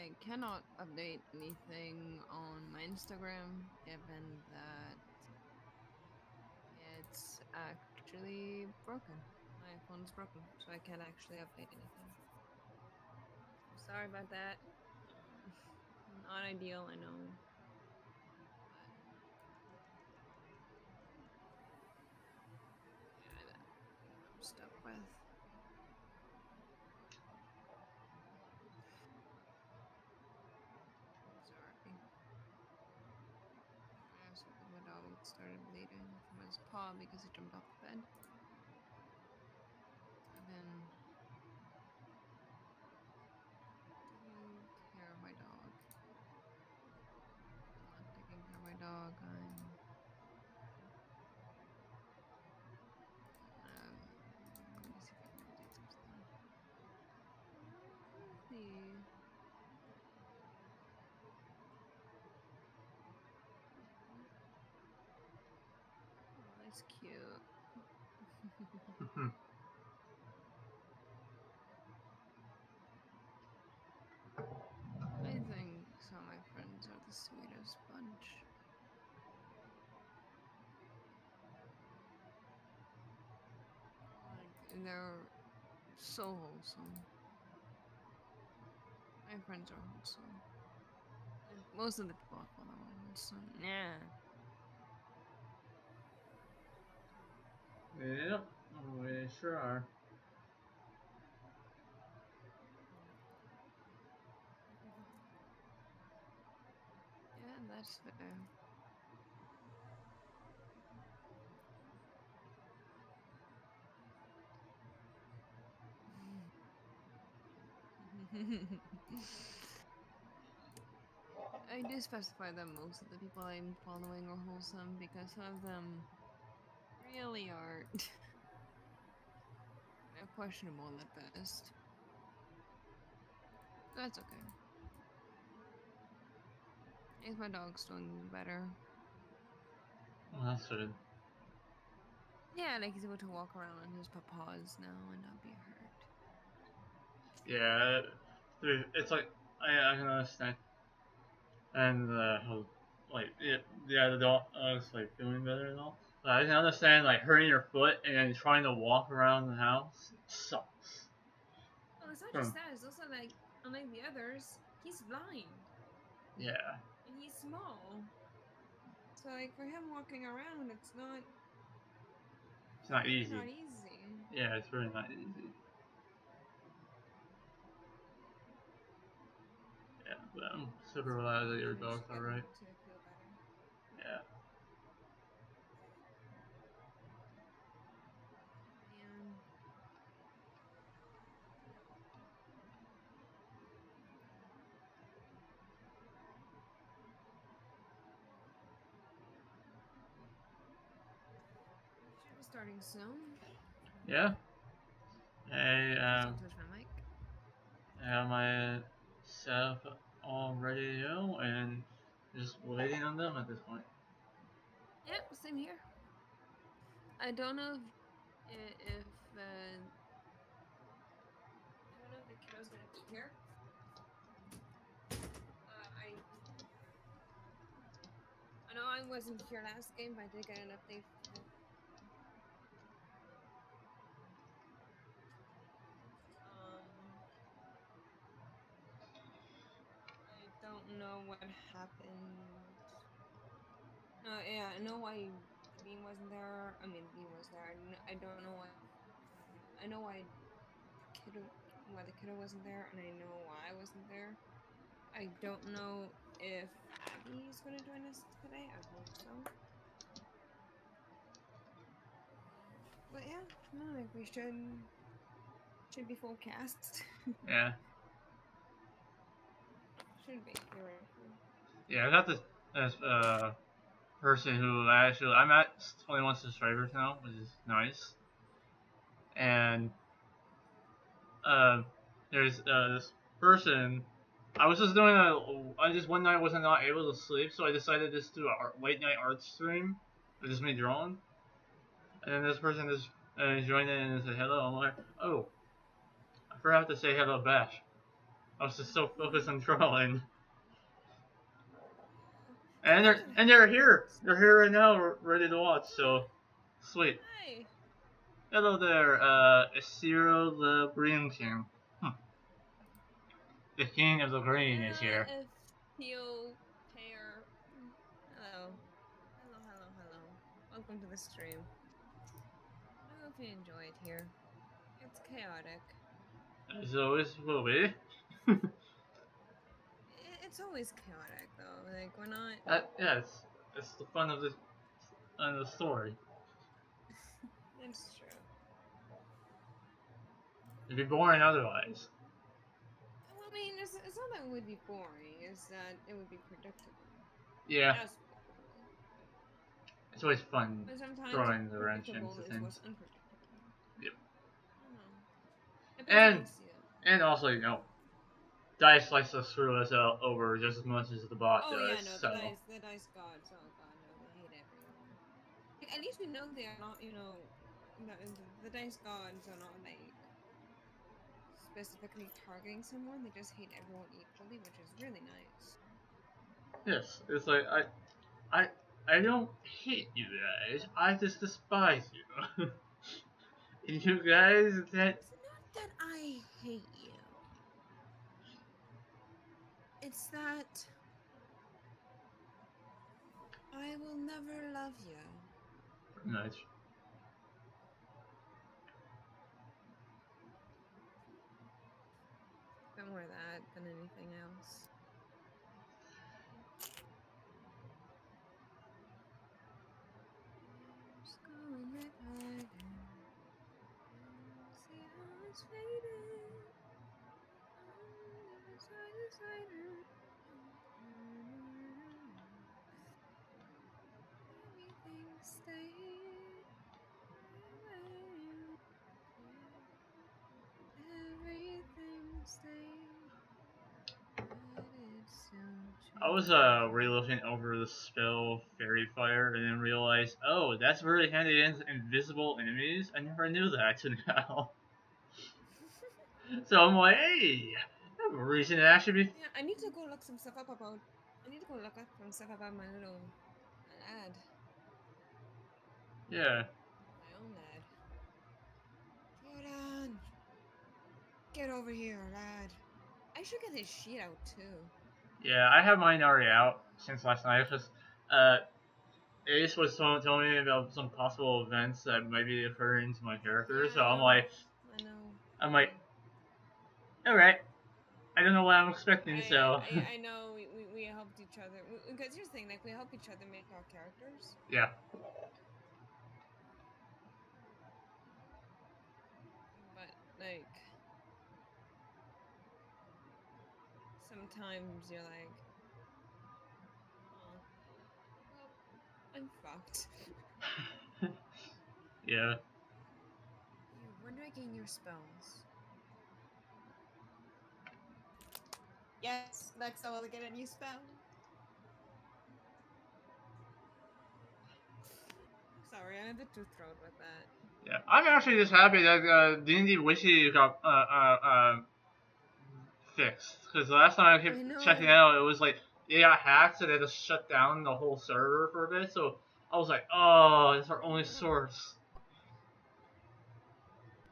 I cannot update anything on my Instagram given that it's actually broken. My phone's broken, so I can't actually update anything. I'm sorry about that. Not ideal, I know. But yeah, that's what I'm stuck with. Sorry. Yeah, so my dog started bleeding from his paw because he jumped off the bed. I've been taking care of my dog. I'm not taking care of my dog. Let me see if I can update something. Let's see. Oh, that's cute. I think some of my friends are the sweetest bunch. Like, they're so wholesome. My friends are wholesome. Like, most of the people I follow are wholesome. Yeah. Yep, we sure are. Yeah, that's fair. I do specify that most of the people I'm following are wholesome because some of them really aren't. They're questionable at best. That's okay. At least my dog's doing better. Well, that's good. Yeah, like he's able to walk around on his paws now and not be hurt. Yeah, it's like I can understand, and how like yeah the dog's like doing better and all. But I can understand like hurting your foot and then trying to walk around the house sucks. Well, it's not just From that. It's also like, unlike the others, he's blind yeah, and he's small. So, like, for him walking around, it's it's not really easy. not easy. Yeah, it's really not easy. Yeah, but I'm super So, glad that your eventually, dog's should get alright. him to feel better. Yeah. Man, we should be starting soon. Yeah. Hey, Please don't touch my mic. I have my setup all ready to go and just waiting on them at this point. Yep, same here. I don't know if I don't know if the kiddo's gonna be here. I know I wasn't here last game, but I did get an update for the. Um, I don't know what happened. No, yeah, I know why Bean wasn't there. I mean, Bean was there. I don't know why. I know why the kiddo wasn't there, and I know why I wasn't there. I don't know if Abby's gonna join us today. I hope so. But yeah, no, like we should be full cast. Yeah. Should be theoretically. Yeah, I got this person who actually I'm at 21 subscribers now, which is nice. And uh, there's this person. I was just doing I just one night wasn't not able to sleep, so I decided to just do a late night art stream with just me drawing. And then this person just joined in and said hello. I'm like, oh, I forgot to say hello back. I was just so focused on trolling. So imagine And they're having here. They're here right now, ready to watch. So sweet. hi. Hello there, Zero the Green King. Hmm. The King of the Green is here. Hello, Theo Pair. Hello. Hello. Welcome to the stream. I hope you enjoy it here. It's chaotic. As always will be. It's always chaotic though. Like we're not. Yeah, it's the fun of the story. It's true. It'd be boring otherwise. Well, I mean, it's not that it would be boring. It's that it would be predictable. Yeah, As predictable. it's always fun But sometimes throwing the wrench predictable into is things. what's unpredictable. Yep. I don't know. Depends how And you see it. and also, Dice likes to screw us out over just as much as the bot Oh yeah, does. no, So the dice gods. Oh god, no, they hate everyone. Like, at least we know they are not, the dice gods are not like specifically targeting someone. They just hate everyone equally, which is really nice. yes, it's like I I don't hate you guys. I just despise you. And you guys that It's not that I hate you. It's that I will never love you. pretty much. Bit more of that than anything else. Just go a bit higher. See how it's fading. Everything stays. Everything stays. But it's still I was changing. re-looking over the spell Fairy Fire and then realized, oh, that's really handy against invisible enemies. I never knew that until now. So I'm like, hey, I have a reason to actually be. Yeah, I need to go look some stuff up about. I need to go look up some stuff about my little lad, Yeah, my own lad. Jordan, get over here, lad. I should get his sheet out too. yeah, I have mine already out since last night because uh, Ace was telling me about some possible events that might be occurring to my character. Yeah, So I know, I'm I like, know. all right, I don't know what I'm expecting. So I know we helped each other because here's the thing, like we help each other make our characters, yeah, but like sometimes you're like, oh, well, I'm fucked. yeah. When do I gain your spells? Yes, next I will get a new spell. Sorry, I'm a bit too throat with that. Yeah, I'm actually just happy that D&D Wiki got fixed because the last time I I kept checking know. out, it was like they got hacked, so they had to shut down the whole server for a bit. So I was like, oh, that's our only Yeah. source.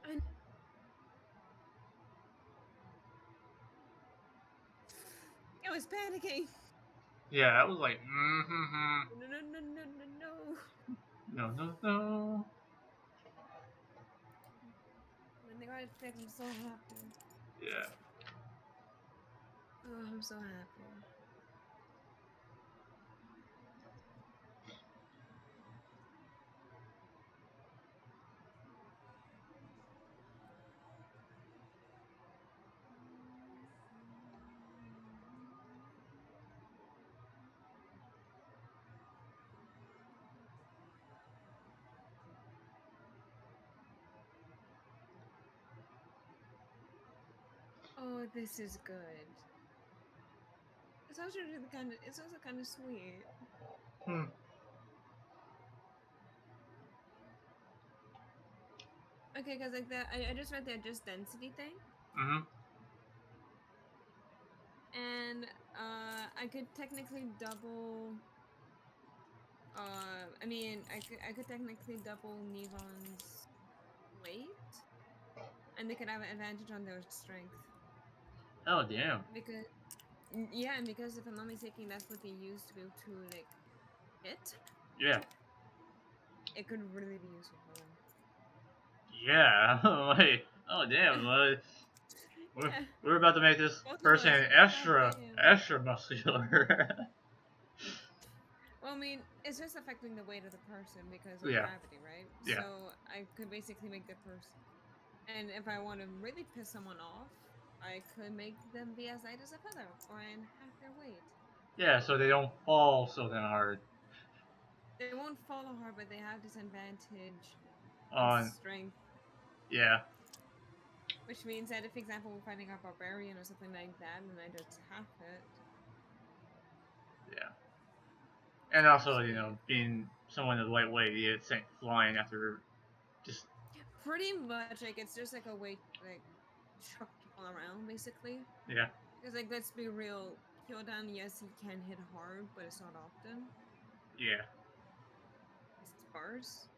I I was panicking. Yeah, I was like, mm-hmm, No. no. When they got it fixed, I'm so happy. Yeah. Oh, I'm so happy. Oh, this is good. It's also kind of sweet. Hmm. Okay, because like that, I just read the adjust density thing. Mm-hmm. And I could technically double. I could technically double Nevon's weight, and they could have an advantage on their strength Oh damn. because yeah, and because if I'm not mistaken, that's what they use to be able to like hit. Yeah. It could really be useful for them. Yeah. Like, oh damn. We're, Yeah, we're about to make this both of person us. God damn. extra muscular. Well, I mean, it's just affecting the weight of the person because of Yeah. gravity, right? Yeah. So I could basically make the person, and if I want to really piss someone off, I could make them be as light as a feather or in half their weight. Yeah. So they don't fall so damn hard They won't follow hard, but they have this advantage on on. strength, Yeah. which means that if, for example, we're fighting a barbarian or something like that, and I just half it, Yeah. it's And pretty also, sweet. being someone of lightweight, it's like flying after just. Pretty much, like it's just like a way like chuck people around, basically. Yeah. Because like let's be real, Kyodan, yes, he can hit hard, but it's not often. Yeah. It's sparse.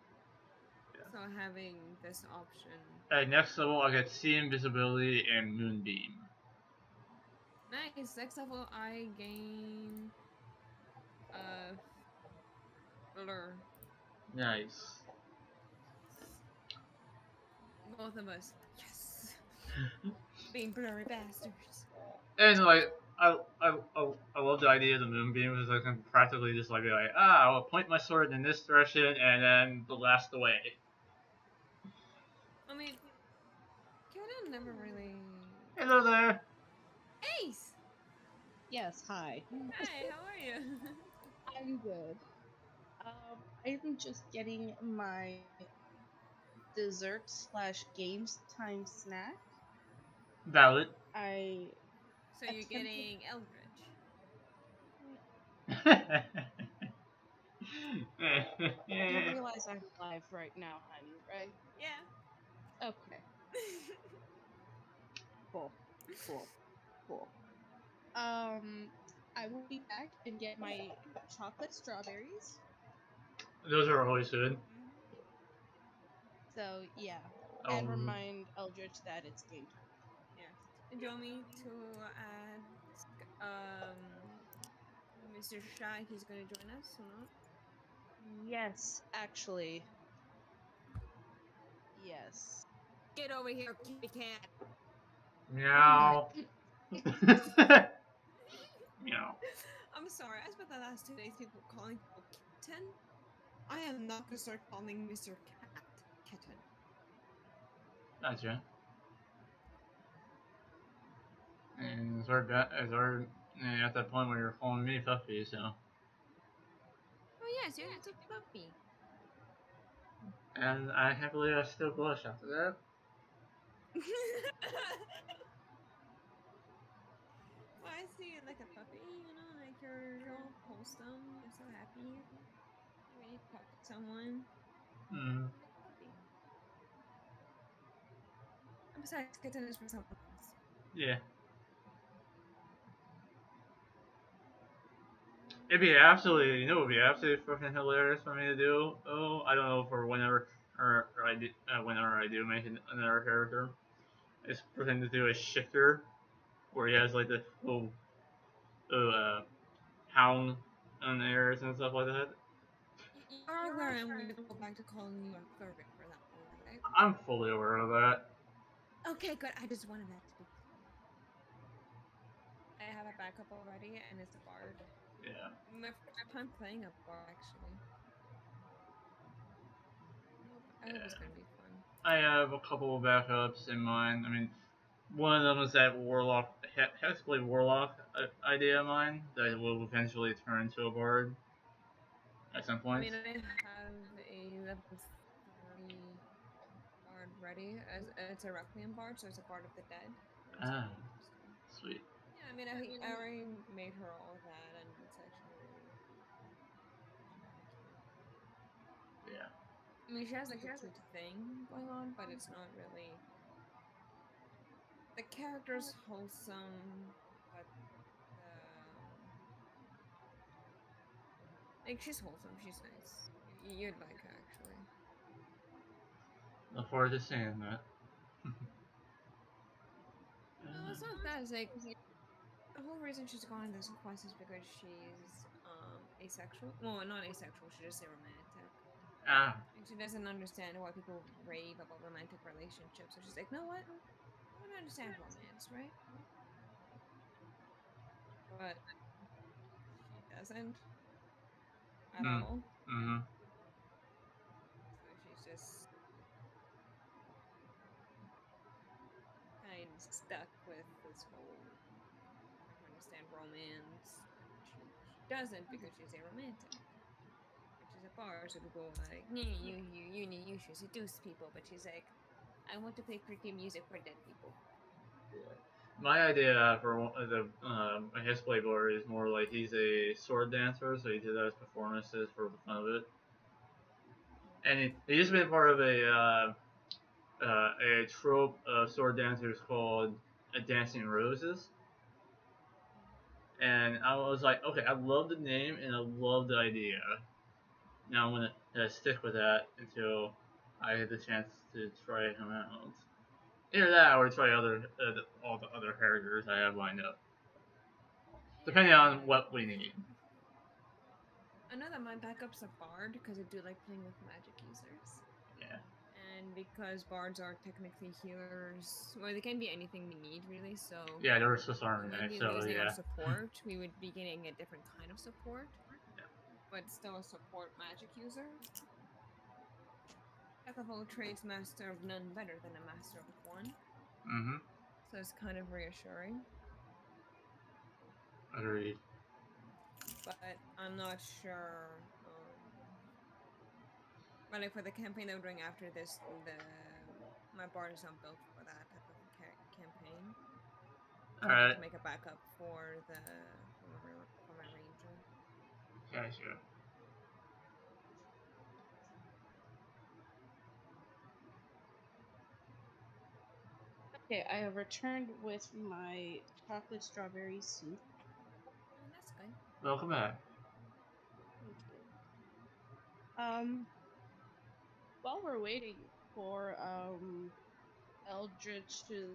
So having this option, At next level, I get Sea Invisibility and Moonbeam. nice. Next level, I gain uh blur. Nice. Both of us, yes, being blurry bastards. And like, I love the idea of the Moonbeam because I can practically just like be like, I'll point my sword in this direction and then blast away. I mean, Kyodan never really. Hello there. Ace, Yes, hi. hi, how are you? I'm good. I'm just getting my dessert slash games time snack. Valid. I So you're attempted. getting Eldritch. You realize I'm live right now, honey, right? Yeah. Okay, cool, cool, cool. Um, I will be back and get my chocolate strawberries. Those are always good. So yeah, and Um, remind Eldritch that it's game time. Yes. Do you want me to ask Mr. Shy if he's gonna join us or not? Yes, actually, yes. Get over here, kitty cat. Mm. meow. Meow. I'm sorry. I spent the last 2 days people calling people kitten. I am not gonna start calling Mr. Cat kitten. Gotcha. And it's already at that point where you're calling me Puffy, so. Oh yes, you're so fluffy. And I can't believe I still blush after that. Well, I see it like a puppy, like you're all wholesome, you're so happy. When you talk to someone, Hmm. you're like a puppy. And besides, kitten is for someone else. Yeah. It would be absolutely fucking hilarious for me to do. Oh, I don't know for whenever I do make another character, is for him to do a shifter where he has like the little hound on the airs and stuff like that. You're aware I'm going to go back to calling you a furry for that one, right? I'm fully aware of that. Okay, good. I just wanted that to be clear. I have a backup already, and it's a bard. Yeah. My first time playing a bard, actually. I hope it's Yeah. gonna be fun. I have a couple of backups in mind. I mean, one of them is that Hexblade Warlock idea of mine that will eventually turn into a bard at some I point. mean, I have a level 3 bard ready. As it's a Requiem bard, so it's a bard of the dead. It's Ah, pretty interesting. sweet. Yeah, I mean, I already made her all of that, and it's actually pretty cute. Yeah. I mean, she has like a cute thing going on, but it's not really. The character's wholesome, but Like she's wholesome. She's nice. You'd like her actually. Look forward to seeing that. No, it's not that. It's like the whole reason she's gone on this quest is because she's asexual. Well, not asexual. She's just aromantic. Ah, And she doesn't understand why people rave about romantic relationships. So she's like, no, what? I want to understand romance, right? But she doesn't at mm, all. mm-hmm. So she's just kind of stuck with this whole trying to understand romance. And she doesn't because she's aromantic. And she's a bar, so people are like, you should seduce people. But she's like, I want to play creepy music for dead people. My idea for the his playboy is more like he's a sword dancer, so he did those performances for the fun of it. And he used to be part of a trope of sword dancers called Dancing Roses. And I was like, okay, I love the name and I love the idea. Now I'm gonna stick with that until I get the chance to try him out. Either that or try all the other characters I have lined up, depending Yeah. on what we need. I know that my backup's a bard because I do like playing with magic users. Yeah. And because bards are technically healers, well, they can be anything we need, really. So Yeah, there was Swiss we Army might knife, be so losing our yeah. support. We would be getting a different kind of support, but still a support magic user. Jack of all trades, master of none, better than a master of one. Mm-hmm. So it's kind of reassuring. Agreed. But I'm not sure. But like for the campaign that we're doing after this, the my bard is not built for that type of campaign. So I need Alright. to make a backup for the for my ranger. Gotcha. Okay, I have returned with my chocolate strawberry soup. Oh, that's good. Welcome back. Thank you. Um, while we're waiting for Eldritch to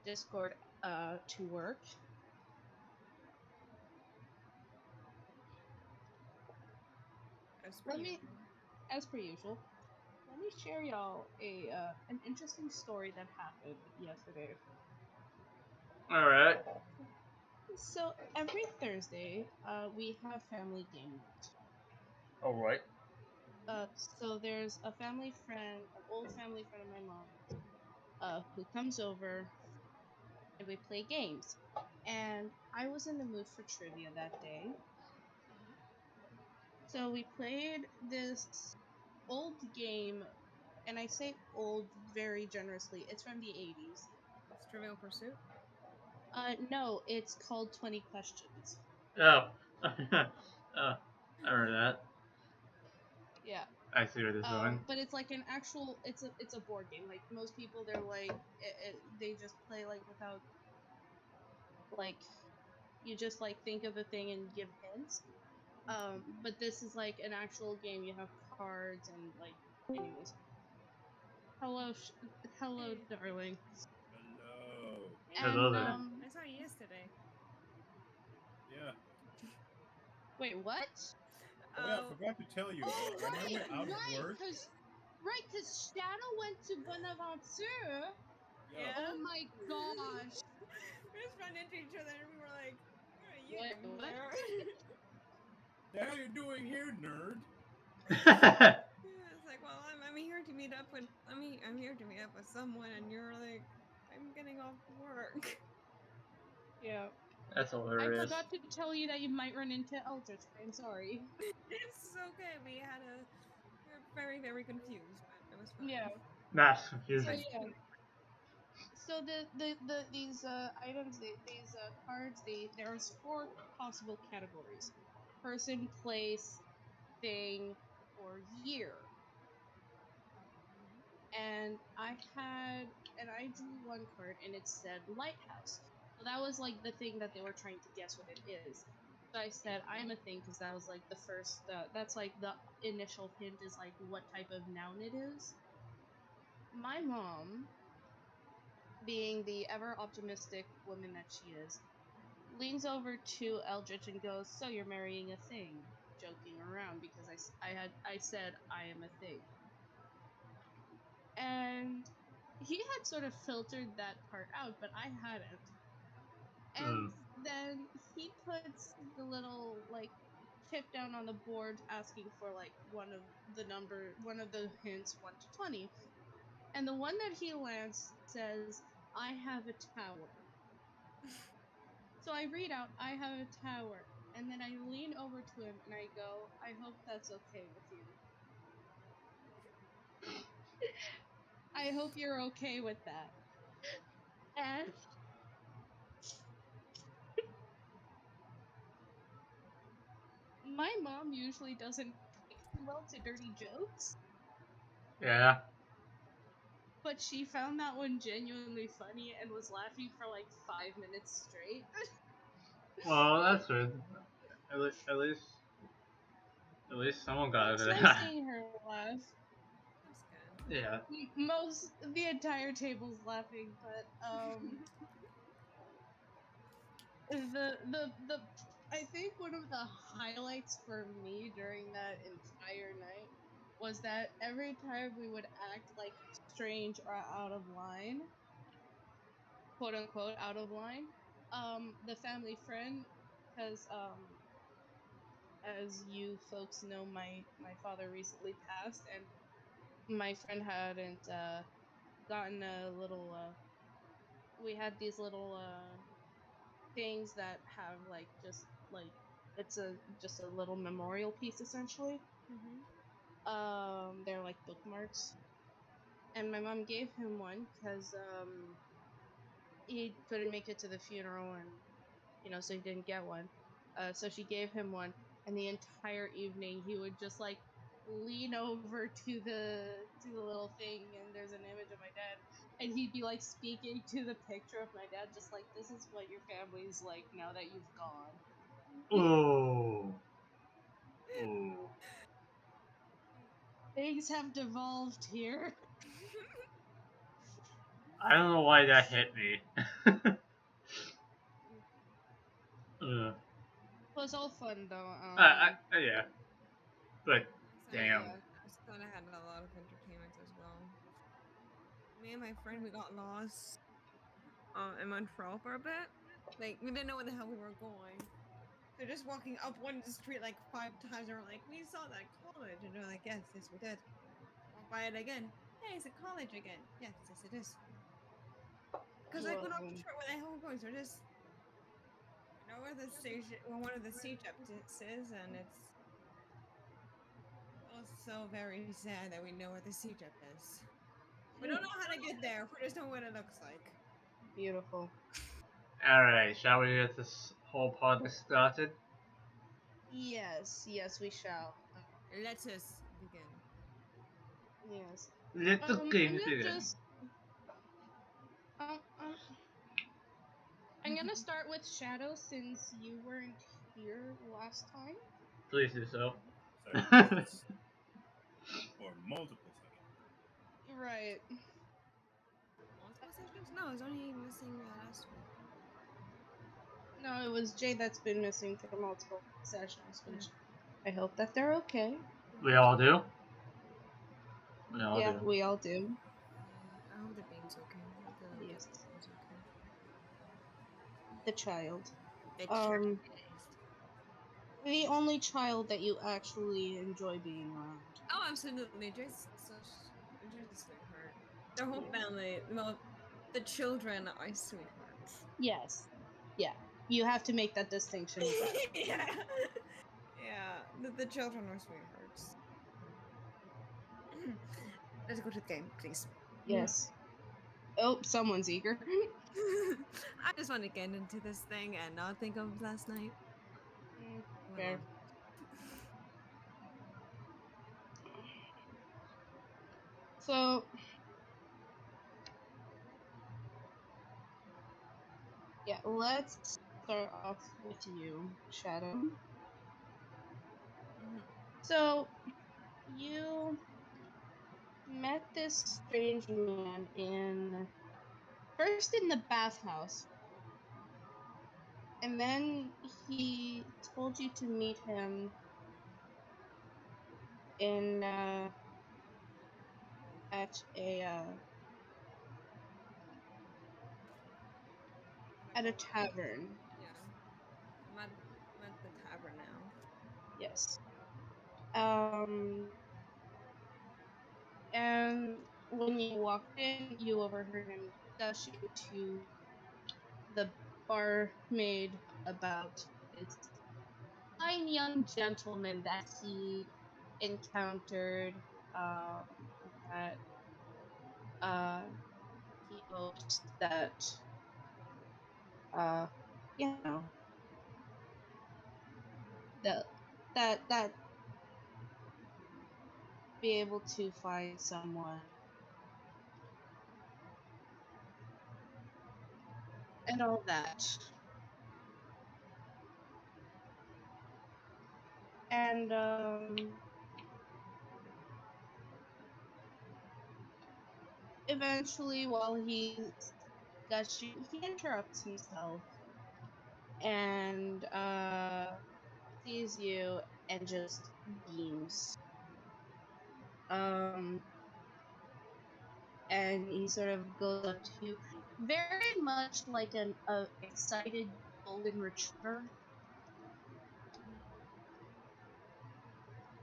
Discord to work, As per let me, usual. as per usual, let me share y'all a an interesting story that happened yesterday. Alright. So every Thursday, we have family game night. Alright. So there's a family friend, an old family friend of my mom, who comes over and we play games. And I was in the mood for trivia that day. So we played this old game, and I say old very generously. It's from the 80s. It's Trivial Pursuit. No, it's called 20 Questions. Oh. I remember that. Yeah. I see where this is going. But it's like an actual. It's a board game. Like most people, they're like they just play like without like you just like think of the thing and give hints. But this is like an actual game. You have cards and like. Anyways, hello, hello, Hey. darling. Hello. Hey, Hello And there. I saw you yesterday. Yeah. wait, what? Oh yeah, I Oh, forgot to tell you. Oh, When I went out of work, cause Shadow went to Bonaventure. yeah. yeah. Oh my gosh. We just ran into each other and we were like, "What are you Wait, doing what? here?" The hell you doing here, nerd? Yeah, it's like, well, I'm here to meet up with I'm here to meet up with someone, and you're like, I'm getting off work. Yeah. That's I hilarious. forgot to tell you that you might run into Eldritch. I'm sorry. It's okay. We were very confused, but it was Yeah. fine. Mass So confusion. yeah. So the these items these cards there's four possible categories: person, place, thing, or year. And I drew one card and it said lighthouse. So that was like the thing that they were trying to guess what it is. So I said I'm a thing because that was like the first. That's like the initial hint is like what type of noun it is. My mom, being the ever optimistic woman that she is, leans over to Eldritch and goes, "So you're marrying a thing?" Joking around because I said I am a thing, and he had sort of filtered that part out, but I hadn't. And then he puts the little like chip down on the board asking for like one of the hints 1 to 20. And the one that he lands says, "I have a tower." So I read out, "I have a tower." And then I lean over to him and I go, "I hope that's okay with you. I hope you're okay with that." And my mom usually doesn't take too well to dirty jokes, Yeah. but she found that one genuinely funny and was laughing for like 5 minutes straight. Well, that's good. At least someone got It's it. nice seeing her laugh. That's good. Yeah. The entire table's laughing, but the I think one of the highlights for me during that entire night was that every time we would act like strange or out of line, quote unquote out of line, the family friend, because as you folks know, my father recently passed, and my friend hadn't gotten a little we had these little things that have like just like it's a just a little memorial piece essentially. They're like bookmarks, and my mom gave him one because he couldn't make it to the funeral, and so he didn't get one. So she gave him one, and the entire evening he would just like lean over to the little thing, and there's an image of my dad, and he'd be like speaking to the picture of my dad, just like, "This is what your family's like now that you've gone." Ooh. Ooh. Things have devolved here. I don't know why that hit me. Ugh. It was all fun though. Yeah. But damn. Yeah. I kind of had a lot of entertainment as well. Me and my friend, we got lost in Montreal for a bit. Like, we didn't know where the hell we were going. So just walking up one street like 5 times, and we're like, "We saw that college," and they're like, "Yes, yes, we did." Walk by it again. Hey, it's a college again. Yes, yes, it is. Because like we're not Well, sure where the hell we're going, so we're just where the station, well, one of the siege is, and it's also very sad that we know where the siege is. We don't know how to get there. We just know what it looks like. beautiful. Alright, shall we get this whole pod started? Yes, yes, we shall. Let us begin. Yes. Let the I'm games gonna begin. just um, um I'm gonna start with Shadow since you weren't here last time. Please do so. Sessions. Or multiple sessions. Right. Multiple sessions? No, I was only missing last week. No, it was Jay that's been missing for multiple sessions, Yeah. which I hope that they're okay. We all do? We all Yeah, do. we all do. Yeah, I hope the bean's okay. I hope the little Yes. bean's okay. The child. The Um, child. the only child that you actually enjoy being around. Oh, absolutely. Just a sweetheart. The whole Yeah. family, well, the children are sweethearts. Yes. Yeah. You have to make that distinction with that. Yeah. Yeah, the children are sweethearts. Let's go to the game, please. Yes. Oh, someone's eager. I just want to get into this thing and not think of last night. Hold Fair. on. So, yeah, let's start off with you, Shadow. Mm-hmm. So you met this strange man in first in the bathhouse, and then he told you to meet him in at a tavern. Yeah. I'm at the tavern now. Yes. Um, and when you walked in, you overheard him gushing to the barmaid about this fine young gentleman that he encountered. Um, that he hopes that uh, you know, that that be able to find someone and all that. And eventually, while he's gushing, he interrupts himself and sees you and just beams. Um, and he sort of goes up to you, very much like an excited golden retriever,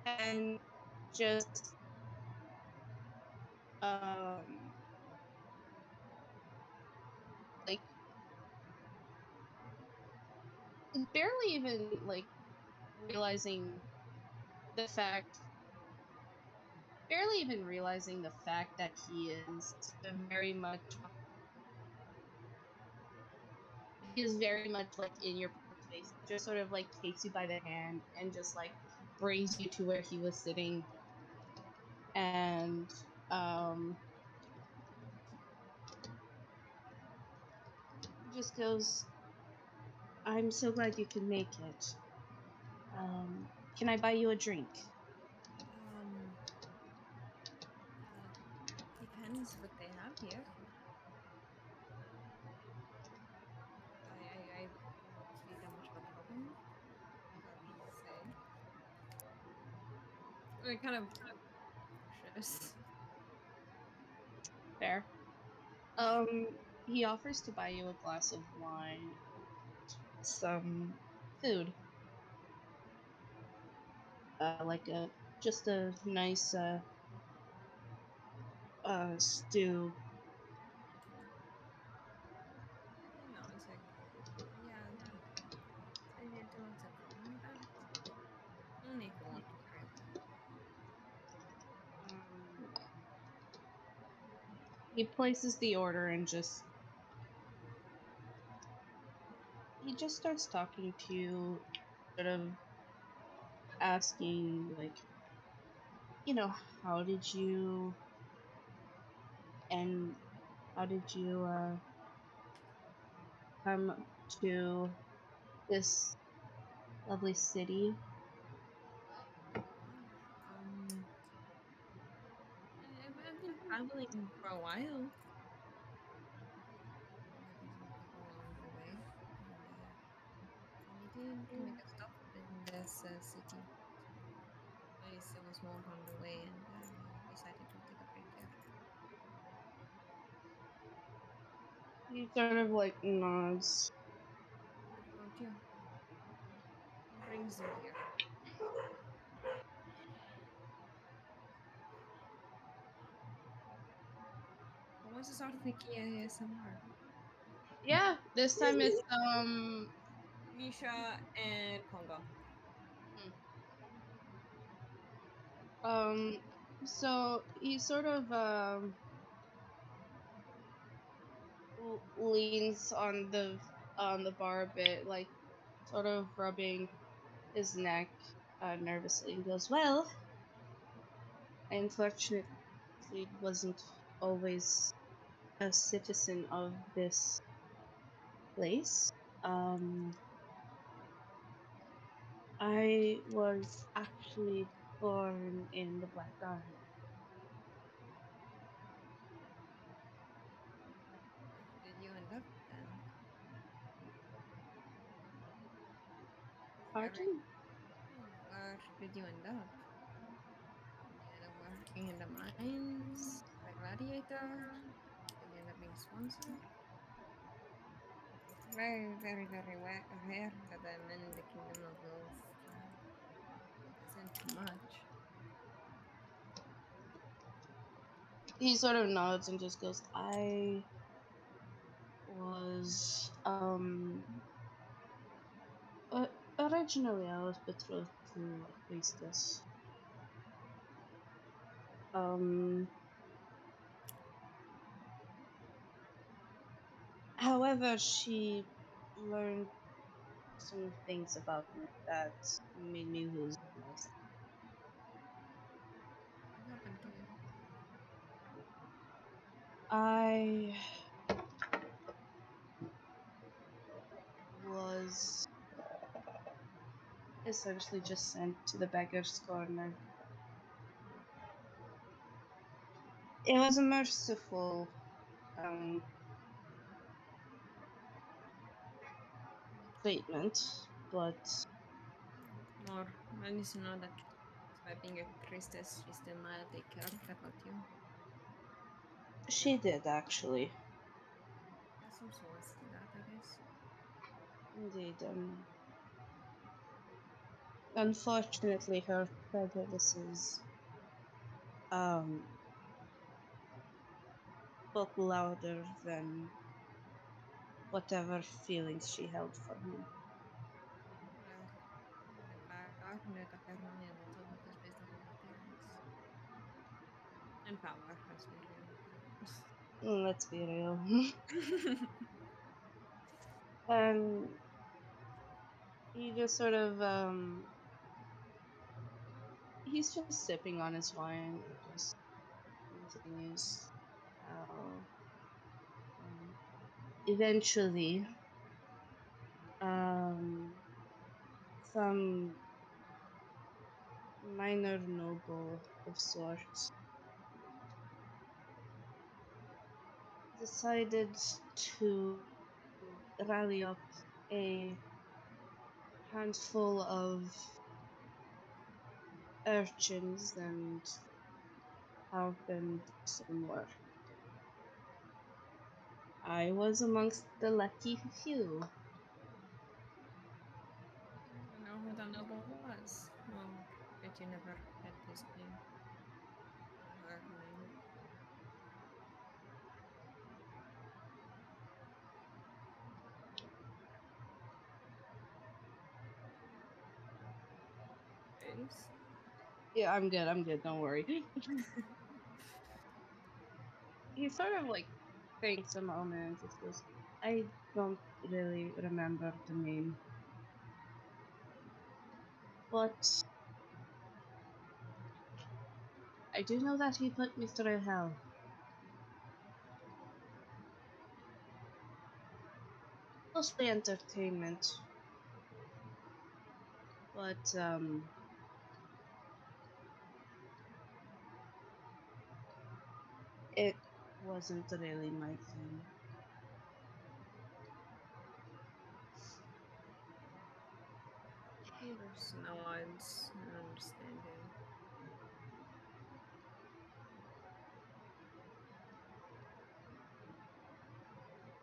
and just um like barely even like realizing the fact barely even realizing the fact that he is very much he is very much like in your place, just sort of like takes you by the hand and just like brings you to where he was sitting, and just goes, I'm so glad you can make it. Can I buy you a drink? Um, uh, depends what they have here. I don't see that much of a problem. I'd say. I kind of cautious. Fair. He offers to buy you a glass of wine, some food, like a just a nice stew. You know, it's like, yeah, I don't see a problem with that. Only if you want to carry on. Um, he places the order and he just starts talking to you, sort of asking like, you know, how did you and how did you come to this lovely city? Oh, I've been traveling for a while. I've been some people along the way, and I needed to make a stop in this city. So at least it was more on the way, and I decided to take a break here. He sort of like nods. What about you? What brings you here? I want to start making ASMR. Yeah, this time it's Misha and Pongo. hmm. um so he sort of leans on the bar a bit, like sort of rubbing his neck nervously, and goes, "Well, I unfortunately wasn't always a citizen of this place. Um, I was actually born in the Black Army. Where did you end up then? Where, Pardon? where did you end up? Did you end up working in the mines? The gladiator? Did you end up being sponsored? Very, very, very rare that the men in the Kingdom of Ghost isn't too much. He sort of nods and just goes, I was, originally I was betrothed to a priestess. Um, However, she learned some things about me that made me lose myself. What happened to you? I was essentially just sent to the beggar's corner. It was a merciful um, treatment, but More, I need to know that despite being a priestess, she still know how to take care about you. she did actually. There's some solace in that, I guess. Indeed. Unfortunately, her prejudices um, spoke louder than whatever feelings she held for me. Well, the Black Army apparently, and lots of it is based off of appearance. And power, let's be real. Let's be real. And he just sort of he's just sipping on his wine and just continues. How um, eventually um, some minor noble of sorts decided to rally up a handful of urchins and have them do some work. I was amongst the lucky few. I know who the noble was. Well, bet you never had his name. Or her name. Face. Yeah, I'm good. I'm good. Don't worry. He sort of like thinks a moment and just goes, I don't really remember the name, but I do know that he put me through hell. Mostly entertainment, but it wasn't really my thing. He just nods in understanding.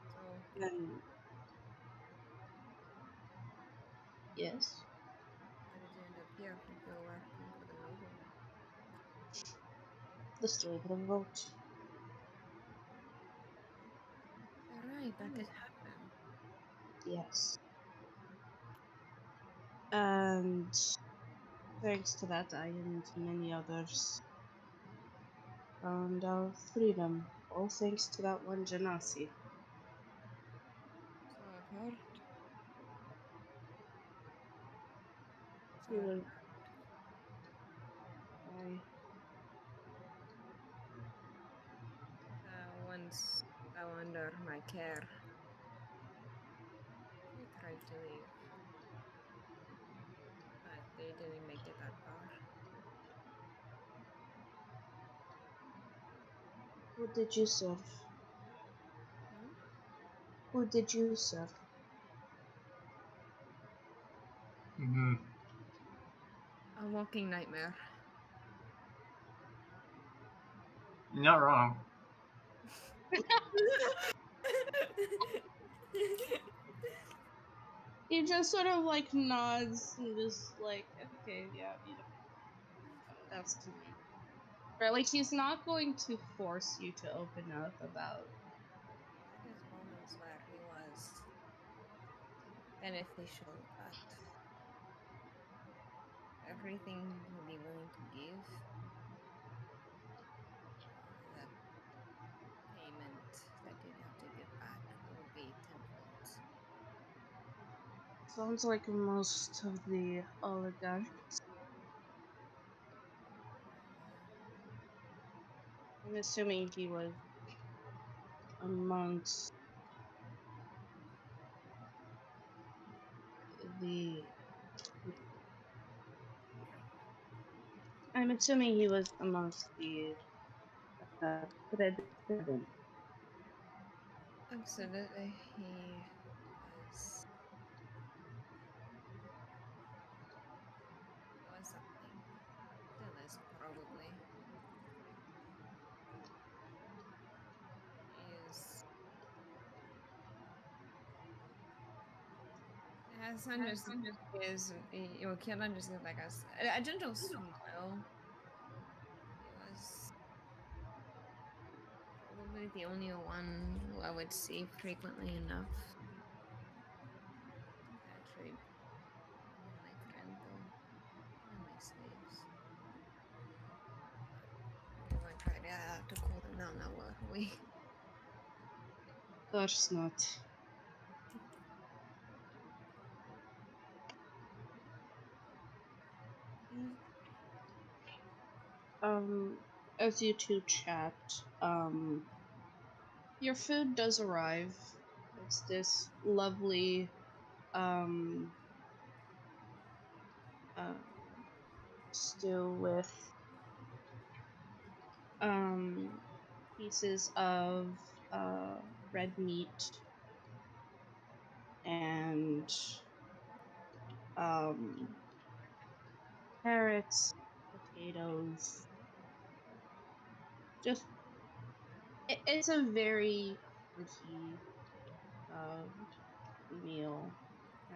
So, And yes, why did you end up here if you were working for the noble? the story of the vote. You're right, that did happen. Yes. And thanks to that, I and many others found our freedom. All thanks to that one Janasi. So I've heard. So He I've was heard. I Once thou under my care, he tried to leave, but they didn't make it that far. Who did you serve? Hmm? Who did you serve? Mm-hmm. A walking nightmare. You're not wrong. He just sort of like nods and just like, okay, yeah, you know, that's fine. Right, like he's not going to force you to open up about. His moments where he was beneficial, but everything he would be willing to give for the payment that he'd have to give back would be tenfold. Sounds like most of the oligarchs. Yeah. I'm assuming he was amongst the. I'm assuming he was amongst the Red Seven. Absolutely, he was. He was something. Still is, probably. He is. Hassan just is. You can't just give like a gentle smile. He was probably the only one who I would see frequently enough to actually be my friend, though. And my slaves. But we weren't ready to call them down now, were we? Of course not. Um, as you two chat, your food does arrive. It's this lovely, um, uh, stew with, um, pieces of, uh, red meat and, um, carrots, potatoes. Just, it's a very hearty, uh, meal.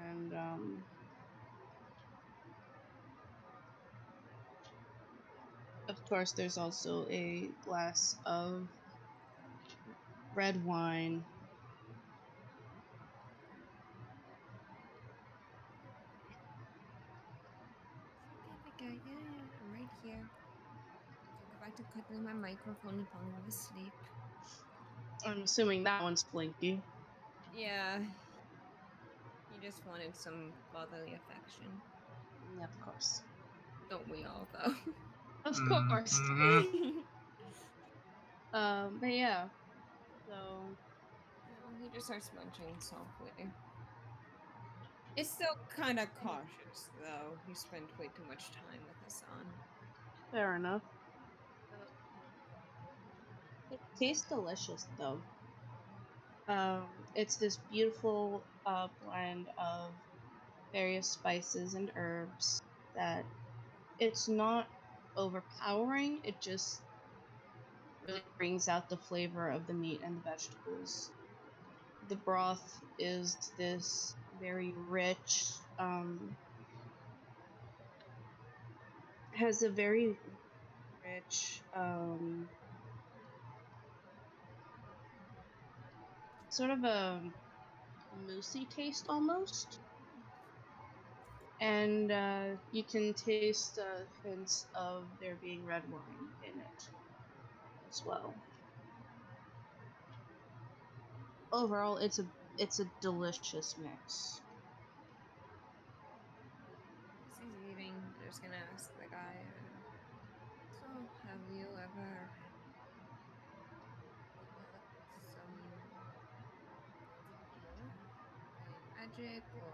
And, of course, there's also a glass of red wine. Okay, yeah, I'm right here. So go back to cuddling my microphone and falling asleep. I'm assuming that one's Blinky. Yeah, he just wanted some fatherly affection. Yeah, of course. Don't we all, though? Of course. Mm-hmm. But yeah. So No, he just starts munching softly. It's still kind of cautious, though. He spent way too much time with Hassan. fair enough. It tastes delicious though. It's this beautiful blend of various spices and herbs that it's not overpowering. It just really brings out the flavor of the meat and the vegetables. The broth is this very rich, has a very rich, sort of a moussey taste almost. And you can taste hints of there being red wine in it as well. Overall, it's a delicious mix. As he's eating, I'm just gonna ask the guy, so have you ever developed some more? magic, or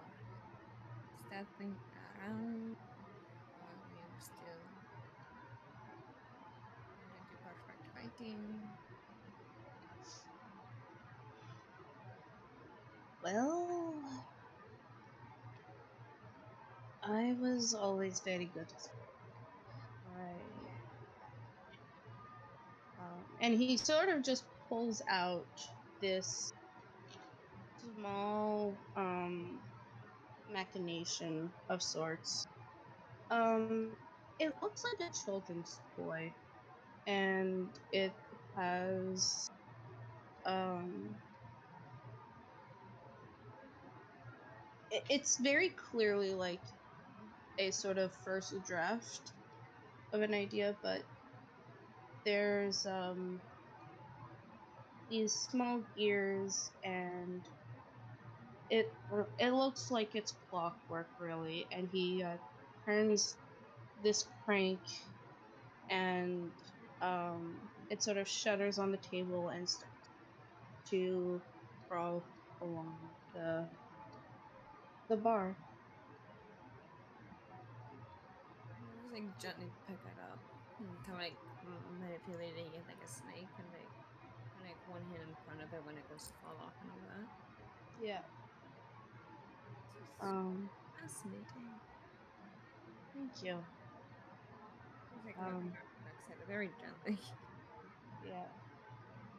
stealthing around while you're still trying to do perfect fighting? Well, I was always very good at and he sort of just pulls out this small machination of sorts. It looks like a children's toy, and it has it's very clearly like a sort of first draft of an idea, but there's these small gears, and it looks like it's clockwork really, and he turns this crank, and it sort of shudders on the table and starts to crawl along the bar. I'll just like gently pick it up and kind of like manipulating it like a snake, and like one hand in front of it when it goes to fall off and all that. Yeah. It's fascinating. Thank you. Just like kind of relax it very gently. Yeah.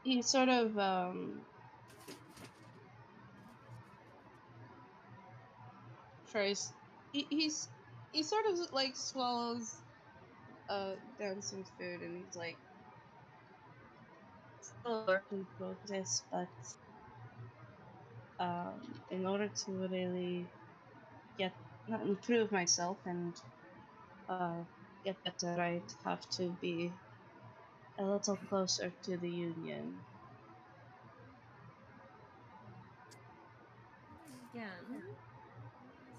He sort of tries. He sort of like swallows down some food, and he's like, still a work in progress, but in order to really get improve myself and get better, I'd have to be a little closer to the Union. Again, not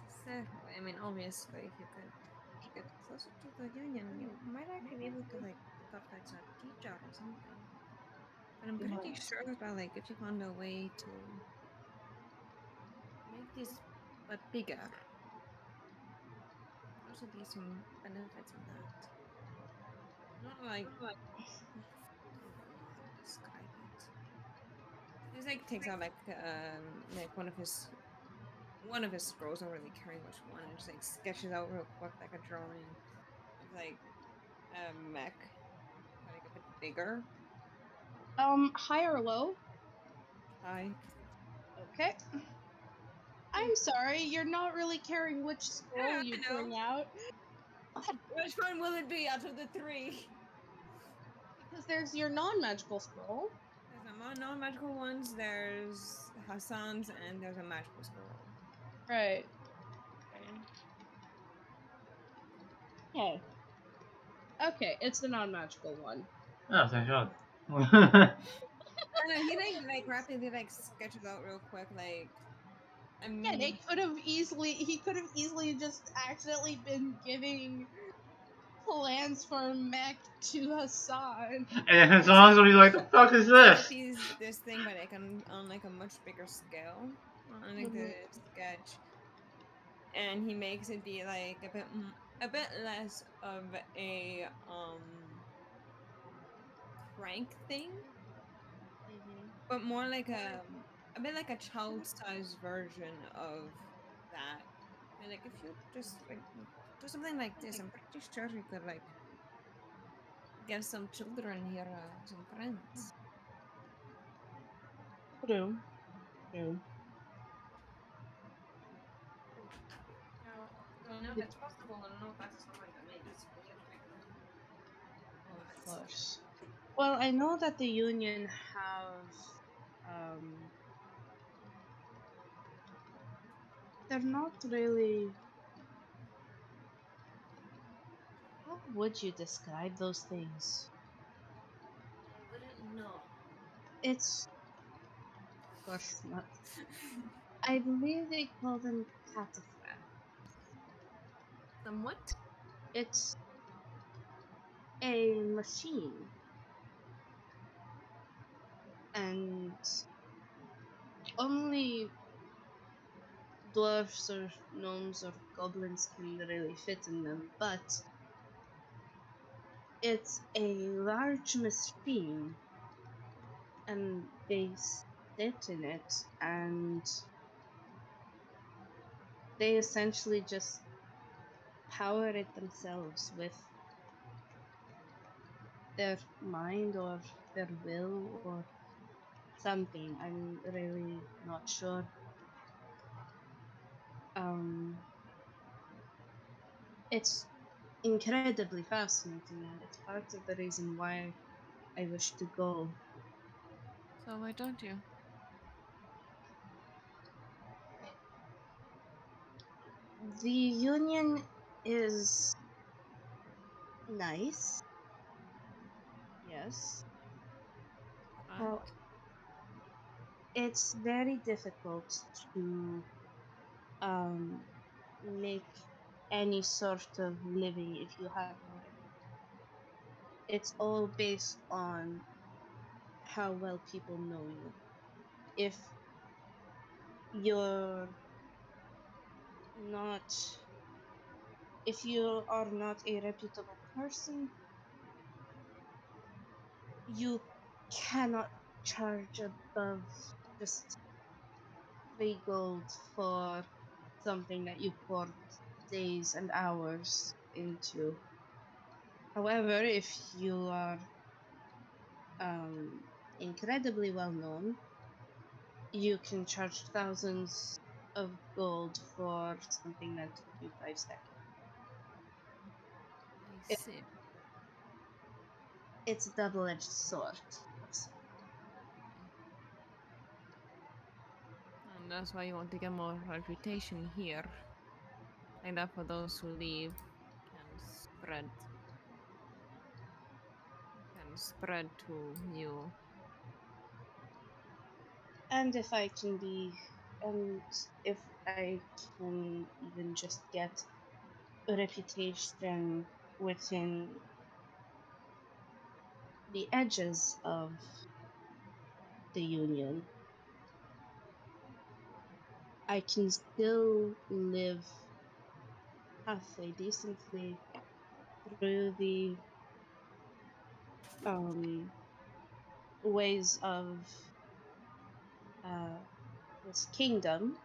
necessarily. I mean, obviously, if you could get closer to the Union, you might actually be able to like pick up like a teacher or something. But I'm pretty sure that like if you found a way to make this but bigger, there'd also be some benefits in that. Not like I don't even know how to describe it. He's like takes out like one of his scrolls, not really caring which one, and just like sketches out real quick like a drawing of like a mech, but like a bit bigger. High or low? High. Okay. I'm sorry, you're not really caring which scroll you I know. bring out. Which one will it be out of the three? Because there's your non-magical scroll. There's a non-magical ones. There's Hassan's, and there's a magical scroll. Right. Okay. Okay, it's the non-magical one. Oh, thank God. I know he like rapidly like sketches out real quick like. Yeah, he could have easily just accidentally been giving plans for mech to Hassan. And Hassan's gonna be like, the fuck is this? Sees this thing, but like on like a much bigger scale, on like the sketch, and he makes it be like a bit less of a crank thing, but more like a bit like a child-sized version of that. And like if you just like do something like this, I'm pretty sure you could like get some children here, some friends. True. Now, do I know if it's possible? I don't know if that's something that makes Of course. Well, I know that the Union have they're not really. How would you describe those things? I wouldn't know. It's, of course not. I believe they call them cataphracts. Somewhat. It's a machine, and only dwarfs or gnomes or goblins can really fit in them, but it's a large machine and they sit in it and they essentially just power it themselves with their mind or their will or something. I'm really not sure. It's incredibly fascinating and it's part of the reason why I wish to go. So why don't you? The union is nice, yes. But How it's very difficult to um make any sort of living if you have no reputation. It's all based on how well people know you. If you're not if you are not a reputable person, you cannot charge above just 3 gold for something that you poured days and hours into. However, if you are incredibly well known, you can charge thousands of gold for something that took you 5 seconds. I It, see. it's a double-edged sword of sorts. And that's why you want to get more reputation here. Like that for those who leave can spread to you. And if I can be, and if I can even just get a reputation within the edges of the union, I can still live halfway decently through the um, ways of uh, this kingdom,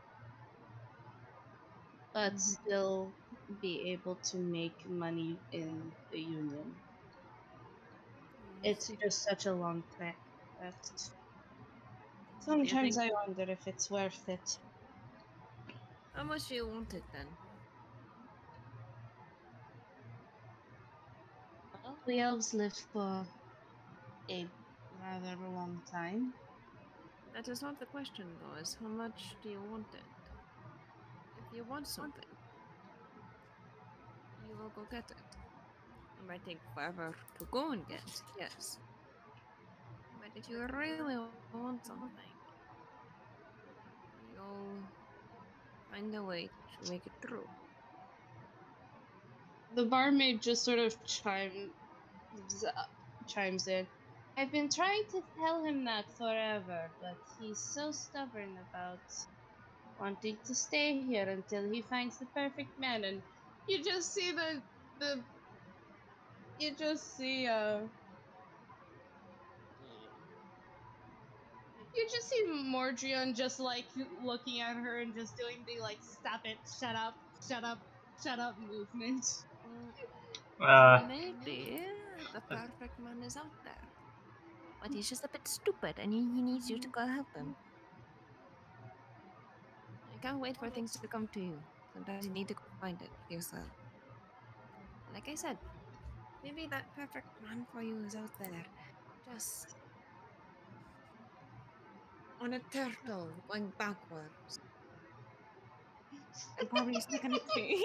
but still be able to make money in the union. I It's see. just such a long trek that Do you sometimes think I wonder if it's worth it. how much do you want it then? Well, the elves live for a rather long time. That is not the question though, is how much do you want it? If you want something, you will go get it. It might take forever to go and get, yes. But if you really want something, you'll find a way to make it through. The barmaid just sort of chimes in. I've been trying to tell him that forever, but he's so stubborn about wanting to stay here until he finds the perfect man. And you just see the you just see you just see Mordrion just like looking at her and just doing the like stop it, shut up, shut up, shut up movement. Mm, Uh, maybe the perfect man is out there. But he's just a bit stupid and he needs you to go help him. You can't wait for things to come to you. Sometimes you need to go find it yourself. Like I said, maybe that perfect man for you is out there. Just on a turtle going backwards. And probably stuck in a tree.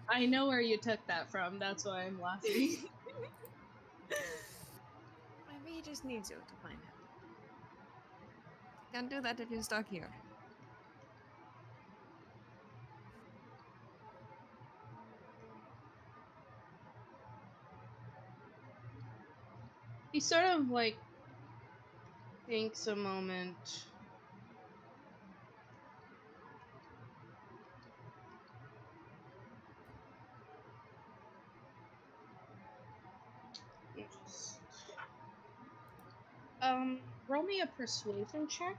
I know where you took that from. That's why I'm laughing. Maybe he just needs you to find him. He can't do that if you're stuck here. He sort of like thinks a moment. Just roll me a persuasion check.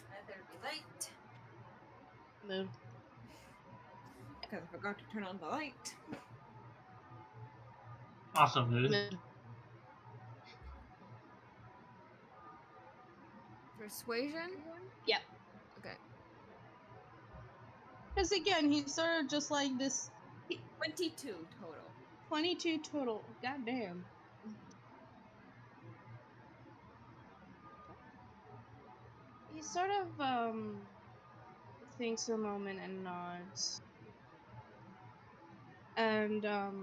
Let there be light. No. Because I forgot to turn on the light. Awesome, dude. No. Persuasion? Yep. Okay. Because again, he's sort of just like this 22 total. 22 total. Goddamn. He sort of thinks a moment and nods. And sort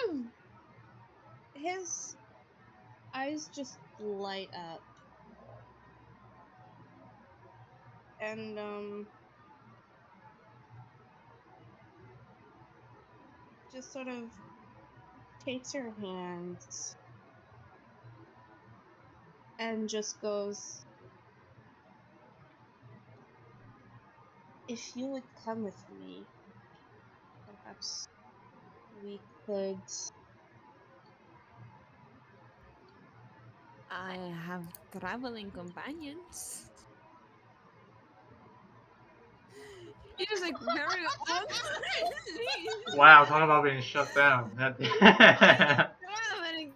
of his eyes just light up. And just sort of takes her hands and just goes, if you would come with me, perhaps we could. I have traveling companions. You just like very odd. Wow, talk about being shut down. Traveling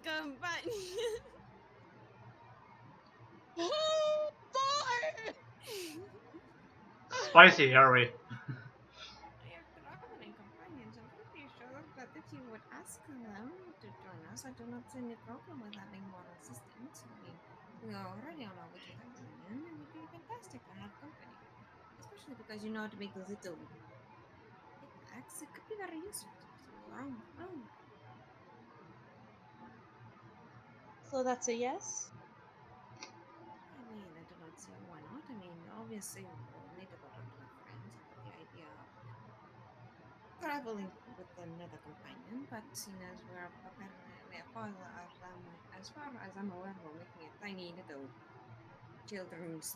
companions. Oh boy! Spicy, are we? I have traveling companions. I'm pretty sure that if you would ask them to join us, I do not see any problem with having more assistants. I mean, we are already on our way to the reunion. It would be fantastic to have company, especially because you know how to make little pickaxe. It could be very useful to us all around the room. So that's a yes? I mean, I do not see why not. I mean, obviously, we'll need to go talk to my friends about the idea of traveling with another companion, but seeing as we're apparently, as far as I'm aware, we're making a tiny little children's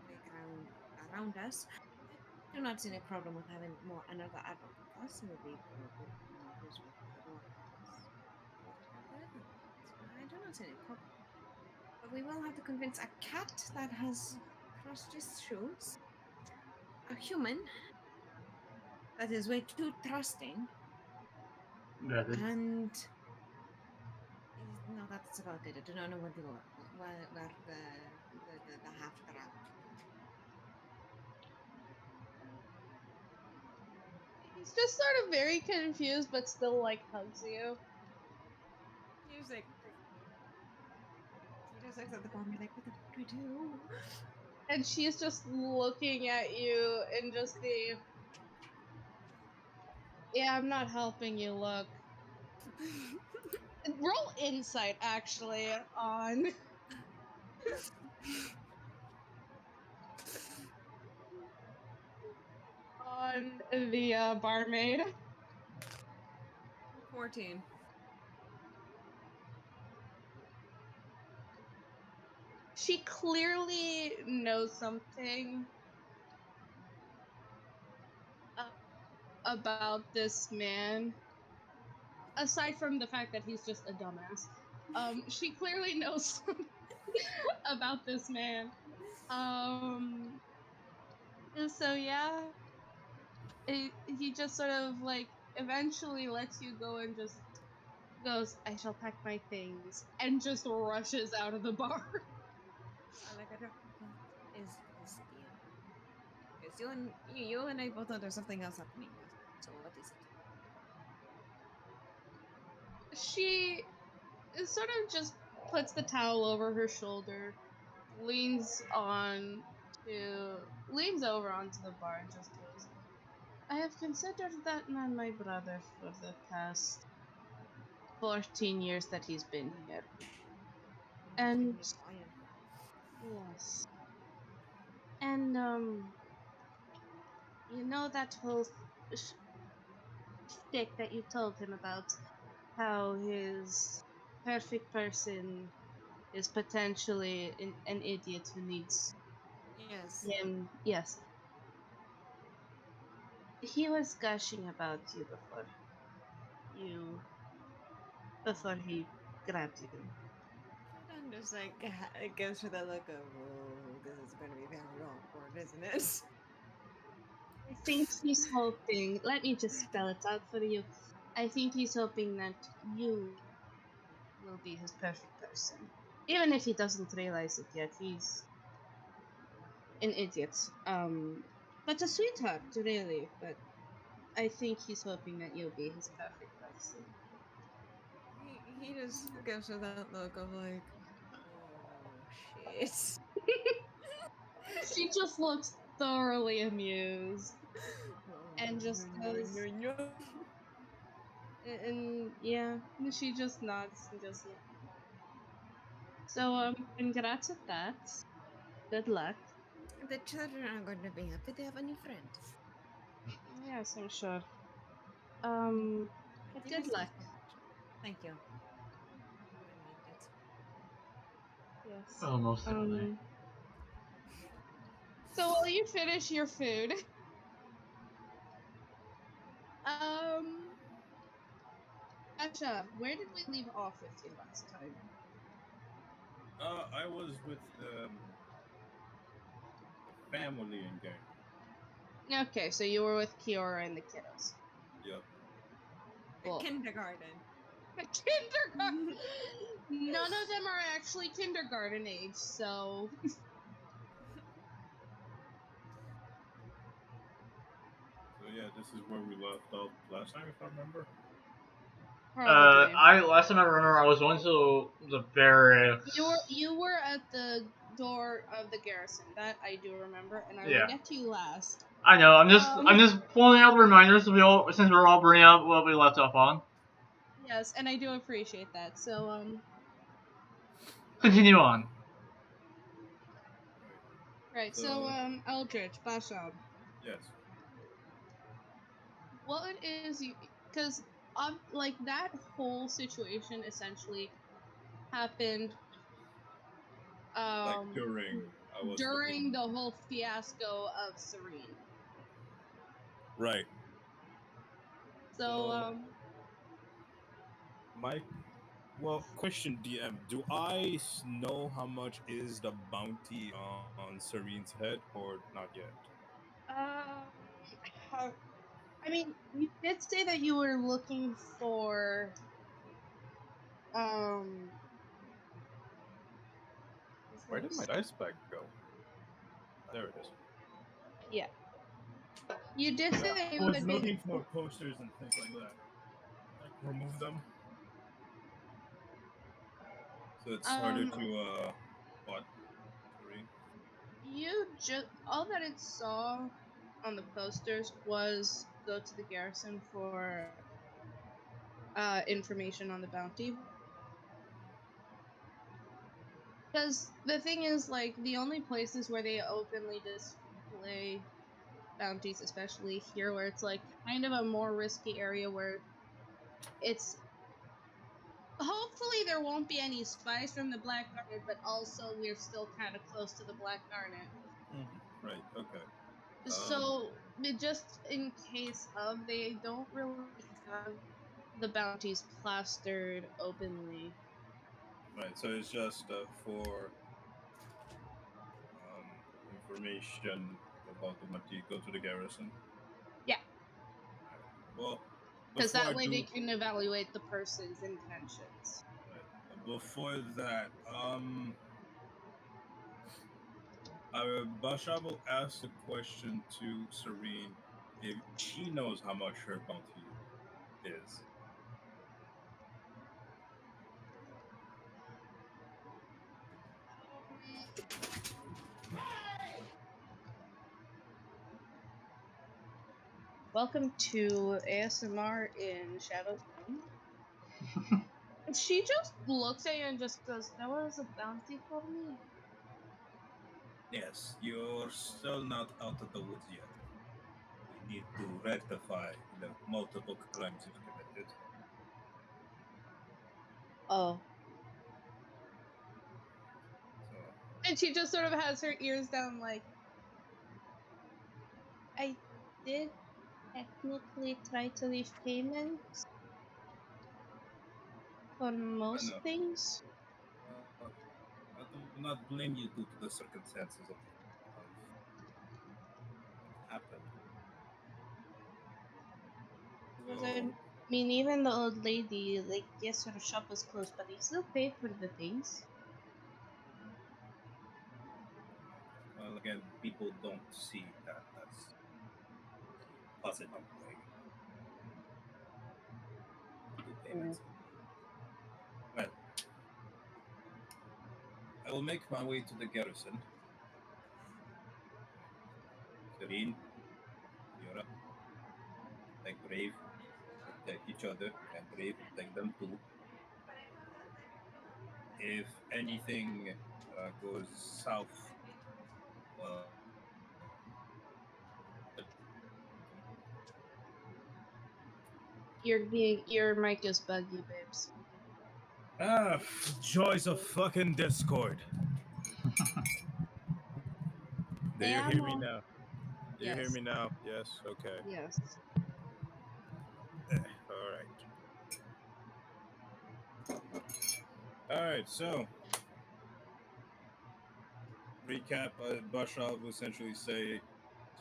playground around us. I do not see any problem with having another adult with us. It would be probably more useful for the more of us able to help deliver things. I do not see any problem. But we will have to convince a cat that has crushed his shoes, a human that is way too trusting, Got it. and no, that's about it. I do not know where the half trapped. He's just sort of very confused, but still like hugs you. Music. He just looks at the bottom like, what the fuck do I do? And she's just looking at you and just the, yeah, I'm not helping you look. Roll insight actually on the barmaid. 14. She clearly knows something uh, about this man. Aside from the fact that he's just a dumbass, she clearly knows something about this man. Um, and so yeah, he just sort of like eventually lets you go and just goes, I shall pack my things, and just rushes out of the bar. I like it. What is his deal? Because you and I both know there's something else happening here. So what is it? She sort of just puts the towel over her shoulder, leans leans over onto the bar and just goes, I have considered that man my brother for the past 14 years that he's been here. Keeping And me quiet. yes. And you know that whole shtick that you told him about how his perfect person is potentially an idiot who needs Yes. him. Yes, he was gushing about you you before he grabbed you. Shadon just like it gives her that look of, oh, this is going to be very awkward, isn't it? I think he's hoping. Let me just spell it out for you. I think he's hoping that you will be his perfect person. Even if he doesn't realize it yet, he's an idiot. But a sweetheart, really. But I think he's hoping that you'll be his perfect person. He just gives her that look of like, oh shit. She just looks thoroughly amused Oh and no just no goes, no no no. and yeah, she just nods and goes, yeah. So, congrats at that. Good luck. The children are going to be happy they have a new friend. Yes, I'm sure. But Give good yourself luck. compassion. Thank you. I need it. Yes. Oh, most certainly. So while you finish your food, um, Asha, where did we leave off with you last time? I was with the family and gang. Okay, so you were with Kiora and the kiddos. Yep. The Cool. kindergarten. Kindergarten. None of them are actually kindergarten age, so So yeah, this is where we left off last time, if I remember. probably. I last time I remember I was going to the barracks. You were at the door of the garrison. That I do remember, and I will Yeah. get to you last. I know. Um, I'm just pulling out the reminders so since we're all bringing up what we left off on. yes, and I do appreciate that. So Continue on. Right. right. So So Eldritch, Bashab, yes. what is you? Because like that whole situation essentially happened Like um during I was during looking. the whole fiasco of Serene. Right. So So my question, DM. Do I know how much is the bounty on Serene's head, or not yet? um how, I mean, you did say that you were looking for um is Where it did my dice bag go? There it is. yeah. You did say that I you was had been looking for posters and things like that. Like remove them, so it's harder um to spot Serene. you just all that it saw on the posters was go to the garrison for information on the bounty. Because the thing is, like, the only places where they openly display bounties, especially here, where it's like kind of a more risky area where it's hopefully there won't be any spies from the Black Garnet, but also we're still kind of close to the Black Garnet. Right. Okay. So, just in case of, they don't really have the bounties plastered openly. Right. So it's just for information about the bounty. Go to the garrison. Yeah, Right. Well, because before I that way they do, can evaluate the person's intentions. right, before that, Basha will ask the question to Serene if she knows how much her bounty is. Welcome to ASMR in Shadowrun. She just looks at you and just goes, "There was a bounty for me." Yes, you're still not out of the woods yet. We need to rectify the multiple crimes you've committed. Oh. So, And she just sort of has her ears down, like, I did technically try to leave payments for I most know. things. I do not blame you due to the circumstances of what happened. But So, I mean, even the old lady, like, yes, her shop was closed, but I still paid for the things. well, again, people don't see that as a positive way to do Mm. payments. Well, I will make my way to the garrison. Serene, Yura, protect Brave, protect each other, and Brave, protect them too. If anything goes south, well, Your mic is buggy, babes. ah, joys of fucking Discord. Do you hear me Ammo. now? Do you hear Yes. me now? Yes. Okay. Yes. All right. All right. So recap. Bashav will essentially say,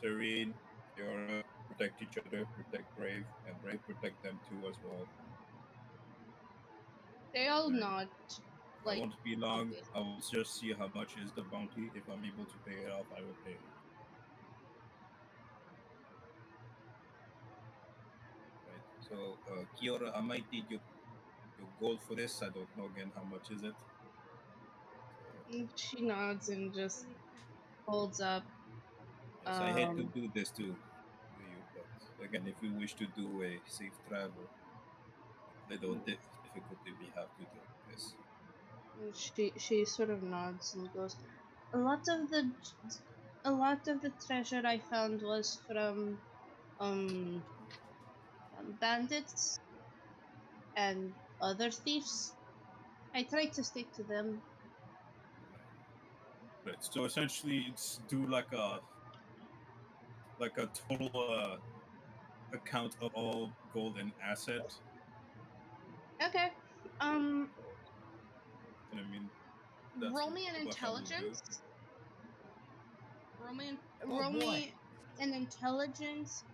Serene, Yora, protect each other, protect Brave, and Brave protect them too as well. They all And nod, I like, won't be long. okay. I will just see how much is the bounty. If I'm able to pay it off, I will pay it. Right. So, Kiora, I might need your gold for this. I don't know again how much is it. So, She nods and just holds up. yes, I hate to Um, do this to you, but again, if you wish to do a safe travel, with little difficulty, we have to do this. she sort of nods and goes. A lot of the a lot of the treasure I found was from um bandits and other thieves. I tried to stick to them. Right. So essentially, it's do like a total account of all gold and asset. Okay. Um, And I mean, that's roll me an what I will do. intelligence. Oh Roll boy. me an intelligence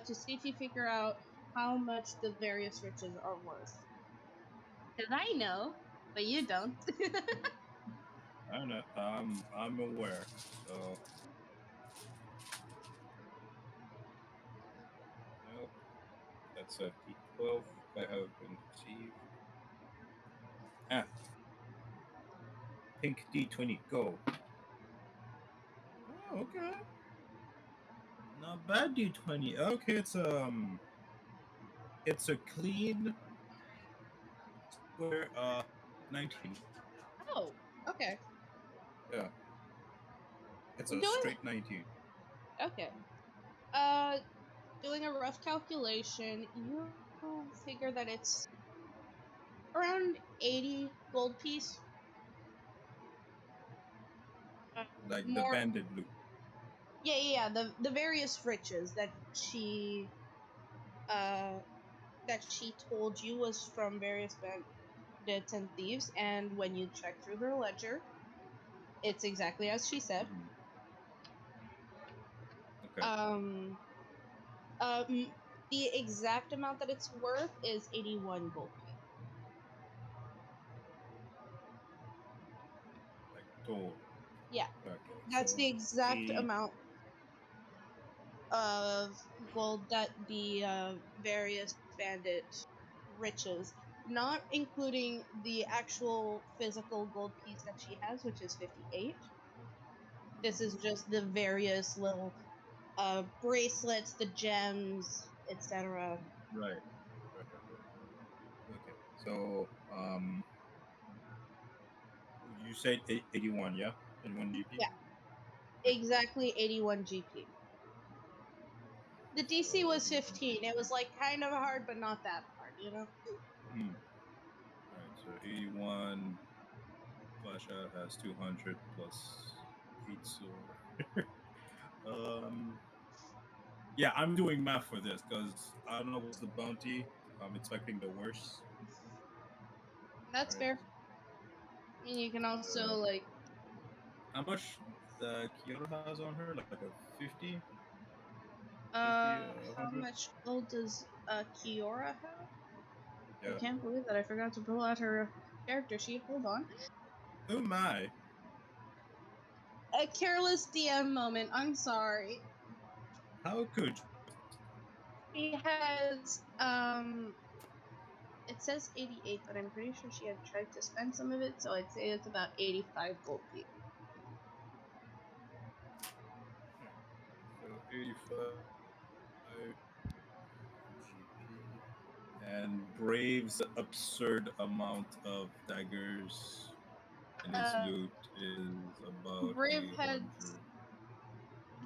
to see if you figure out how much the various riches are worth. Because I know, but you don't. I don't know. I'm aware. So no, that's a D12 I have been received. Ah, pink D20 go. Oh, okay. Not bad D20. Okay, it's a clean square 19. Oh, okay. Yeah, it's a Doing straight 19. okay. Uh, doing a rough calculation, you figure that it's around 80 gold piece. Uh, Like the more, banded loot. yeah. The various riches uh that she told you was from various bandits and thieves, and when you check through her ledger, it's exactly as she said. Mhm. Okay. Um, um, the exact amount that it's worth is 81 gold piece. Like total. Yeah, Okay. that's So the exact 80. amount of gold that the various bandit riches, not including the actual physical gold piece that she has, which is 58. This is just the various little bracelets, the gems, etc. Right. Right. Okay. So you said 81, yeah? 81 GP. Yeah. exactly 81 GP. The DC So was 81 15. It was like kind of hard, but not that hard, you know? Hmm. Alright, so 81 Pasha has 200 plus 8 silver. um, yeah, I'm doing math for this because I don't know what's the bounty. I'm expecting the worst. That's Alright, fair. I mean, you can also, so like, how much Kyoto has on her? Like a 50? 50, uh, how 100? much gold does Kiora have? I Yeah. can't believe that I forgot to pull out her character sheet. Hold on. Oh my. A careless DM moment. I'm sorry. How could She has, it says 88, but I'm pretty sure she had tried to spend some of it, so I'd say it's about 85 gold piece. So 85 GP. And Brave's absurd amount of daggers in his Uh, loot is about Brave had 800.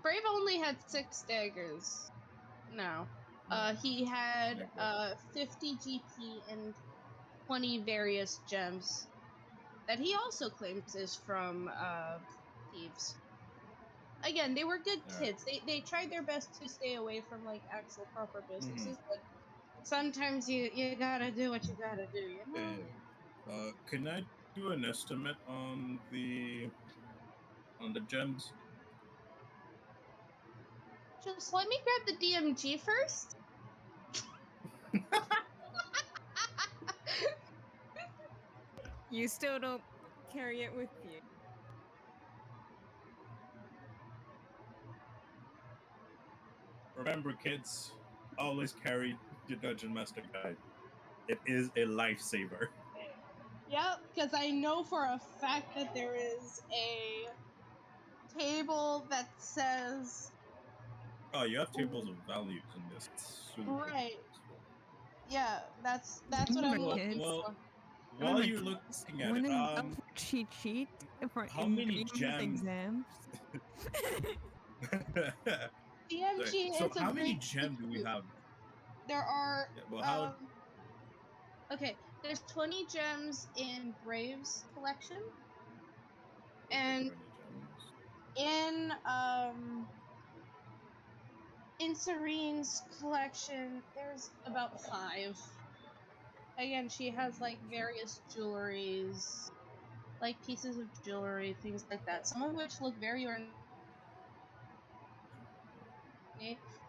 Brave only had 6 daggers. No. No. He had Okay. 50 GP and 20 various gems that he also claims is from thieves. Again, they were good Alright. kids. They tried their best to stay away from like actual proper Mm-hmm. businesses, but sometimes you gotta do what you gotta do, you Yeah, know? yeah. Can I do an estimate on the gems? Just let me grab the DMG first. You still don't carry it with you. Remember, kids, always carry your Dungeon Master Guide. It is a lifesaver. Yep, because I know for a fact that there is a table that says Oh, you have tables of values in this. It's super right. useful. Yeah, that's what Remember, I'm Well, looking kids. well, for. while Remember, you're kids. looking at When it, in doubt for cheat sheet for how in many dream gems? exams. Sorry. DMG So, is a how many great gems do we excuse. have? There are Yeah, well, how? okay, there's 20 gems in Brave's collection, Okay, and 20 gems. in Serene's collection there's about 5. Again, she has like various jewelries, like pieces of jewelry, things like that. Some of which look very ornate.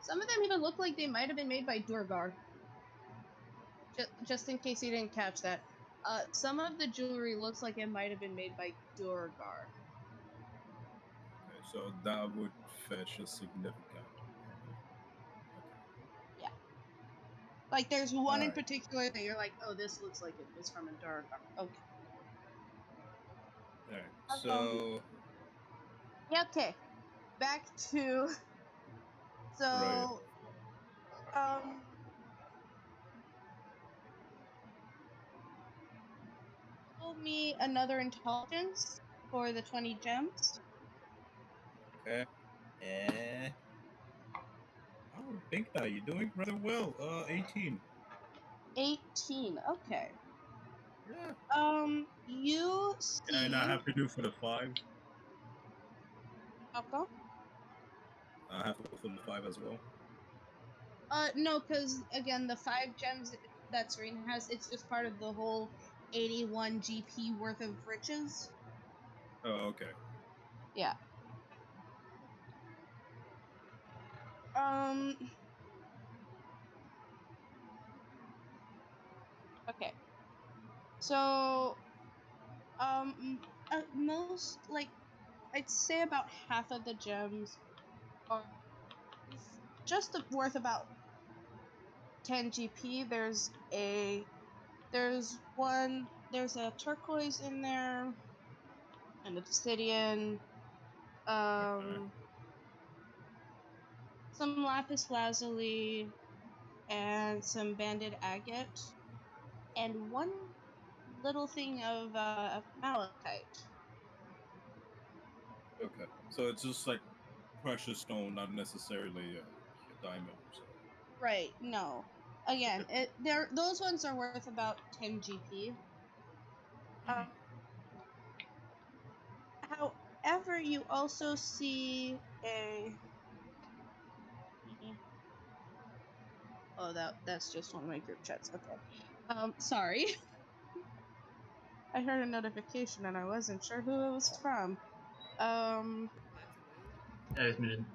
Some of them even look like they might have been made by Durgar. Just in case you didn't catch that. Some of the jewelry looks like it might have been made by Durgar. Okay, so that would fetch a significant. Okay. Yeah. Like there's All one in right. particular that you're like, oh, this looks like it was from a Durgar. Okay. All right. Um. So, Yeah. Okay. Back to right. so um. Roll me another intelligence for the 20 gems. Okay. Eh. Oh, Pink Dye, you're doing rather well. 18. 18. Okay. Yeah. You And I see. have to do for the 5. Alcohol? I have to go for the 5 as well. No, because again, the 5 gems that Serena has, it's just part of the whole 81 GP worth of riches. Oh, okay. Yeah. Um. Okay. So, most like I'd say about half of the gems are just worth about 10 GP. There's a turquoise in there, an obsidian, Okay. um, some lapis lazuli, and some banded agate, and one little thing of malachite. Okay. So it's just like precious stone, not necessarily a diamond or so. Right. No. Again, those ones are worth about 10 GP. Mhm. However, you also see a. Oh, that's just one of my group chats. Okay. Sorry. I heard a notification and I wasn't sure who it was from. That's weird. Yeah, it's muted.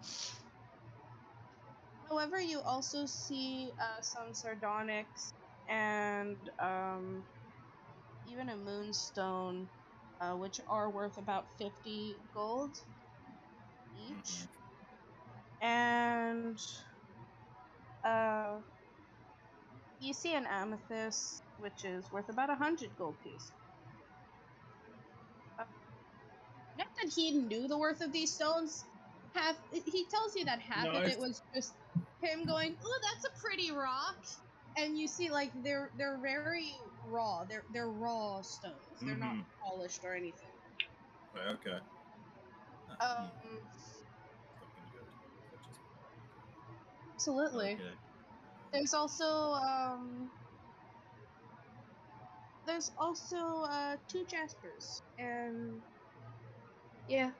However, you also see some sardonyx and even a moonstone, which are worth about 50 gold each. And you see an amethyst, which is worth about 100 gold piece. Not that he knew the worth of these stones. He tells you that half No, of it it's was just him going, "Oh, that's a pretty rock," and you see like they're very raw. They're raw stones. They're not polished or anything. okay. Um, Looking good. absolutely. Okay. There's also two jaspers, and yeah,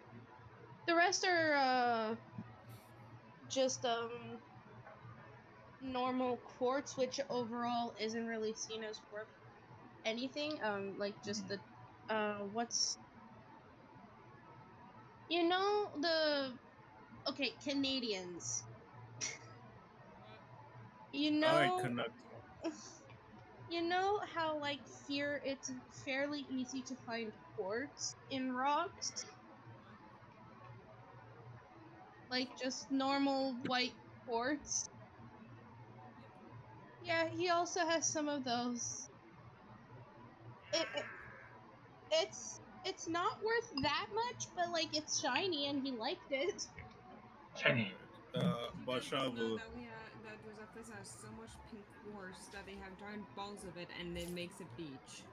the rest are just normal quartz, which overall isn't really seen as worth anything. Like just the what's the okay, Canadians. What? You All right, know connect. you know how like here it's fairly easy to find quartz in rocks, What? like just normal white quartz. Yep. Yeah, he also has some of those. It it's not worth that much, but like it's shiny and he liked it. Shiny. He does Basha know will. that that there's a place that has so much pink quartz that they have giant balls of it and it makes a beach.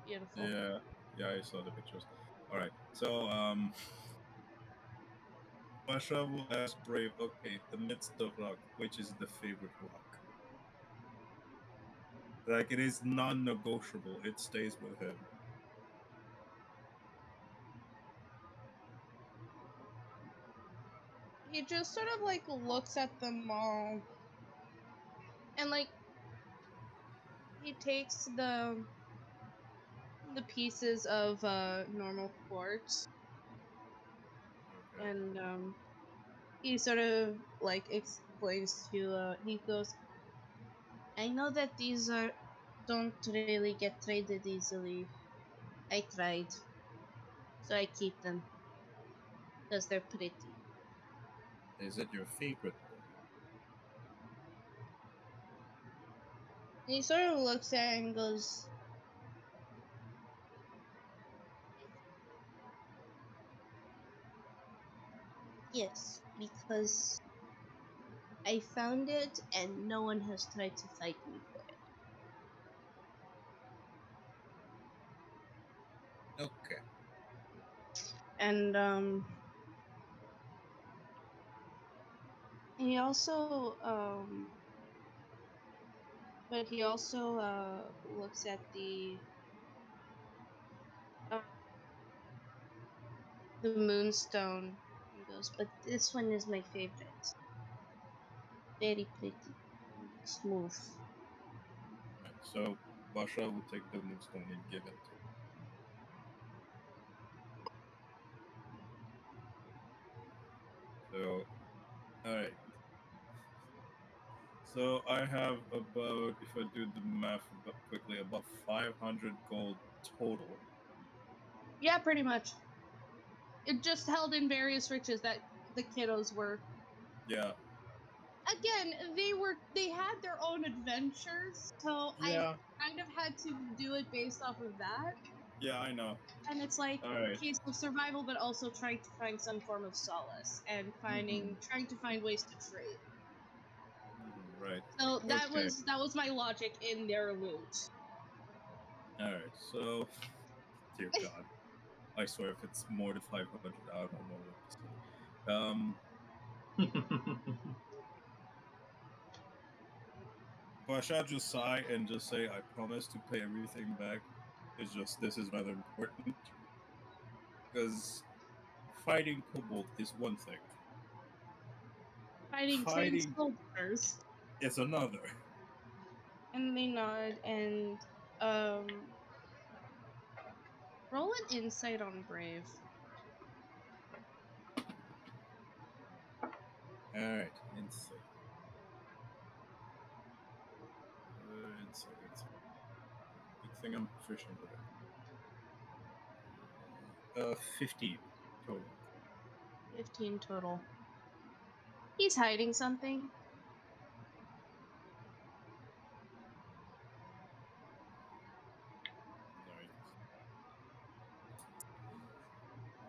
Beautiful. Yeah, yeah, I saw the pictures. All right, so Basha will ask Brave. Okay, the midst of rock, which is the favorite rock? Like it is non-negotiable. It stays with him. He just sort of like looks at them all and like he takes the pieces of normal quartz Okay. and he sort of like explains to he goes, I know that these are don't really get traded easily. I tried, so I keep them because they're pretty. Is it your favorite? And he sort of looks at it and goes, yes, because I found it and no one has tried to fight me for it. Okay. And he also but he also looks at uh, the moonstone and goes, but this one is my favorite. Very pretty, and smooth. Right, so Basha will take the moonstone and give it to. So, all right. So I have about, if I do the math quickly, about 500 gold total. Yeah, pretty much. It just held in various riches that the kiddos were. Yeah. Again, they had their own adventures, so I Yeah. kind of had to do it based off of that. Yeah, I know. And it's like All a right. case of survival, but also trying to find some form of solace and trying to find ways to trade. Right. So Okay. that was my logic in their loot. All right. So, dear God, I swear, if it's more than 500, I don't know what to say. Um, Pasha just sigh and just say, "I promise to pay everything back. It's just this is rather important because fighting kobold is one thing, Fighting clan fighting soldiers. is another." And they nod and um roll an insight on Brave. All right, insight. Insight. Good thing I'm proficient with it. 15 total. 15 total. He's hiding something. Right.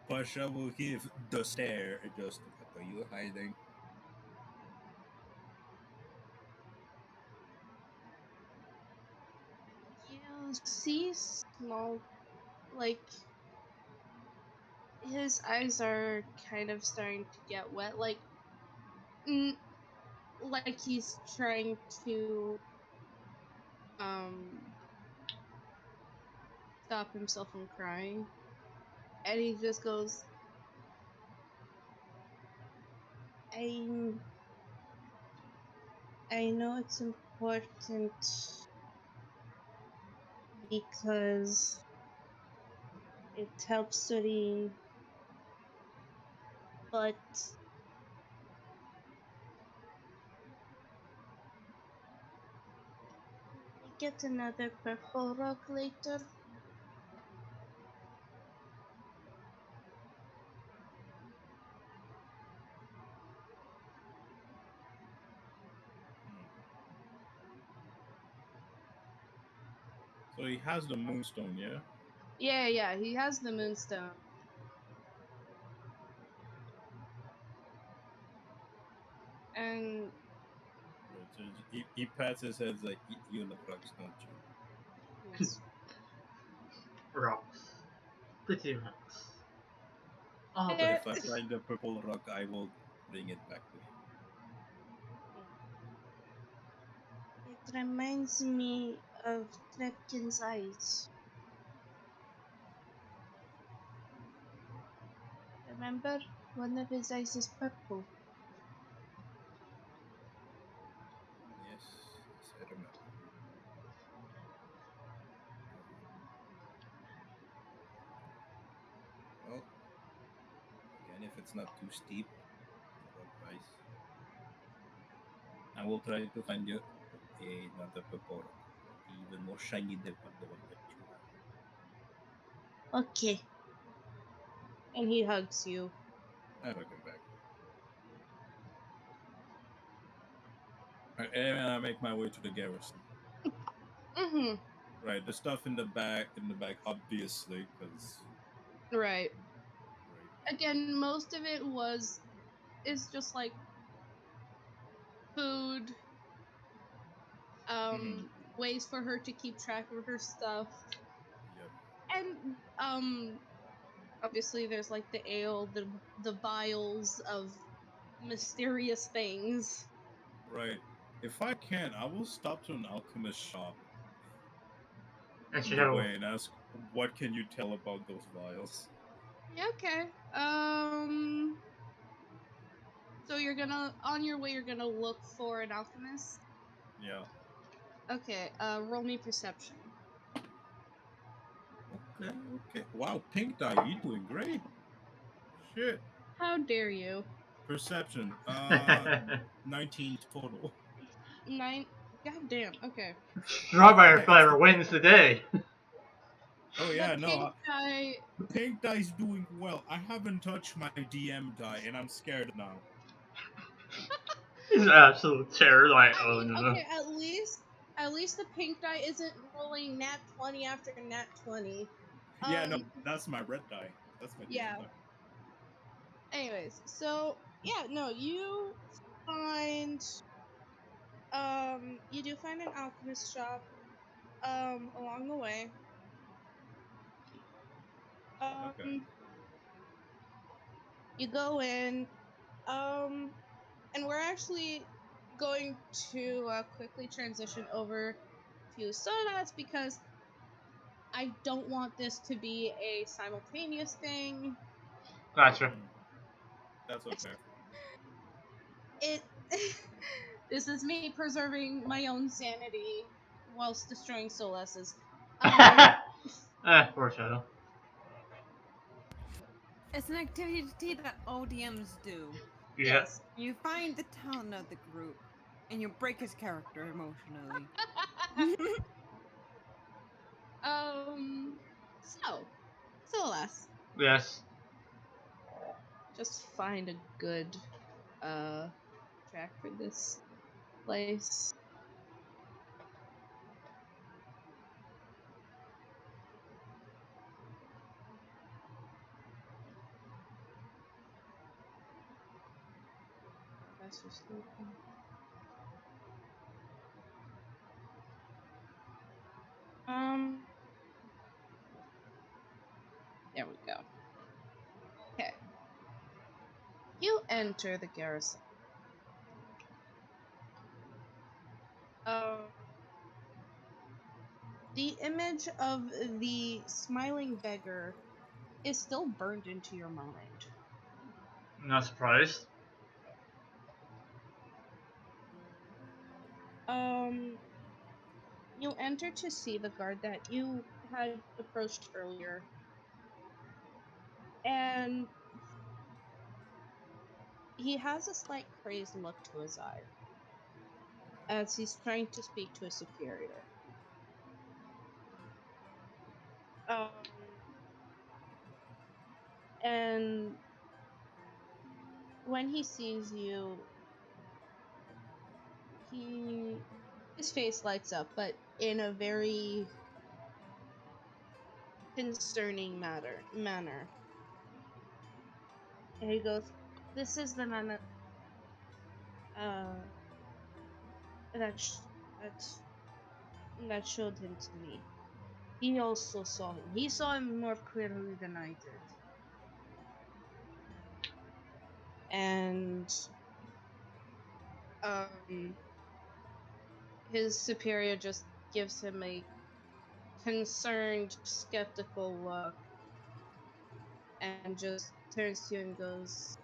Pasha will give the stare. Just what are you hiding? You see small, like, his eyes are kind of starting to get wet, mm, like he's trying to um stop himself from crying, and he just goes, "I I know it's important because it helps Serene, but can we get another purple rug later?" Hmm. So he has the moonstone, yeah? Yeah, he has the moonstone. And Right, so he pats his head like, You love rugs, don't you?" yes. Rocks. Pretty rocks. All But the Eh, if I find the purple rug, I will bring it back to him. yeah. It reminds me of Trepkin's eyes. Remember? One of his eyes is purple. Yes, yes, I remember. Well, again, if it's not too steep, the rug price, I will try to find you another purple rug. Even more shiny than the one that you have. Okay. And he hugs you. I hug him back. And I make my way to the garrison. Mm-hmm. Right, the stuff in the back, obviously, because Right. right. Again, most of it is just like food, Mm-hmm. ways for her to keep track of her stuff. Yep. And obviously there's like the ale, the vials of mysterious things. Right. If I can, I will stop to an alchemist shop as on you the know, way and ask, "What can you tell about those vials?" Yeah, okay. So you're gonna on your way you're gonna look for an alchemist? Yeah. Okay, roll me perception. Okay. Okay. Wow, Pink Dye, you doing great. Shit. How dare you? Perception. 19 total. Nine. God damn. Okay. strawberry Yeah, it's flavor wins the day. Oh The yeah, no. pink guy. Pink Dye's doing well. I haven't touched my DM die, and I'm scared now. He's an absolute terror. Like, I oh mean, no. okay. At least the pink guy isn't rolling nat 20 after nat 20. Yeah, no, Um. that's my red die. That's my DM Yeah. die. Anyways, so yeah, no, find you do find an alchemist shop along the way. Okay. Um, you go in. And we're actually going to quickly transition over to Sodas because I don't want this to be a simultaneous thing. Gotcha. That's okay. It this is me preserving my own sanity whilst destroying Soles's. Poor Shadow. It's an activity that all DMs do. Yeah. Yes. You find the talent of the group, and you break his character emotionally. So, Solas, Yes. just find a good track for this place. That's just open. There we go. Okay. You enter the garrison. Um, the image of the smiling beggar is still burned into your mind. I'm not surprised. You enter to see the guard that you had approached earlier, and he has a slight crazed look to his eye as he's trying to speak to a superior. And when he sees you, his face lights up, but in a very concerning manner. And he goes, "This is the man uh, that that that showed him to me. He also saw him. He saw him more clearly than I did." And um, his superior just gives him a concerned, skeptical look, and just turns to you and goes,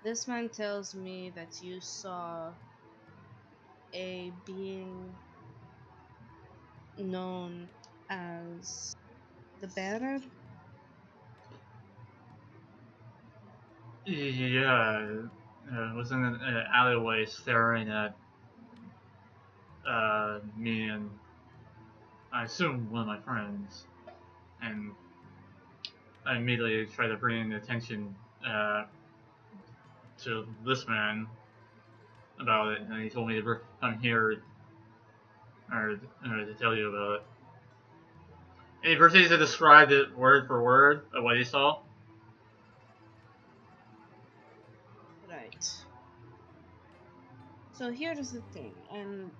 "This man tells me that you saw a being known as the Bearer." Yeah. Was in an alleyway staring at me and I assume one of my friends, and I immediately tried to bring attention uh, to this man about it, and he told me to come here or to tell you about it. And he proceeds to describe it word for word of what he saw. Right. So here's the thing, and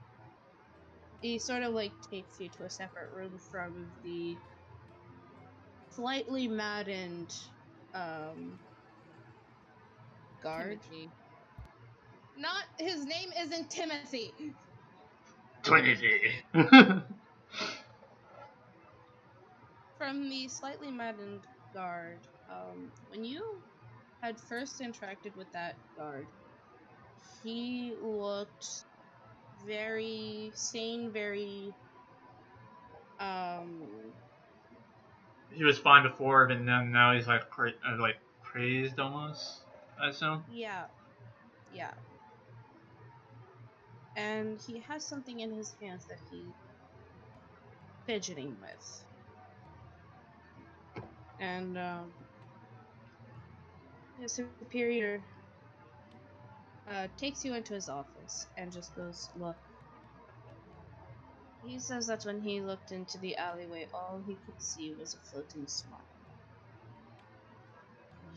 he sort of like takes you to a separate room from the slightly maddened um guard. Timothy. Not his name isn't Timothy. Trinity. From the slightly maddened guard. When you had first interacted with that guard, he looked very sane, very um He was fine before, but then now he's like like crazed almost. I assume. yeah, yeah. And he has something in his hands that he's fidgeting with. And his superior takes you into his office and just goes, "Look." He says that when he looked into the alleyway, all he could see was a floating smile.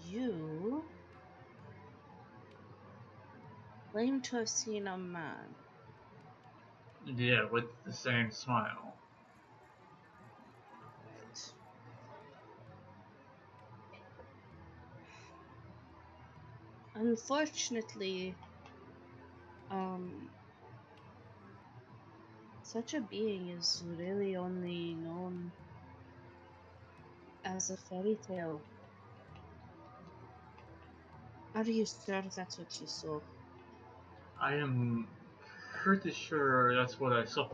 You claim to have seen a man. Yeah, with the same smile. Right. Unfortunately, such a being is really only known as a fairy tale. Are you sure that's what you saw? I am pretty sure that's what I saw.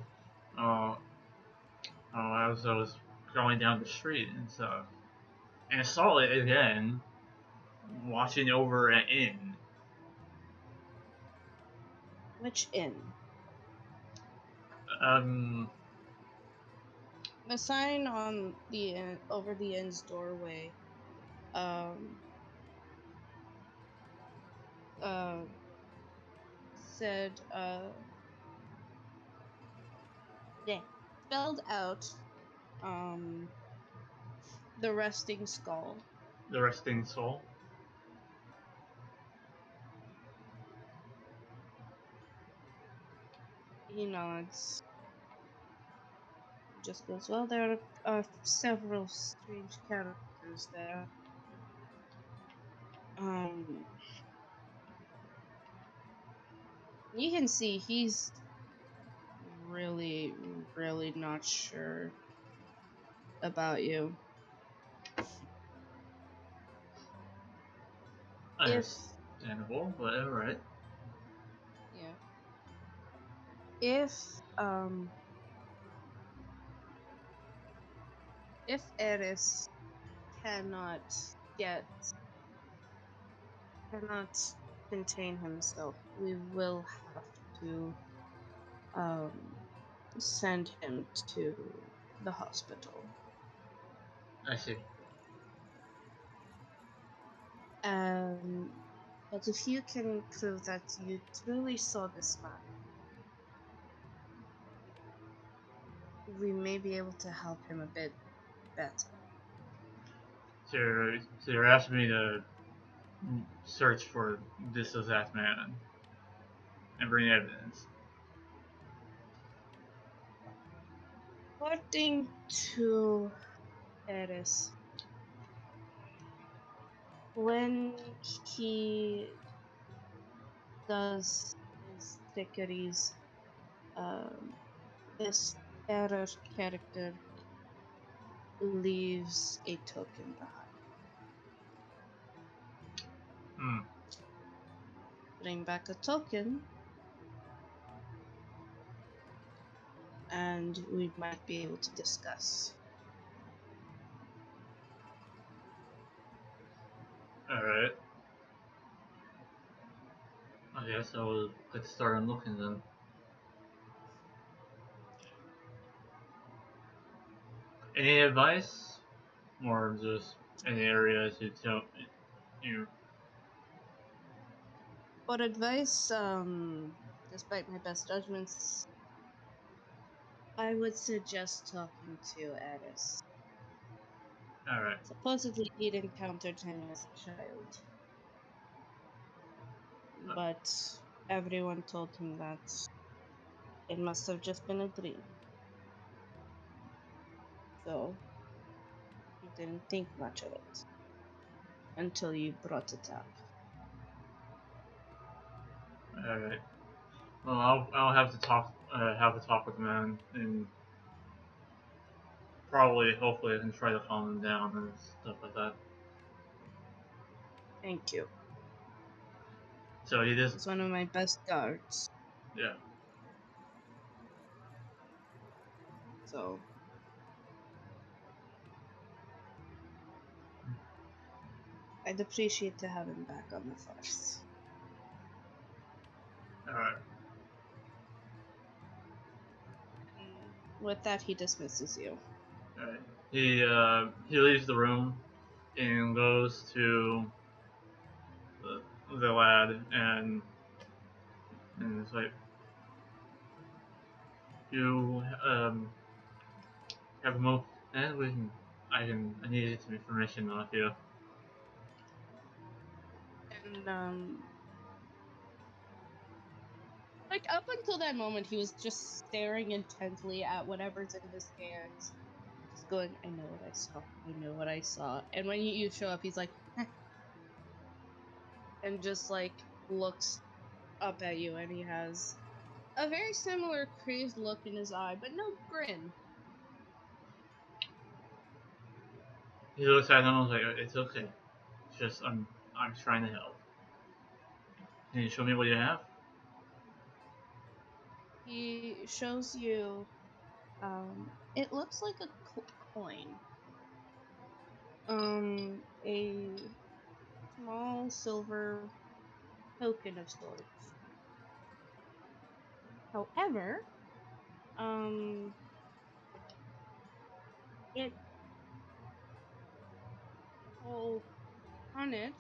As I was going down the street and stuff. And I saw it again, watching over an inn. Which inn? Um, The sign on the inn, over the inn's doorway, um, uh, said, yeah, spelled out, the resting skull. the resting soul. He nods. Just goes, well, there are several strange characters there. You can see he's really, really not sure about you. If, Understandable, but alright. yeah, if, if Eris cannot get, cannot contain himself, we will have to, send him to the hospital. I see. But if you can prove that you truly saw this man, we may be able to help him a bit better. So you're asking me to search for this exact man and bring evidence. According to Eris, when he does his trickeries, this error character leaves a token behind. Hmm. Bring back a token, and we might be able to discuss. Alright. I guess I will get started looking then. Any advice? Or just any areas you tell you? For advice, despite my best judgments, I would suggest talking to Eris. Alright. Supposedly, he'd encountered him as a child, but everyone told him that it must have just been a dream. So he didn't think much of it until you brought it up. Alright. Well, I'll have to have a talk with the man, and probably, hopefully, I can try to calm him down and stuff like that. Thank you. So he just, He's one of my best guards. yeah. So I'd appreciate to have him back on the force. Alright. With that, he dismisses you. Alright. He leaves the room and goes to the lad and it's like, you have a moment, and I needed some information off you. And like up until that moment, he was just staring intently at whatever's in his hands, just going, "I know what I saw. I know what I saw." And when you show up, he's like, "Heh." and just like looks up at you, and he has a very similar crazed look in his eye, but no grin. He looks at him and was like, "It's okay. It's just I'm trying to help. Can you show me what you have?" He shows you, it looks like a coin. A small silver token of sorts. However, um, it all on it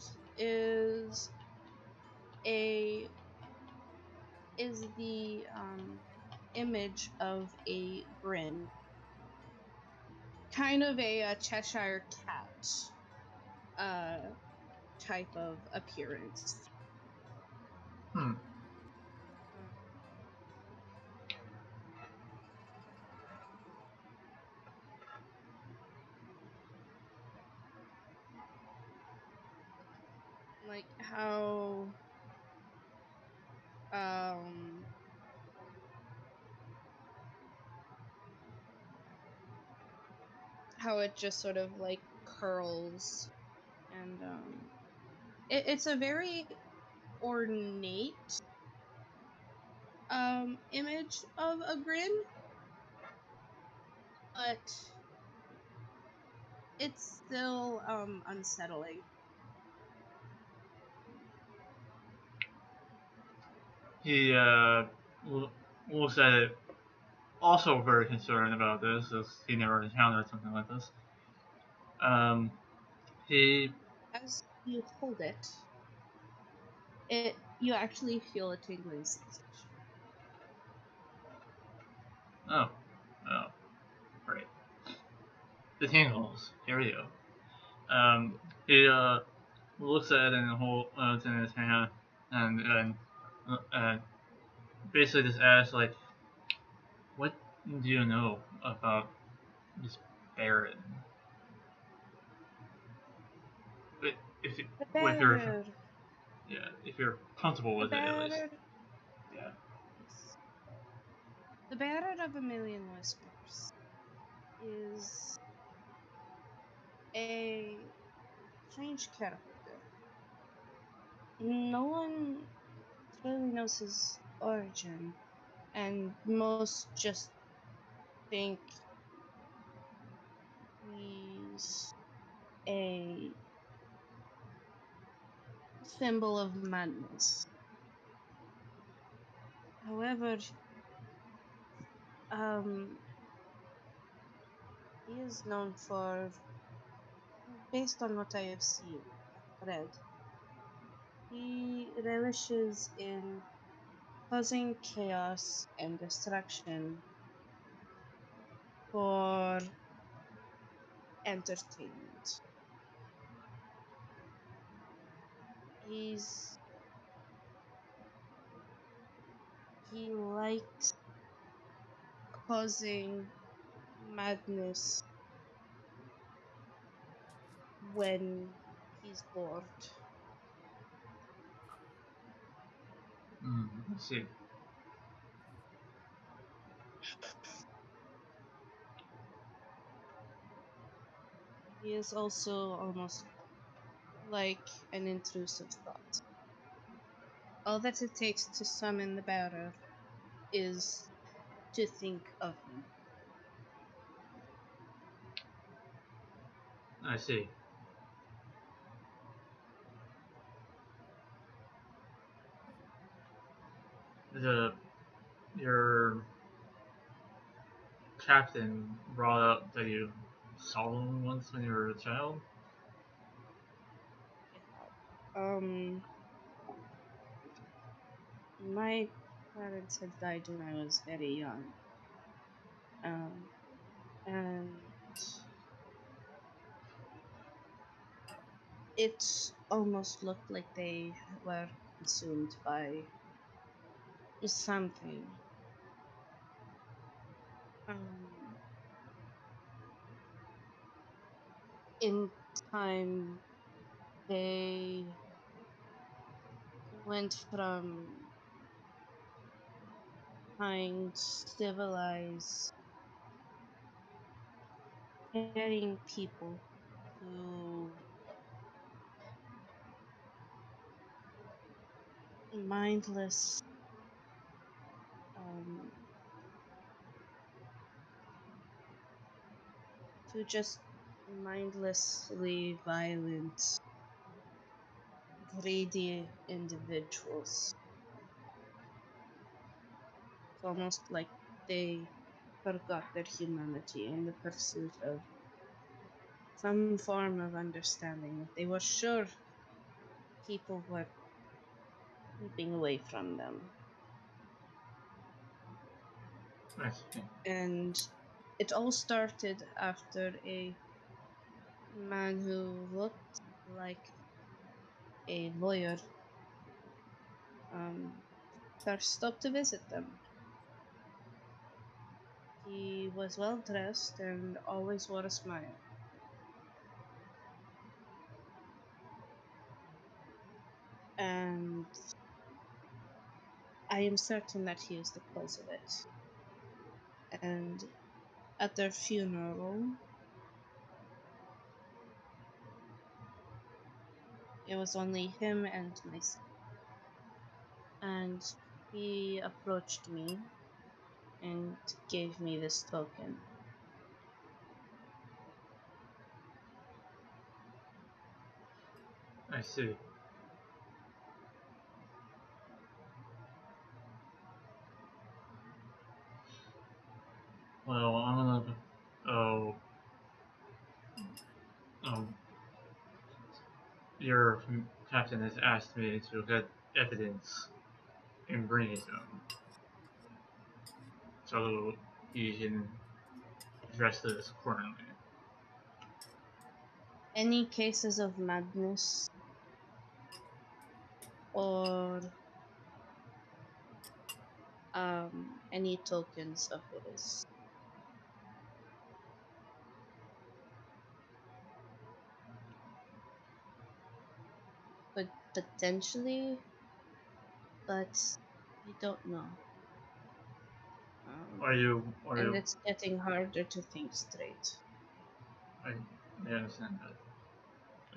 a is the image of a grin, kind of a Cheshire cat uh type of appearance. Hmm. Um, like um how it just sort of like curls, and it's a very ornate image of a grin, but it's still unsettling. He looks at it, also very concerned about this, as he never encountered something like this. Um, he As you hold it, you actually feel a tingling sensation. oh oh great, the tingles. Here we go. He looks at it and holds it in his hand, and basically just asks like, "What do you know about this Baron?" But The if you're better, yeah, if you're comfortable the with it at least. better, Yeah. yes. The bearer of a million whispers is a strange character. No one really knows his origin, and most just think he's a symbol of madness. However, um, he is known for, based on what I have seen and read, he relishes in causing chaos and destruction for entertainment. He's he likes causing madness when he's bored. Let's see. He is also almost like an intrusive thought. All that it takes to summon the bearer is to think of him. I see. The your captain brought up that you saw him once when you were a child. My parents had died when I was very young. Um, and it almost looked like they were consumed by something. Um, in time, they went from kind, civilized, caring people to mindless, um, to just mindlessly violent, greedy individuals. It's almost like they forgot their humanity in the pursuit of some form of understanding that they were sure people were keeping away from them. I see. And it all started after a man who looked like a lawyer um, first stopped to visit them. He was well dressed and always wore a smile. And I am certain that he is the cause of it. And at their funeral, it was only him and myself. And he approached me and gave me this token. I see. Well, I'm gonna. Oh, um, your captain has asked me to get evidence and bring it to him, so he can address this accordingly. Any cases of madness or any tokens of his could potentially, but I don't know. Are you? Are And you? it's getting harder to think straight. I understand that.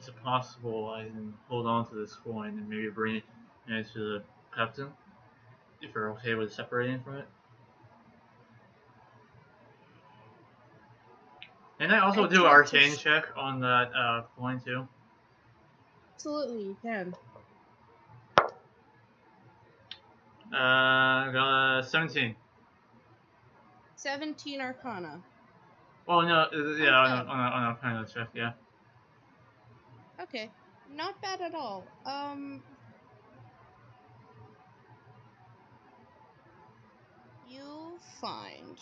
Is it possible I can hold on to this coin and maybe bring it to the captain if you're okay with separating from it? Can I also I do an tried to. arcane check on that coin too? Absolutely, you can. Got 17. 17 Arcana. Oh no, Not yeah, bad. on a kind of check, yeah. Okay. Not bad at all. You find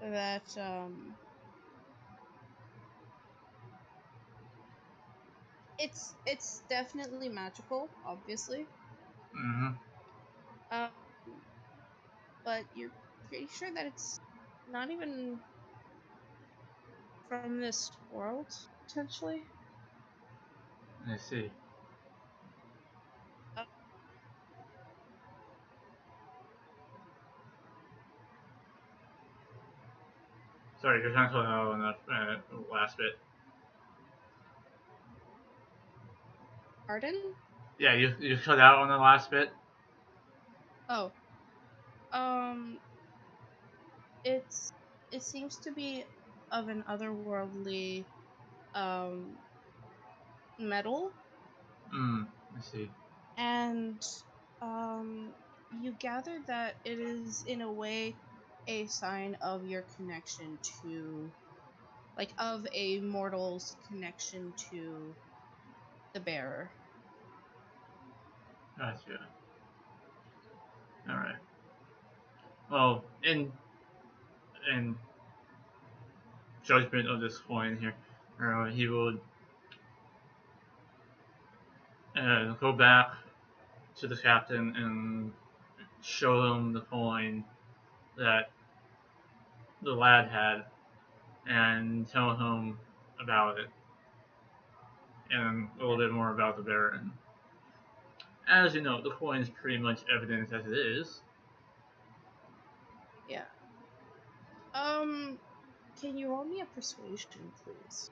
that it's definitely magical, obviously. Mm-hmm. Um, but you're pretty sure that it's not even from this world, potentially. I see. Uh, Sorry, you're trying to out on that last bit. Pardon? Yeah, you cut out on the last bit. Oh, um, it's it seems to be of an otherworldly um metal, Mm, I see. and you gather that it is in a way a sign of your connection to, like, of a mortal's connection to the bearer. Gotcha. All right. Well, in judgment of this coin here, he would go back to the captain and show him the coin that the lad had and tell him about it and a little bit more about the Baron. As you know, the coin is pretty much evidence as it is. Yeah. Can you roll me a persuasion, please?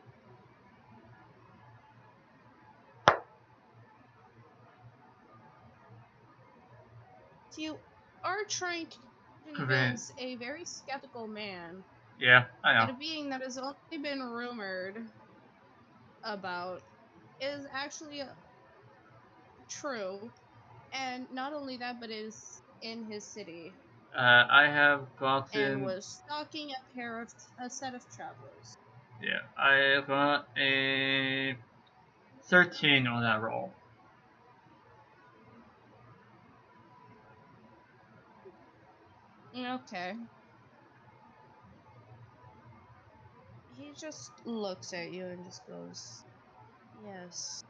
You are trying to convince a very skeptical man Yeah, I that know. a being that has only been rumored about is actually true, and not only that, but is in his city I have and gotten. was stalking a set of travelers. Yeah, I got a 13 on that roll. Okay. He just looks at you and just goes, "Yes,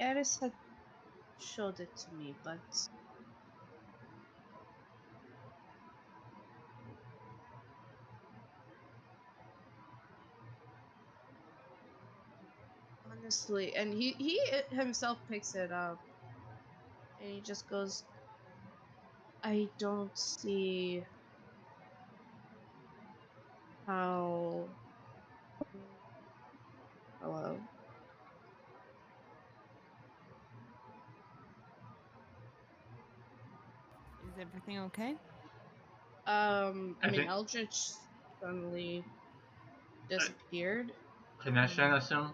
Eris had showed it to me, but honestly," and he himself picks it up and he just goes, "I don't see how." Hello. Is everything okay? I I mean, think Eldritch suddenly uh, disappeared. connection, I assume.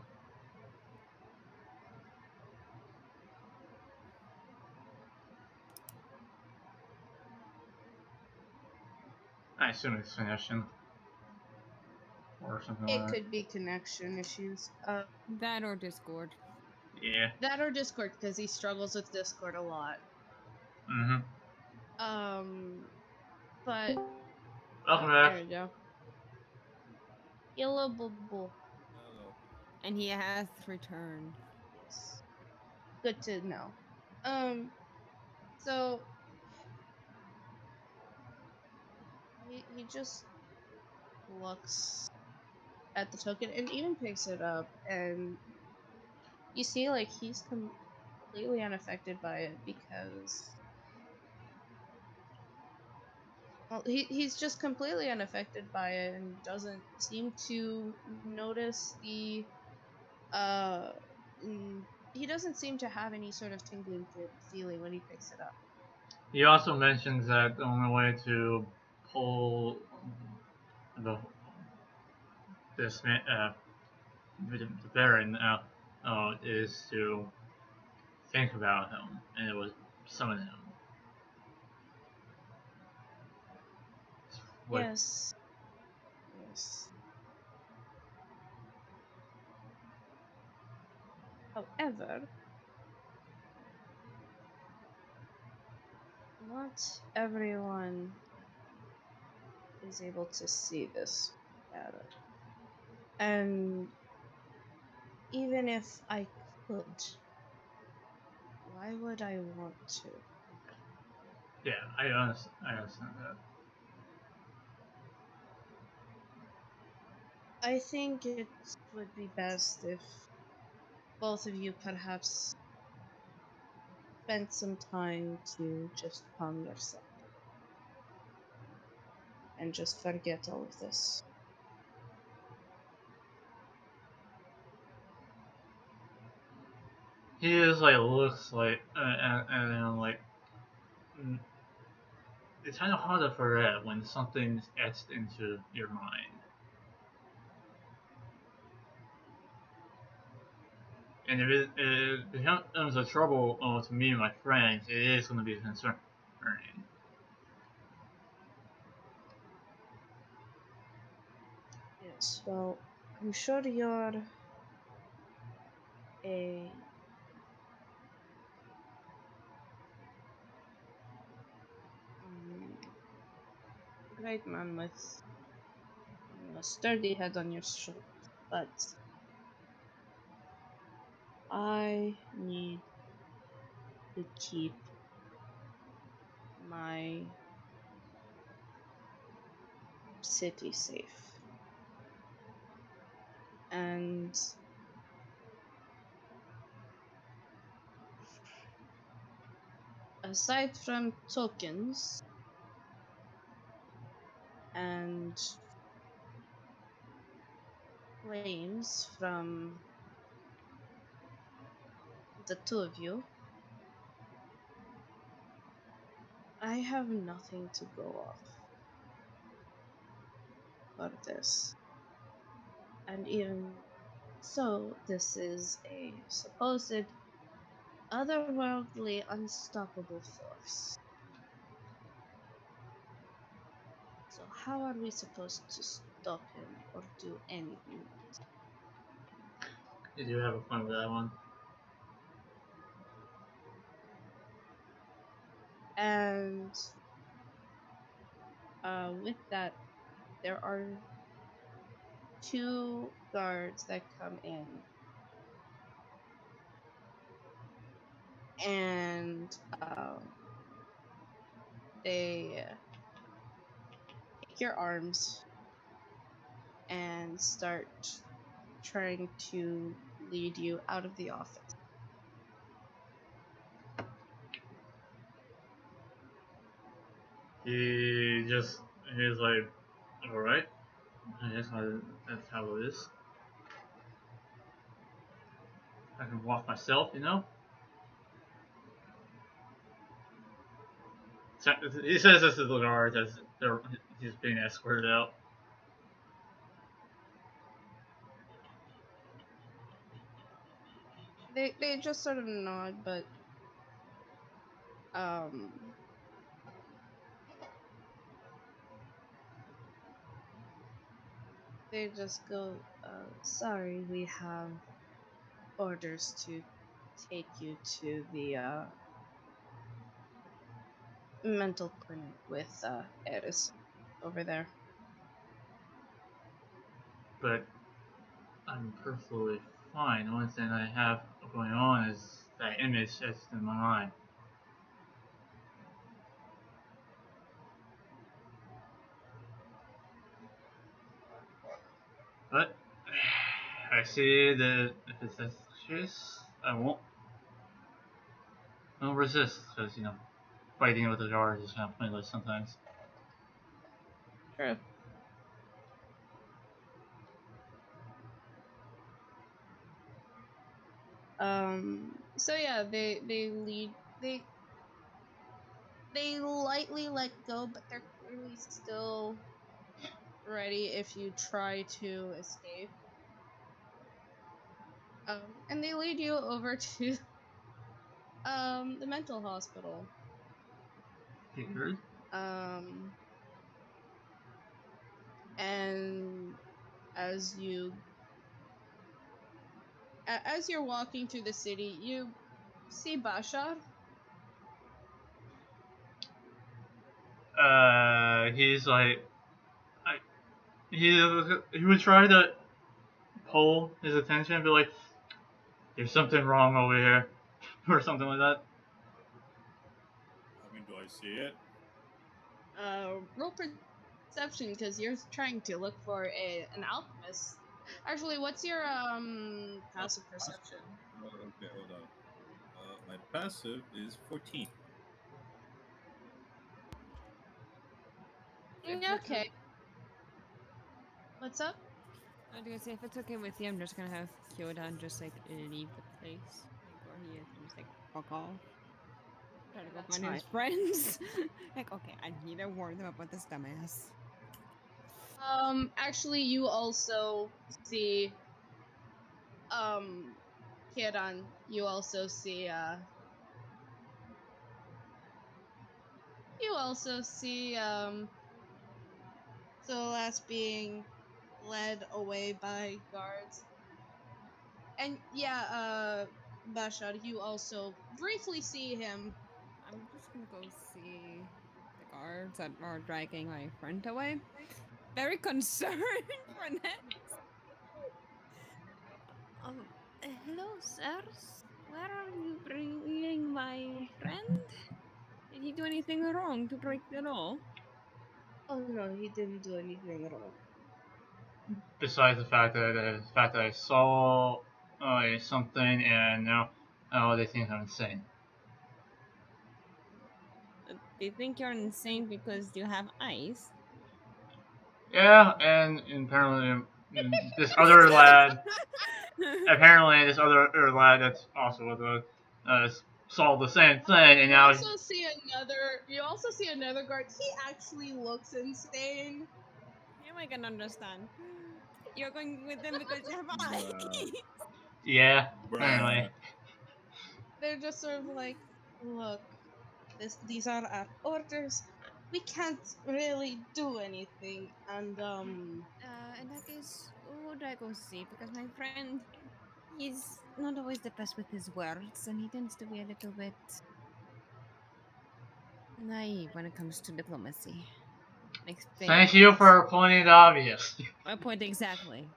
I assume it's connection or something It like that. could be connection issues. That or Discord. Yeah. That or Discord, because he struggles with Discord a lot. Mhm. Um, but Welcome there back. we go. Yellow bubble. Hello. And he has returned. Yes. Good to know. Um, so he just looks at the token and even picks it up, and you see like he's completely unaffected by it because well, he's just completely unaffected by it and doesn't seem to notice the uh mm, he doesn't seem to have any sort of tingling feeling when he picks it up. He also mentions that the only way to pull the this the Baron out is to think about him, and it was summon him. What? Yes. Yes. However, not everyone is able to see this better. And even if I could, why would I want to? Yeah, I understand that. I think it would be best if both of you perhaps spent some time to just calm yourself and just forget all of this. He is like looks like and then like mm, it's kind of hard to forget when something's etched into your mind. And if it becomes a trouble to me and my friends, it is going to be concerning. Yes, well, I'm sure you're a um, great man with a sturdy head on your shoulders, but I need to keep my city safe. And aside from tokens and claims from the two of you, I have nothing to go off for this. And even so, this is a supposed otherworldly unstoppable force. So how are we supposed to stop him or do anything? You do have a point with that one. And with that, there are two guards that come in. And they take your arms and start trying to lead you out of the office. He's like, alright, I guess that's how it is. I can walk myself, you know? So, he says this to the guards as he's being escorted out. They just sort of nod, but they just go, sorry, we have orders to take you to the mental clinic with Eris over there. But I'm perfectly fine. The only thing I have going on is that image that's in my mind. But I see that if it's the case, I won't resist because fighting with the guards is kind of pointless sometimes. True. So yeah, they lead they lightly let go, but they're clearly still ready if you try to escape. And they lead you over to the mental hospital. Figured. And as you're walking through the city, you see Bashar. He's like, he would try to pull his attention, be like, "There's something wrong over here," or something like that. I mean, do I see it? Roll perception because you're trying to look for an alchemist. Actually, what's your passive perception? Okay, hold on. My passive is 14. Okay. What's up? I was gonna say, if it's okay with you, I'm just gonna have Kyodan just like leave the place, like where he is, and just like fuck off. Try to go That's find his friends. Like, okay, I need to warn them about this dumbass. Actually, you also see, Kieran, you also see, Solas being led away by guards. And yeah, Bashar, you also briefly see him. I'm just gonna go see the guards that are dragging my friend away. Very concerned for that. Hello, sirs. Where are you bringing my friend? Did he do anything wrong to break the law? Oh no, he didn't do anything wrong. Besides the fact that I saw something and now they think I'm insane. They think you're insane because you have eyes. Yeah, and apparently this other lad, apparently this other lad that's also with us, saw the same thing, and You now also see another guard. He actually looks insane. Yeah, I can understand. You're going with them because you have eyes. Bruh. yeah, apparently. Bruh. They're just sort of like, look, these are our orders. We can't really do anything. And In that case, who would I go see? Because my friend, he's not always the best with his words, and he tends to be a little bit naive when it comes to diplomacy. Explaining Thank you things. for pointing the obvious. My point exactly.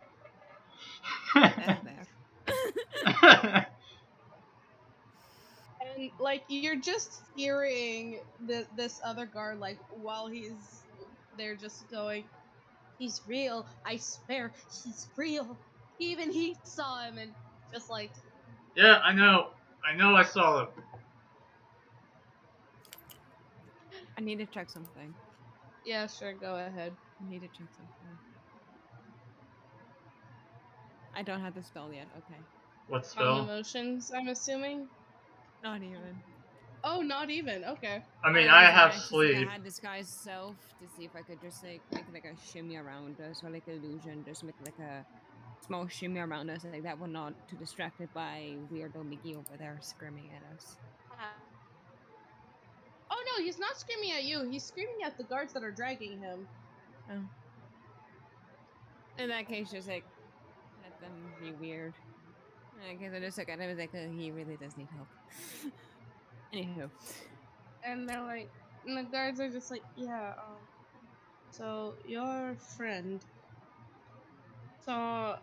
There. and like you're just hearing this other guard like while they're just going, he's real. I swear, he's real. Even he saw him and just like, Yeah, I know. I saw it. I need to check something. yeah, sure, go ahead. I need to check something. I don't have the spell yet. Okay. What Strong spell? emotions, I'm assuming. Not even. Oh, not even. Okay. I mean, I I was gonna have actually see if I sleep. had disguise self to see if I could just like make like a shimmy around us or like illusion, just make like a small shimmy around us, like that one not too distracted by weirdo Mickey over there screaming at us. Oh no, he's not screaming at you. He's screaming at the guards that are dragging him. Oh. In that case, just like let them be weird. I guess I just look at him as like he really does need help. Anywho, And they're like, and the guards are just like, yeah, so your friend saw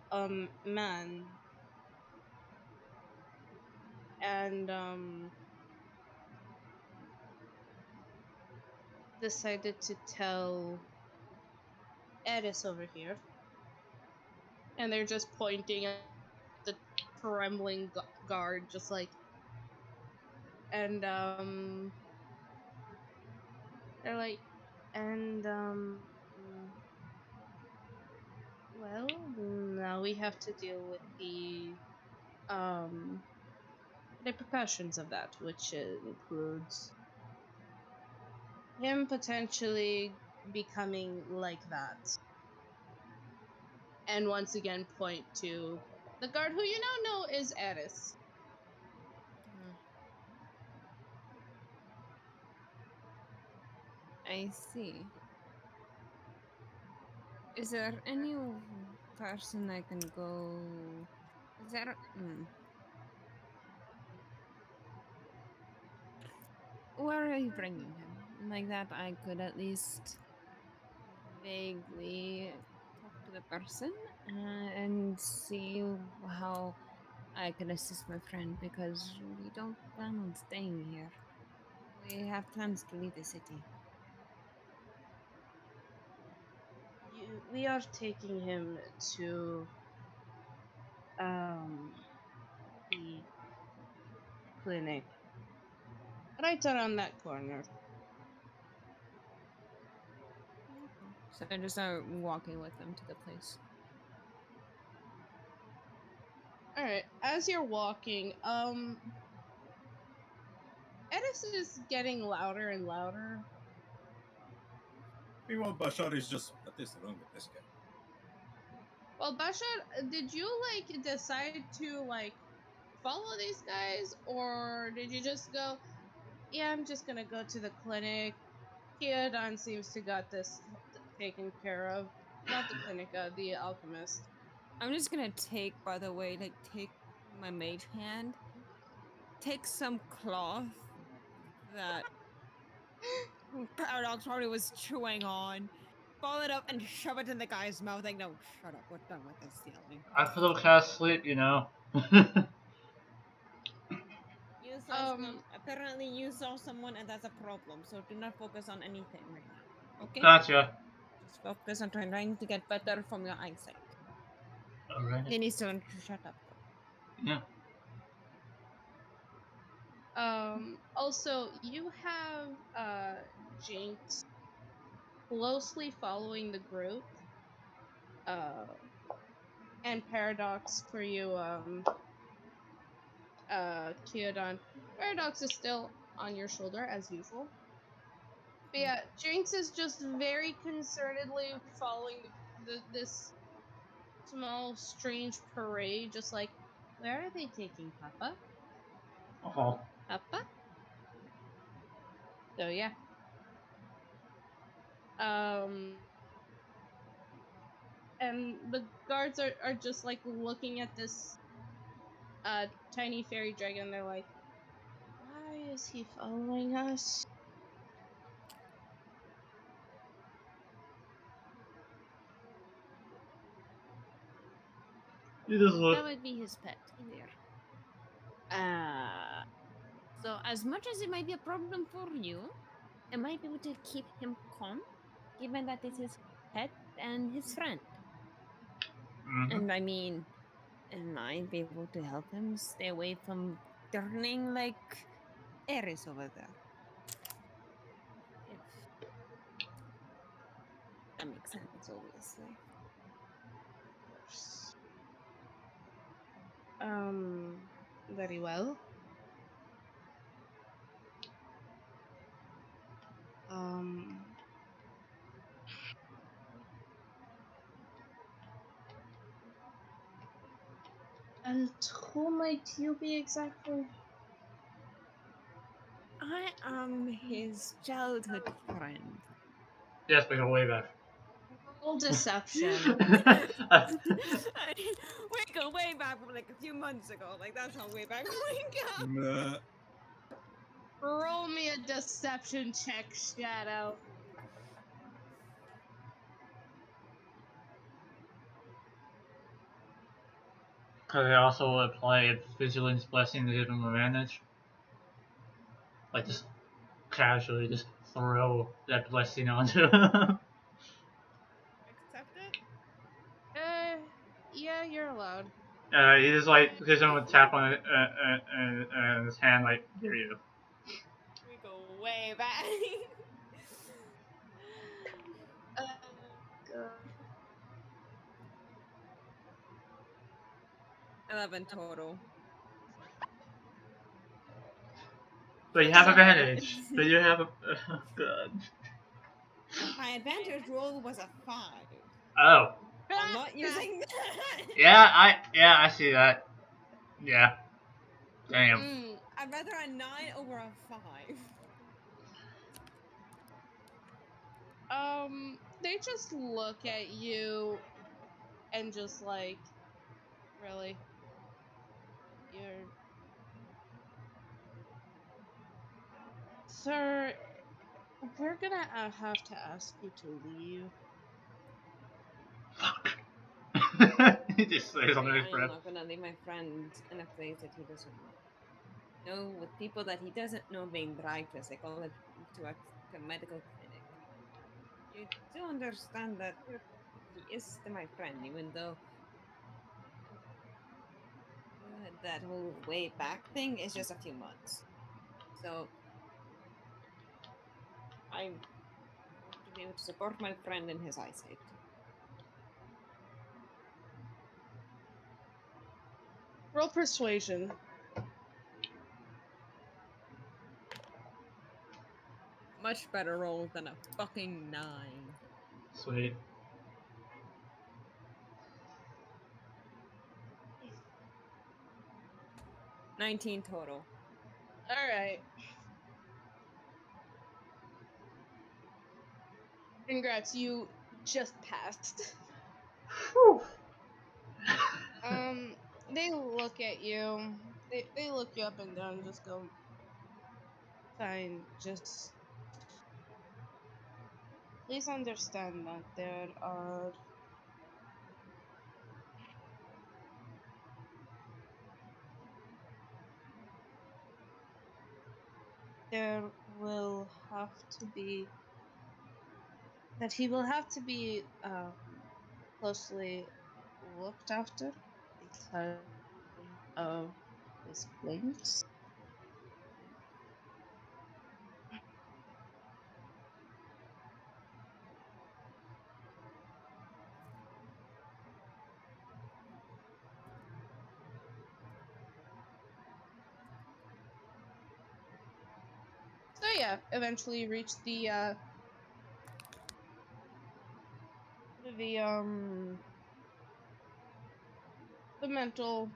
man and decided to tell Eris over here, and they're just pointing at the trembling guard, just like, and they're like, and well, now we have to deal with the um repercussions of that, which includes him potentially becoming like that. And once again, point to the guard who you now know is Eris. uh, I see. Is there any person I can go? Is there? Where are you bringing him? Like that, I could at least vaguely talk to the person and see how I can assist my friend because we don't plan on staying here. We have plans to leave the city. We are taking him to um the clinic right around that corner. Okay. So I just start walking with them to the place. All right. As you're walking, Eris is getting louder and louder. Meanwhile, Bashar is just, what is wrong with this guy? Well, Bashar, did you like decide to like follow these guys, or did you just go? Yeah, I'm just gonna go to the clinic. Theodon seems to got this taken care of. Not the clinic, the alchemist. I'm just gonna take, by the way, like take my mage hand, take some cloth that Paradox probably was chewing on, ball it up and shove it in the guy's mouth. Like, no, shut up. We're done with this yelling. I still can't sleep, you know. You saw Um, apparently you saw someone, and that's a problem. So do not focus on anything right now. Okay? Gotcha. Just focus on trying to get better from your eyesight. Alright. He needs to learn to shut up, though. Yeah. Also, you have Jinx closely following the group. And Paradox for you, Kyodon. Paradox is still on your shoulder as usual. But yeah, Jinx is just very concernedly following this small strange parade, just like, where are they taking Papa? Oh. Papa? So yeah. Um and the guards are just like looking at this tiny fairy dragon. They're like, why is he following us? You just look. That would be his pet here. Ah. So as much as it might be a problem for you, it might be able to keep him calm, given that it's his pet and his friend. Mm-hmm. And I mean, it might be able to help him stay away from turning like Eris over there. If that makes sense, obviously. Of course. Very well. Um, and who might you be exactly? I am his childhood friend. Yes, we go way back. Roll deception. I mean, we go way back from like a few months ago. Like that's how way back we go. Nah. Roll me a deception check, Shadow. Could I also apply a vigilance blessing to give him advantage? Like just casually just throw that blessing onto him. Accept it. Yeah, you're allowed. He just like gives him a tap on his hand, like, here you go. We go way back. Uh, God. 11 total. But you have So- advantage. But you have a good. My advantage roll was a 5. Oh. I'm not using that. Yeah, I see that. Yeah. Damn. I'd rather a 9 over a 5. They just look at you and just like, really? You're. Sir, we're gonna have to ask you to leave. Fuck. He just says under his I am breath. not gonna leave my friend in a place that he doesn't know. No, with people that he doesn't know being dragged to a psychology to a medical clinic. You do understand that he is still my friend, even though that whole way back thing is just a few months. So I want to be able to support my friend in his eyesight. Roll persuasion. Much better roll than a fucking 9. Sweet. 19 total. Alright. Congrats, you just passed. Whew. They look at you. They look you up and down and just go, fine, just please understand that there will have to be that he will have to be closely looked after because of his claims. yeah, eventually reach the the mental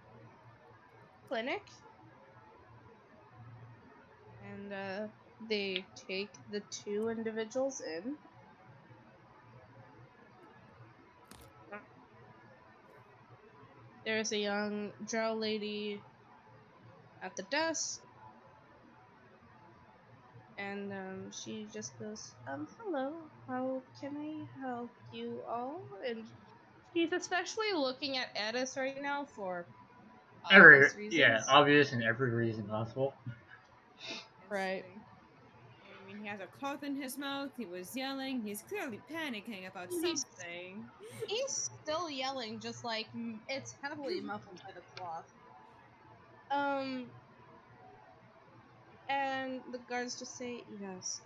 clinic, and they take the two individuals in. There's a young drow lady at the desk, and she just goes, hello, how can I help you all? And she's especially looking at Edis right now for obvious reasons. Obvious in every reason possible. Right. I mean, he has a cloth in his mouth. He was yelling. He's clearly panicking about He's something. he's still yelling, just like it's heavily muffled by the cloth. Um, and the guards just say, yes,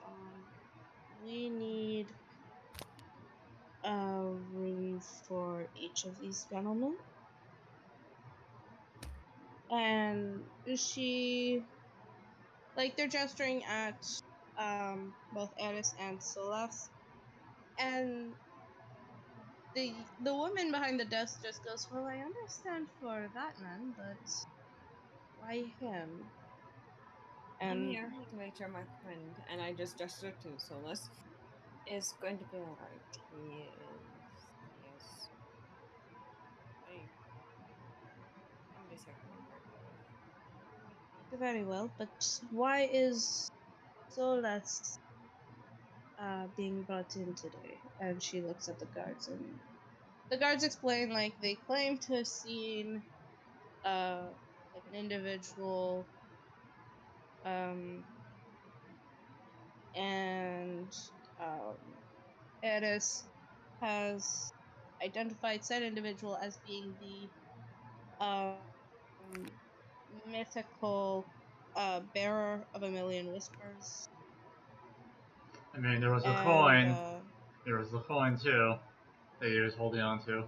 we need a room for each of these gentlemen. And she, like, they're gesturing at both Eris and Solas, and the woman behind the desk just goes, well, I understand for that man, but why him? I'm And here to make sure my friend, and I just gesture to Solus, is going to be alright. Yes. I'm just here to make sure he's alright. very well, but why is Solas being brought in today? And she looks at the guards, and the guards explain, like, they claim to have seen like an individual, and um Eris has identified said individual as being the mythical bearer of a million whispers. I mean, there was a And coin. There was the coin too that he was holding on to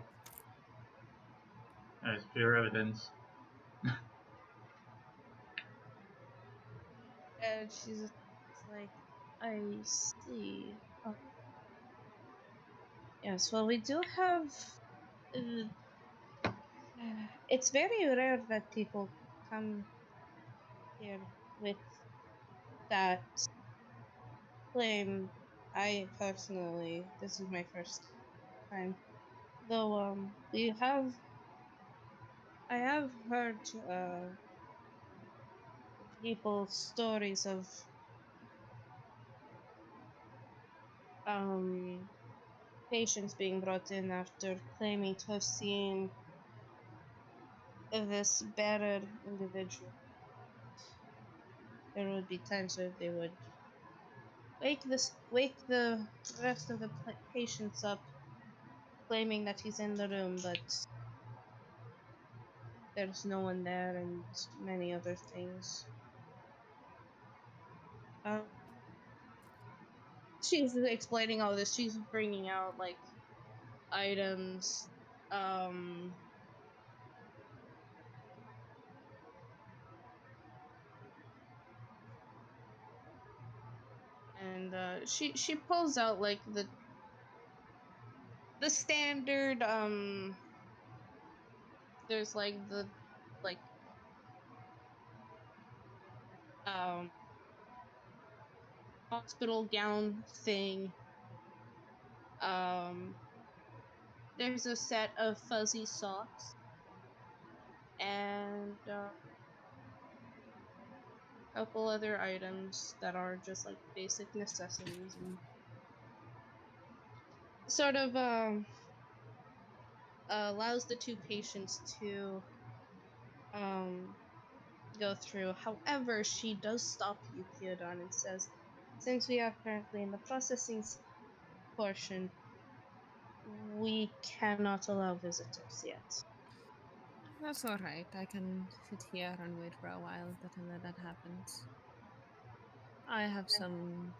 as pure evidence. she's like, I see. Yes, well, we do have. It's very rare that people come here with that claim. I personally, this is my first time. Though, I have heard people's stories of um patients being brought in after claiming to have seen this better individual. There would be times where they would wake the rest of the patients up, claiming that he's in the room, but there's no one there, and many other things. She's explaining all this. She's bringing out, like, items, and she pulls out, like, the standard, there's, like, the, like, um hospital gown thing. There's a set of fuzzy socks, and a couple other items that are just, like, basic necessities, and sort of allows the two patients to go through. However, she does stop you, Theodon, and says, since we are currently in the processing portion, we cannot allow visitors yet. That's alright. I can sit here and wait for a while until that happens. I have some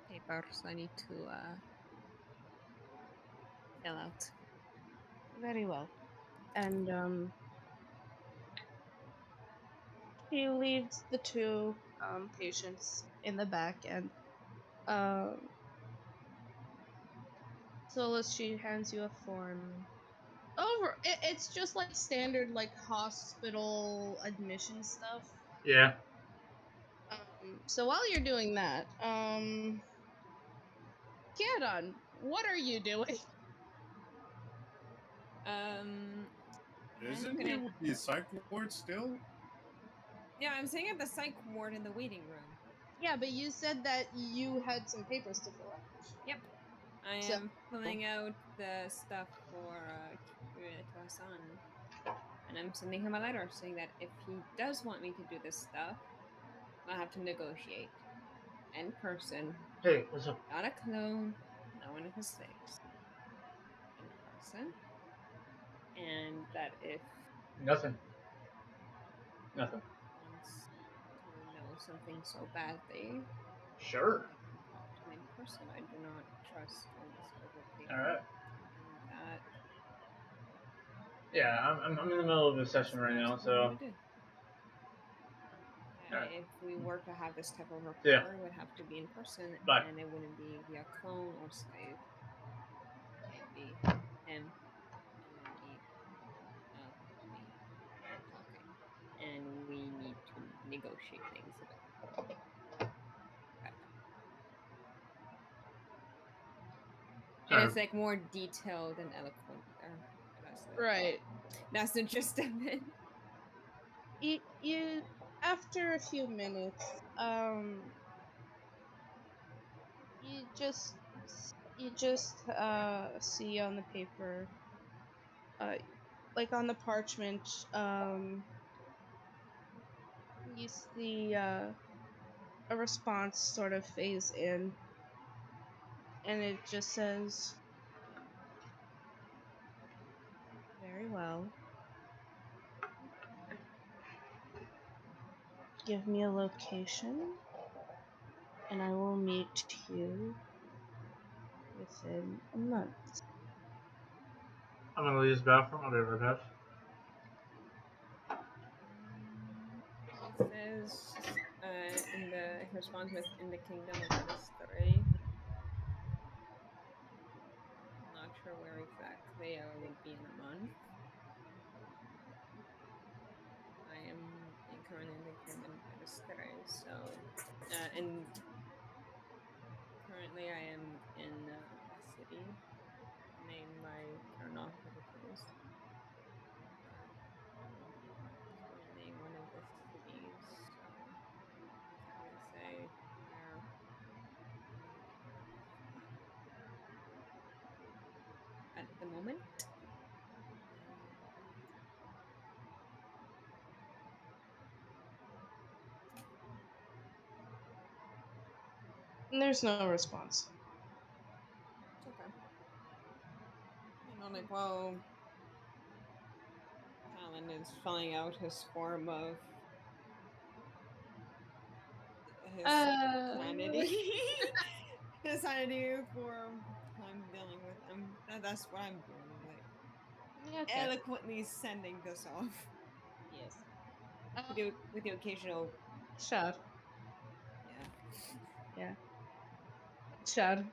papers I need to fill out. Very well. And she leads the two patients in the back, and so she hands you a form. It's just like standard like hospital admission stuff. Yeah. So while you're doing that, Kiadon, what are you doing? Isn't gonna- he with the psych ward still? Yeah, I'm sitting at the psych ward in the waiting room. Yeah, but you said that you had some papers to fill out. Yep. I So- am filling out the stuff for Hassan. And I'm sending him a letter saying that if he does want me to do this stuff, I'll have to negotiate. In person. Hey, what's up? Not a clone. No one in his face. In person. And that if Nothing. Nothing. wants to know something so badly, Sure. talk to me in person. I do not trust things over paper. Alright. That Yeah, I'm in the middle of a session right now, so. If we were to have this type of rapport, Yeah. it would have to be in person, Bye. and it wouldn't be via clone or Skype. It would be him, and then me, me talking, and we need to negotiate things a bit. Okay. And it's like more detailed and eloquent there. That's like, Right. That's the gist of it. You after a few minutes, you just see on the paper, like on the parchment, you see a response sort of phase in, and it just says, "Very well. Give me a location, and I will meet you within a month." I'm gonna use the bathroom. I'll be right back. It says in the response with in the kingdom of Mystery. Not sure where exactly I would be in a month. I am currently in the kingdom of Mystery, so and currently I am in a city named by Karnak, I think it is. Currently one of the cities, so I would say where at the moment. And there's no response. Okay. And I'm like, well, Talon is filling out his form of his sanity. His sanity form I'm dealing with. That's what I'm doing. I'm like eloquently sending this off. Yes. With the occasional Shad. Yeah. Yeah. Shad.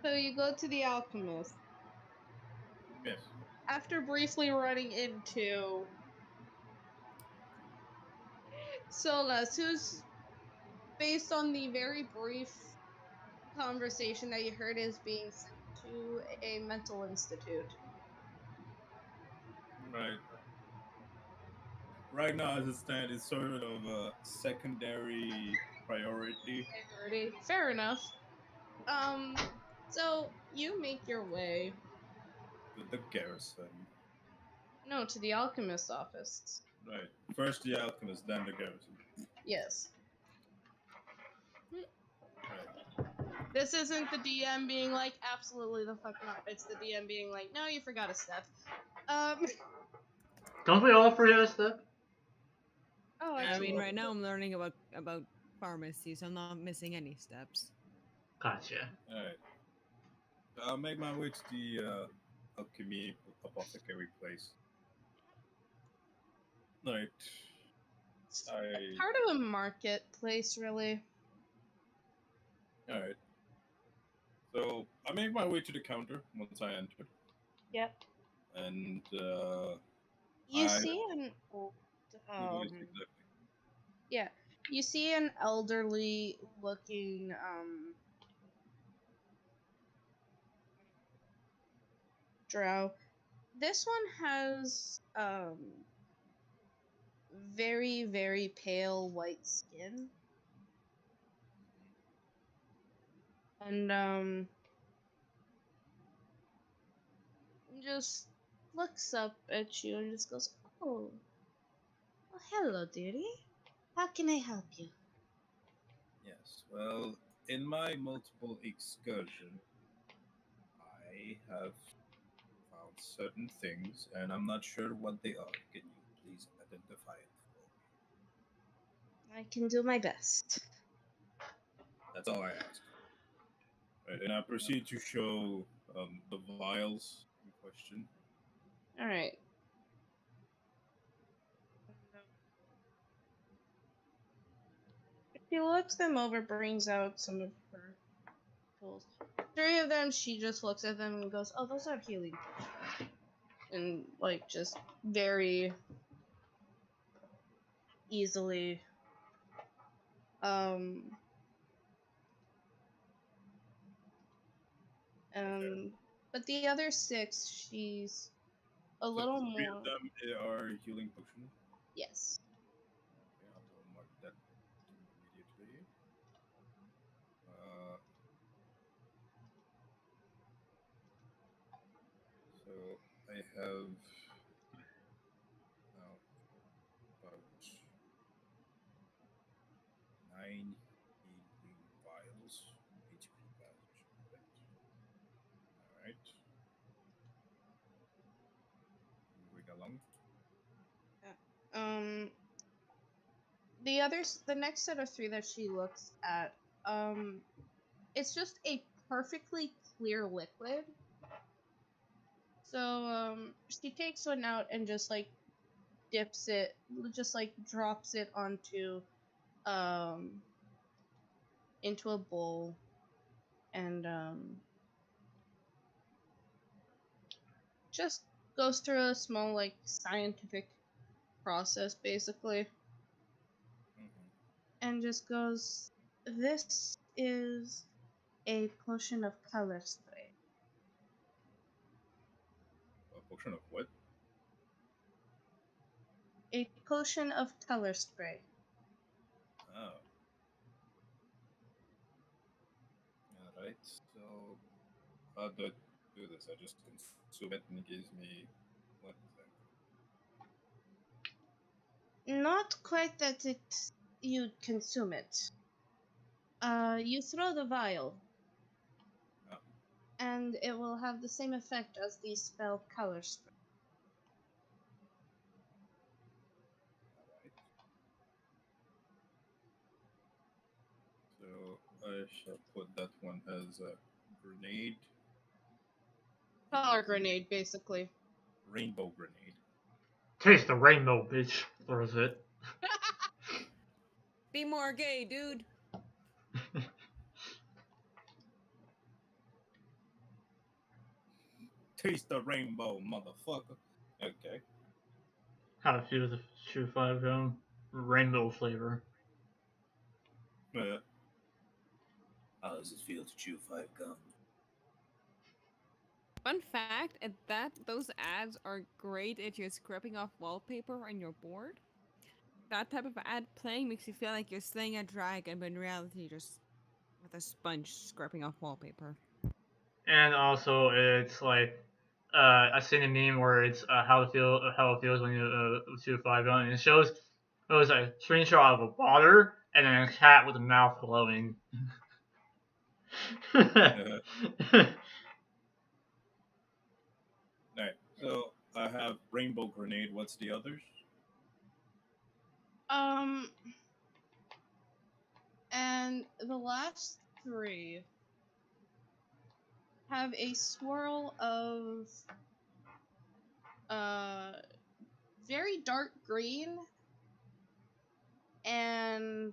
So you go to the alchemist. Yes. After briefly running into Solas, who's based on the very brief conversation that you heard, is being sent to a mental institute. Right. Right now, as it stands, it's sort of a secondary priority. Fair enough. So you make your way. To the garrison. No, to the alchemist's office. Right. First the alchemist, then the garrison. Yes. Right. This isn't the DM being like, absolutely the fuck not. It's the DM being like, no, you forgot a step. Don't we all forget a step? Oh, I mean, right now I'm learning about pharmacy, so I'm not missing any steps. Gotcha. Alright. So I'll make my way to the alchemy apothecary place. Alright. I. Part of a marketplace, really. All right. So I make my way to the counter once I entered, Yep. and You I. see an old, What do I see exactly? yeah, you see an elderly looking drow. This one has very, very pale white skin. And just looks up at you and just goes, "Oh, well, hello, dearie. How can I help you?" Yes. Well, in my multiple excursion, I have found certain things, and I'm not sure what they are. Can you please identify it for me? I can do my best. That's all I ask. Right, and I proceed to show the vials in question. All right. She looks them over, brings out some of her tools. Three of them, she just looks at them and goes, "Oh, those are healing potions." And, like, just very easily. Um, Okay. but the other six, she's a So little three of more. them are healing potion. Yes. Okay, I will mark that immediately. Uh, so I have now about 9 healing vials, HP vials, I should put. All right, moving along. Yeah. The others, the next set of three that she looks at, it's just a perfectly clear liquid. So, she takes one out and just like dips it, just like drops it onto, um, into a bowl, and just goes through a small like scientific process basically, Mm-hmm. and just goes, "This is a potion of color spray." A potion of what? A potion of color spray. Oh, all right. So how do I do this? I just consume it and it gives me what exactly? Not quite that it you consume it. You throw the vial, Oh, and it will have the same effect as the spell color spray. all right. So I shall put that one as a grenade, Color a grenade, basically. rainbow grenade. Taste the rainbow, bitch. Throws it. Be more gay, dude. Taste the rainbow, motherfucker. Okay. How to feel the Chew 5 gum. Rainbow flavor. How does it feel to chew 5 gum? Fun fact: at that those ads are great if you're scraping off wallpaper on your board. That type of ad playing makes you feel like you're slaying a dragon, but in reality, you're just with a sponge scraping off wallpaper. And also, it's like I seen a meme where it's how it feels when you Chew 5 gum, and it was a screenshot of a water and then a cat with a mouth glowing. Alright, so I have rainbow grenade. What's the others? Um, and the last three have a swirl of uh very dark green and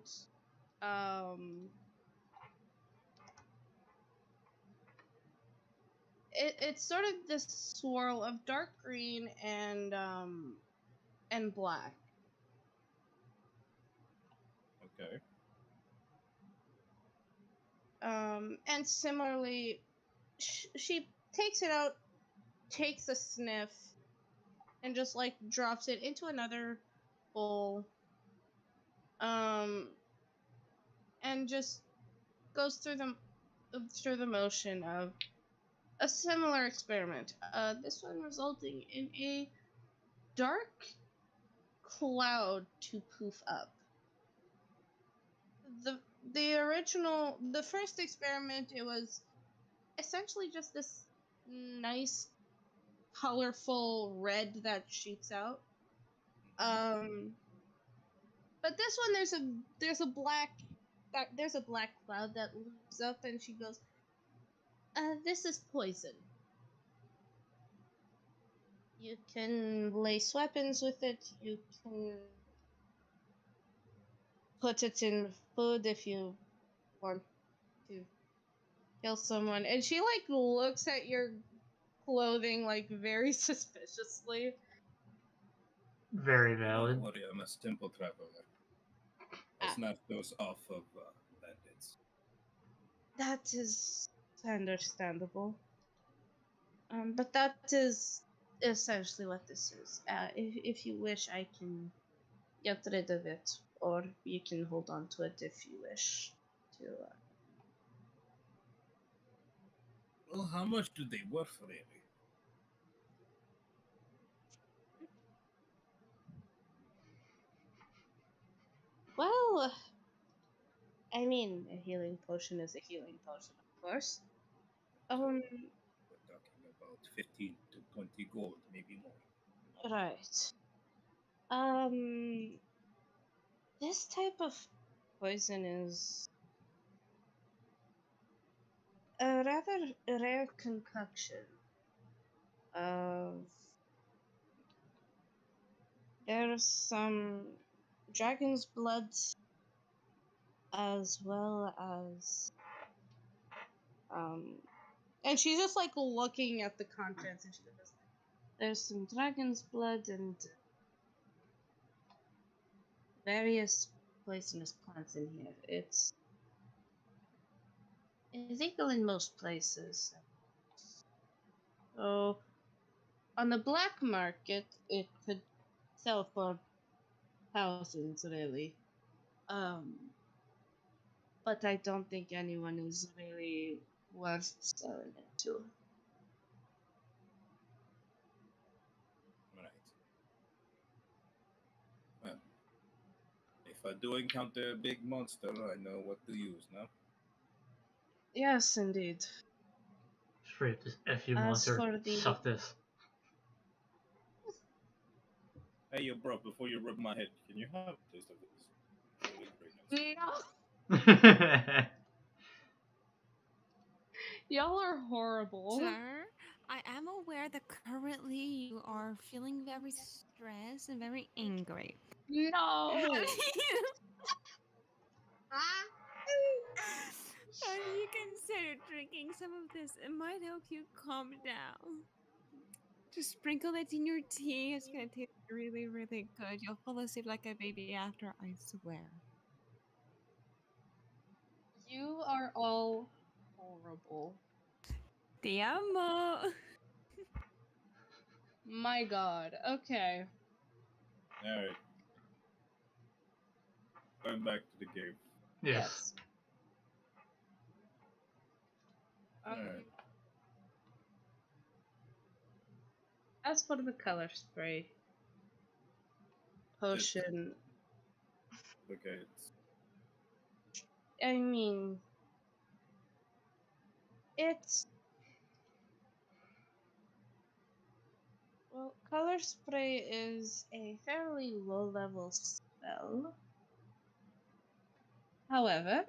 it's sort of this swirl of dark green and black. Okay. And similarly, she takes it out, takes a sniff, and just like drops it into another bowl. And just goes through the motion of a similar experiment. This one resulting in a dark cloud to poof up. The first experiment, it was essentially just this nice colorful red that shoots out. But this one, there's a black cloud that looms up, and she goes, this is poison. You can lace weapons with it, you can put it in food if you want to kill someone. And she like looks at your clothing like very suspiciously. Very Don't valid. worry, I'm a simple traveler. I snatch those off of bandits. That is understandable. But that is essentially what this is. If you wish, I can get rid of it, or you can hold on to it if you wish to. Well, how much do they worth, really? Well, I mean, a healing potion is a healing potion, of course. We're talking about 15 to 20 gold, maybe more. Right. This type of poison is a rather rare concoction of. There's some dragon's blood, as well as and she's just like looking at the contents, and she goes, there's some dragon's blood and various poisonous plants in here. It's illegal in most places. So on the black market, it could sell for thousands, really. But I don't think anyone is really worth selling it to. Right. Well, if I do encounter a big monster, I know what to use now. Yes, indeed. Straight this FU As monster. for the Suck this. Hey, yo, bro, before you rub my head, can you have a taste of this? Really great nice. no, y'all are horrible. Sir, I am aware that currently you are feeling very stressed and very angry. No. Have you considered drinking some of this? It might help you calm down. Just sprinkle it in your tea. It's gonna taste really, really good. You'll fall asleep like a baby after, I swear. You are all horrible. Te amo. My god. Okay. Alright. Going back to the cave. Yes. Alright. As for the color spray potion, Okay, it's I mean, it's. Well, color spray is a fairly low level spell. However,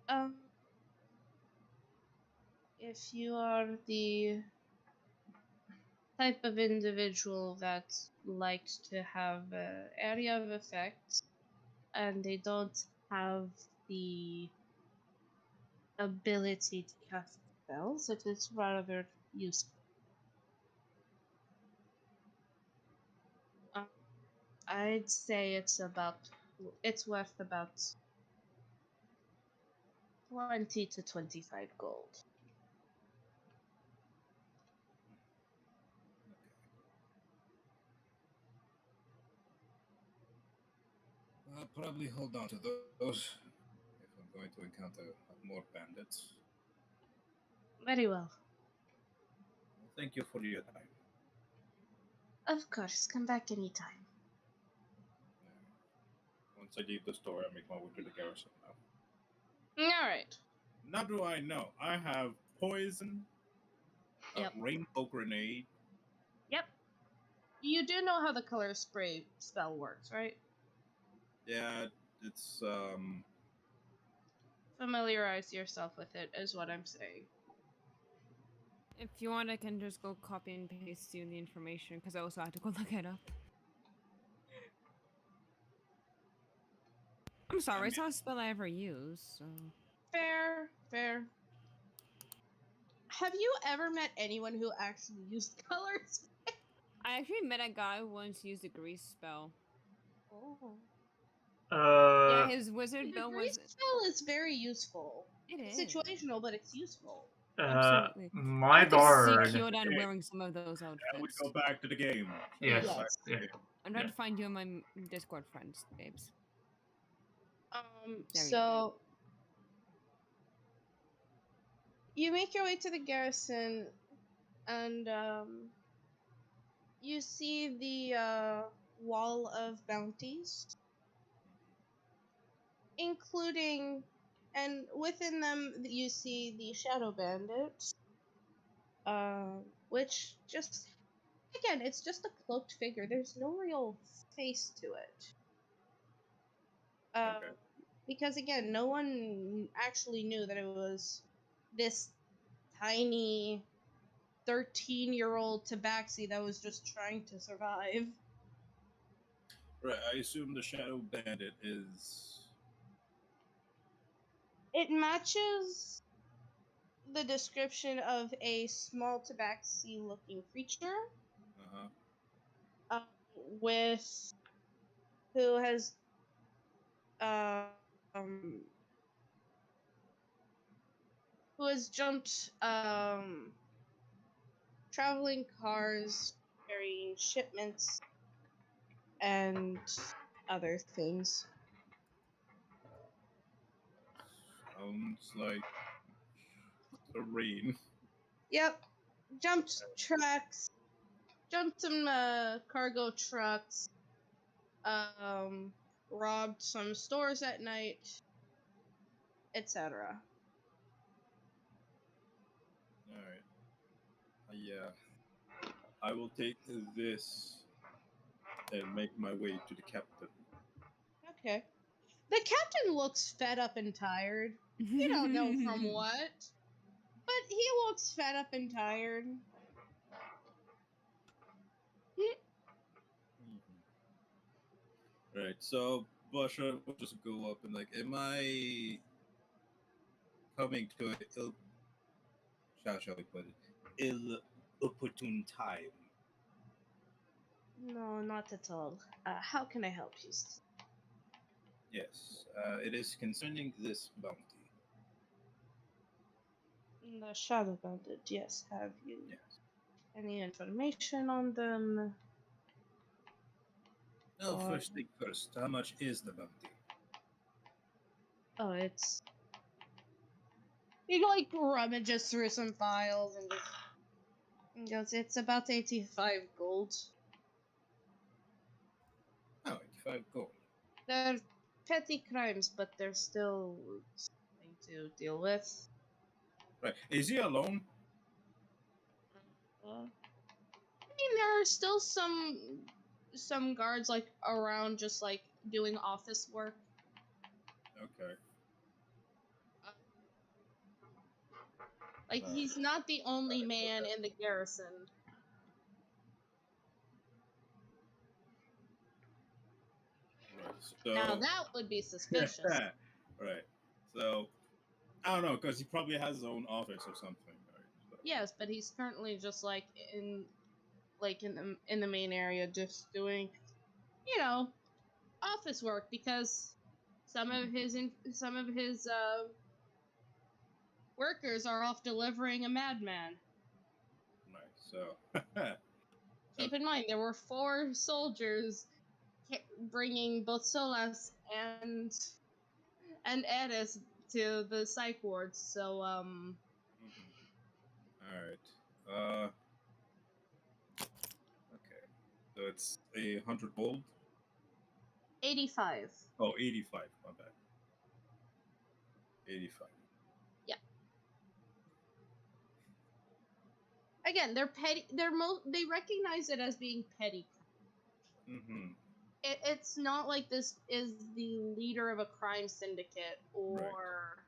um, if you are the type of individual that likes to have area of effect, and they don't have the ability to cast spells. It is rather useful. Um, I'd say it's worth about 20 to 25 gold. I'll probably hold on to those if I'm going to encounter more bandits. Very well. Well, thank you for your time. Of course, come back anytime. Once I leave the store, I make my way to the garrison now. Alright. Now do I know? I have poison, a Yep. rainbow grenade. Yep. You do know how the color spray spell works, right? Yeah, it's Familiarize yourself with it, is what I'm saying. If you want, I can just go copy and paste you the information because I also had to go look it up. I'm sorry, it's not a spell I ever use. So. Fair, fair. Have you ever met anyone who actually used colors? I actually met a guy who once used a grease spell. Oh. Yeah, his wizard The spell grease was. spell is very useful. It It's is. situational, but it's useful. Absolutely. My I could see bard. Kyodan wearing some of those yeah, we outfits. go back to the game. Yes. Yes. Yeah. I'm trying Yeah. to find you in my Discord friends, babes. There we go. So you make your way to the garrison, and you see the wall of bounties, including, and within them you see the shadow bandit, which just, again, it's just a cloaked figure. There's no real face to it. Okay. Because again, no one actually knew that it was this tiny 13-year-old tabaxi that was just trying to survive. Right, I assume the shadow bandit is. It matches the description of a small tabaxi looking creature, Uh-huh. um, with who has um who has jumped traveling cars carrying shipments and other things. Sounds like Serene. Yep, jumped trucks, jumped some cargo trucks, um, robbed some stores at night, etc. Alright. Yeah. I will take this and make my way to the captain. Okay. The captain looks fed up and tired. You don't know from what, but he looks fed up and tired. Right, so Basha will just go up and like, am I coming to an how shall we put it, ill opportune time? No, not at all. How can I help you? Yes, it is concerning this bounty. The Shadow Bandit, yes. Have you Yes. any information on them? Now, Or... first thing first, how much is the bounty? Oh, it's... He, like, rummages through some files and just goes, it's about 85 gold. Oh, 85 gold. They're petty crimes, but they're still something to deal with. Right, is he alone? I mean, there are still some guards, like, around just, like, doing office work. Okay. Like, he's not the only man in the garrison. Right, Now So that would be suspicious. right. So I don't know because he probably has his own office or something. Right. So, Yes, but he's currently just in the main area, just doing, you know, office work because some of his workers are off delivering a madman. nice. So Keep okay. in mind there were 4 soldiers bringing both Solas and Eris to the psych wards. So All right. Okay. So it's 100 gold. 85. Oh, 85. My bad. 85. Yeah. Again, they're petty. They recognize it as being petty. Mm-hmm. It's not like this is the leader of a crime syndicate Right. or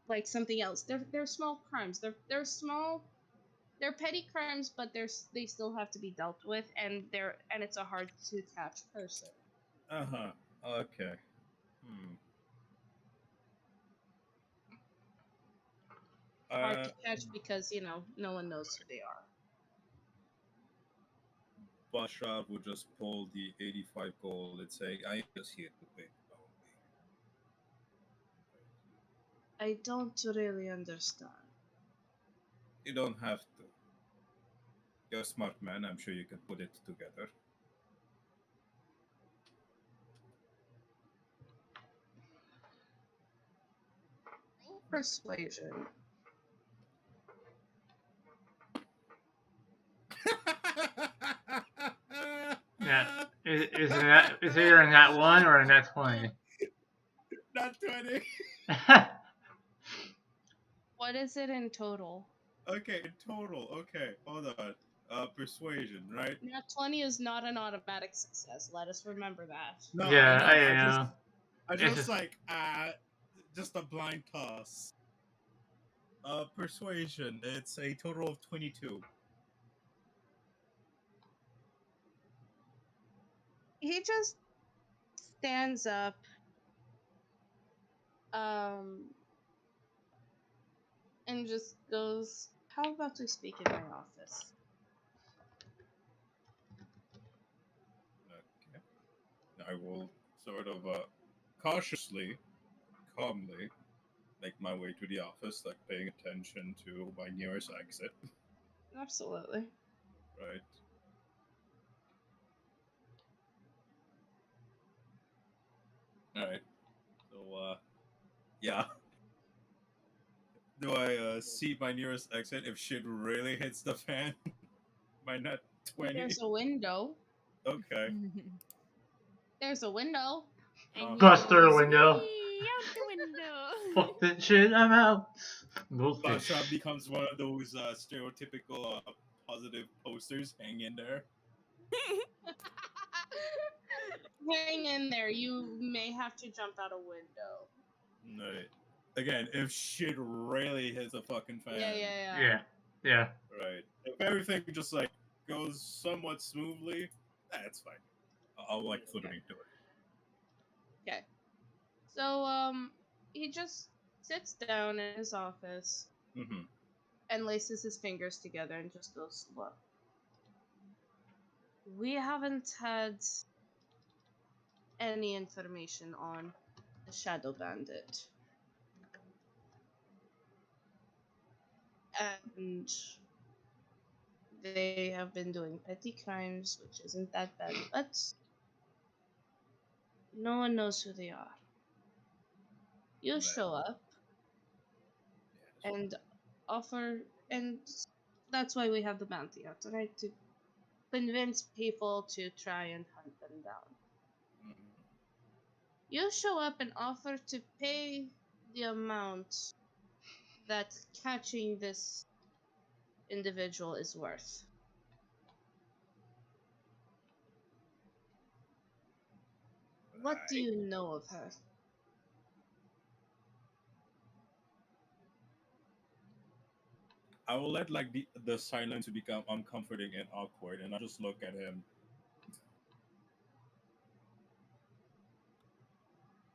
like something else. They're small crimes. They're small. They're petty crimes, but they still have to be dealt with, and it's a hard to catch person. Uh-huh. Okay. Hmm. Hard Uh, to catch because no one knows who they are. Basha would just pull the 85 gold and say, I am just here to pay only. I don't really understand. You don't have to. You're a smart man. I'm sure you can put it together. Persuasion. Yeah. Is it either in that one or in that 20? Not 20. What is it in total? Okay, in total. Okay, hold on. Persuasion, right? Now 20 is not an automatic success. Let us remember that. No, I Yeah, know. I know. I It's just just like just a blind toss. Persuasion. It's a total of 22. He just stands up, um, and just goes, "How about we speak in my office?" Okay. I will sort of cautiously, calmly make my way to the office, like paying attention to my nearest exit. Absolutely. Right. All right. So yeah. Do I see my nearest exit if shit really hits the fan? By not 20. There's a window. Okay. There's a window. And he bust through the goes, window. wee, out the window. Fuck this shit, I'm out. Goldfish. Basha becomes one of those stereotypical positive posters hanging there. Hang in there. You may have to jump out a window. Right. Again, if shit really hits the fucking fan. Yeah. Yeah. Right. If everything just like goes somewhat smoothly, that's fine. I'll like flip it into it. Okay. So he just sits down in his office Mm-hmm. and laces his fingers together and just goes, "Look, we haven't had any information on the Shadow Bandit. And they have been doing petty crimes, which isn't that bad, but no one knows who they are. You show up and offer, and that's why we have the bounty out, right? To convince people to try and hunt them down. Mm-hmm. You show up and offer to pay the amount that catching this individual is worth. What do you know of her? I will let like the silence become uncomforting and awkward, and I'll just look at him.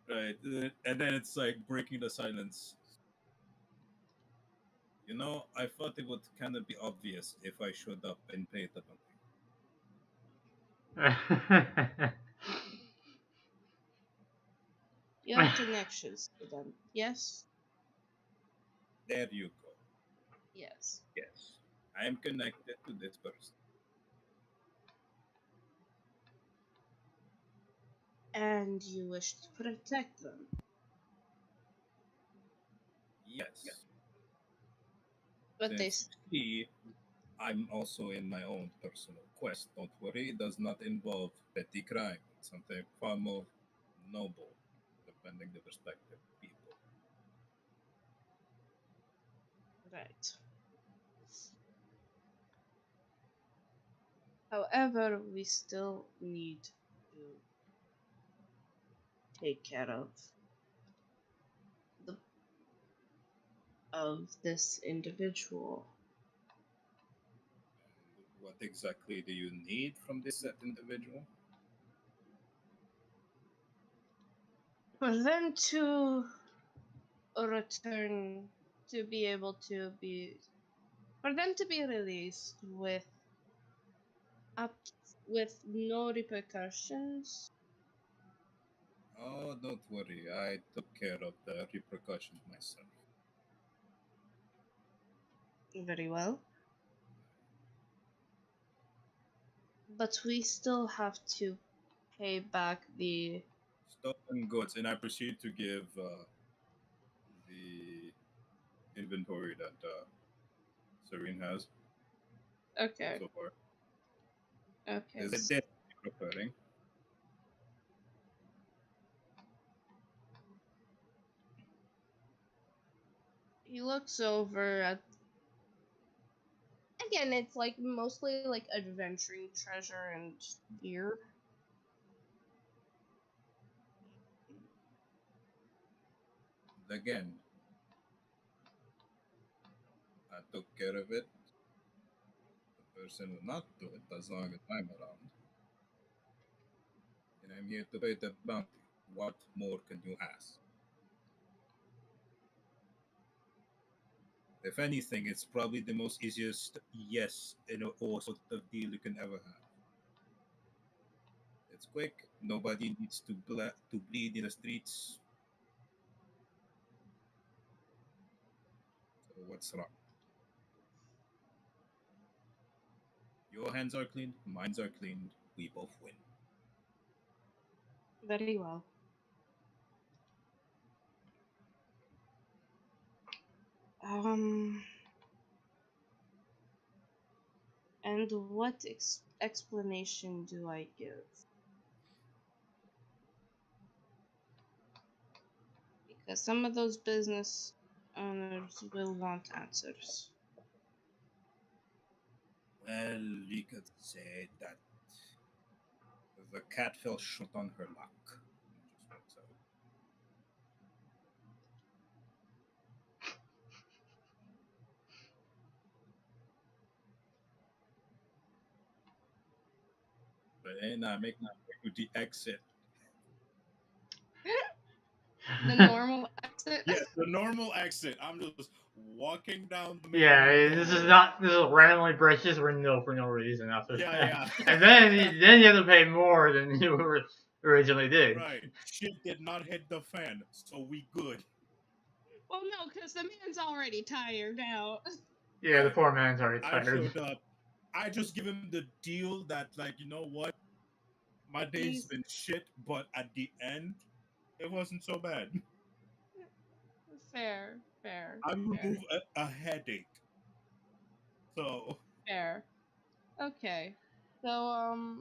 Right. And then it's like breaking the silence. You know, I thought it would kind of be obvious if I showed up and paid the money. You have connections to them. Yes? There you go. Yes. Yes. I am connected to this person. And you wish to protect them. Yes. But they Since you see, I'm also in my own personal quest. Don't worry, it does not involve petty crime. It's something far more noble, depending the perspective of people. right. However, we still need to take care the of this individual. What exactly do you need from this set individual? For them to return to be able to be for them to be released up with no repercussions. Oh, don't worry, I took care of the repercussions myself. Very well. But we still have to pay back the Stolen goods, and I proceed to give the inventory that Serene has okay. so far. Okay. Is it dead preparing? He looks over at again, it's like mostly like adventuring treasure and gear. Again, I took care of it. The person will not do it as long as I'm around. And I'm here to pay the bounty. What more can you ask? If anything, it's probably the most easiest yes in a or sort of deal you can ever have. It's quick. Nobody needs to bleed in the streets. So what's wrong? Your hands are clean. Mine are clean. We both win. Very well. Um, and what explanation do I give? Because some of those business owners will want answers. Well, we could say that the cat fell short on her luck. Just works out. But then I make my way to the exit. The normal exit. Yes, the normal exit. I'm just walking down the Yeah, main this is hallway. not. This is randomly brushes for no reason after Yeah, that, yeah. and then you have to pay more than you originally did. Right. Shit did not hit the fan, so we good. Well, no, because the man's already tired out. Yeah, the Right. poor man's already I tired. showed up. I just give him the deal that, like, you know what? My day's He's been shit, but at the end, it wasn't so bad. fair, fair, I fair, remove a headache. So, fair. Okay. So,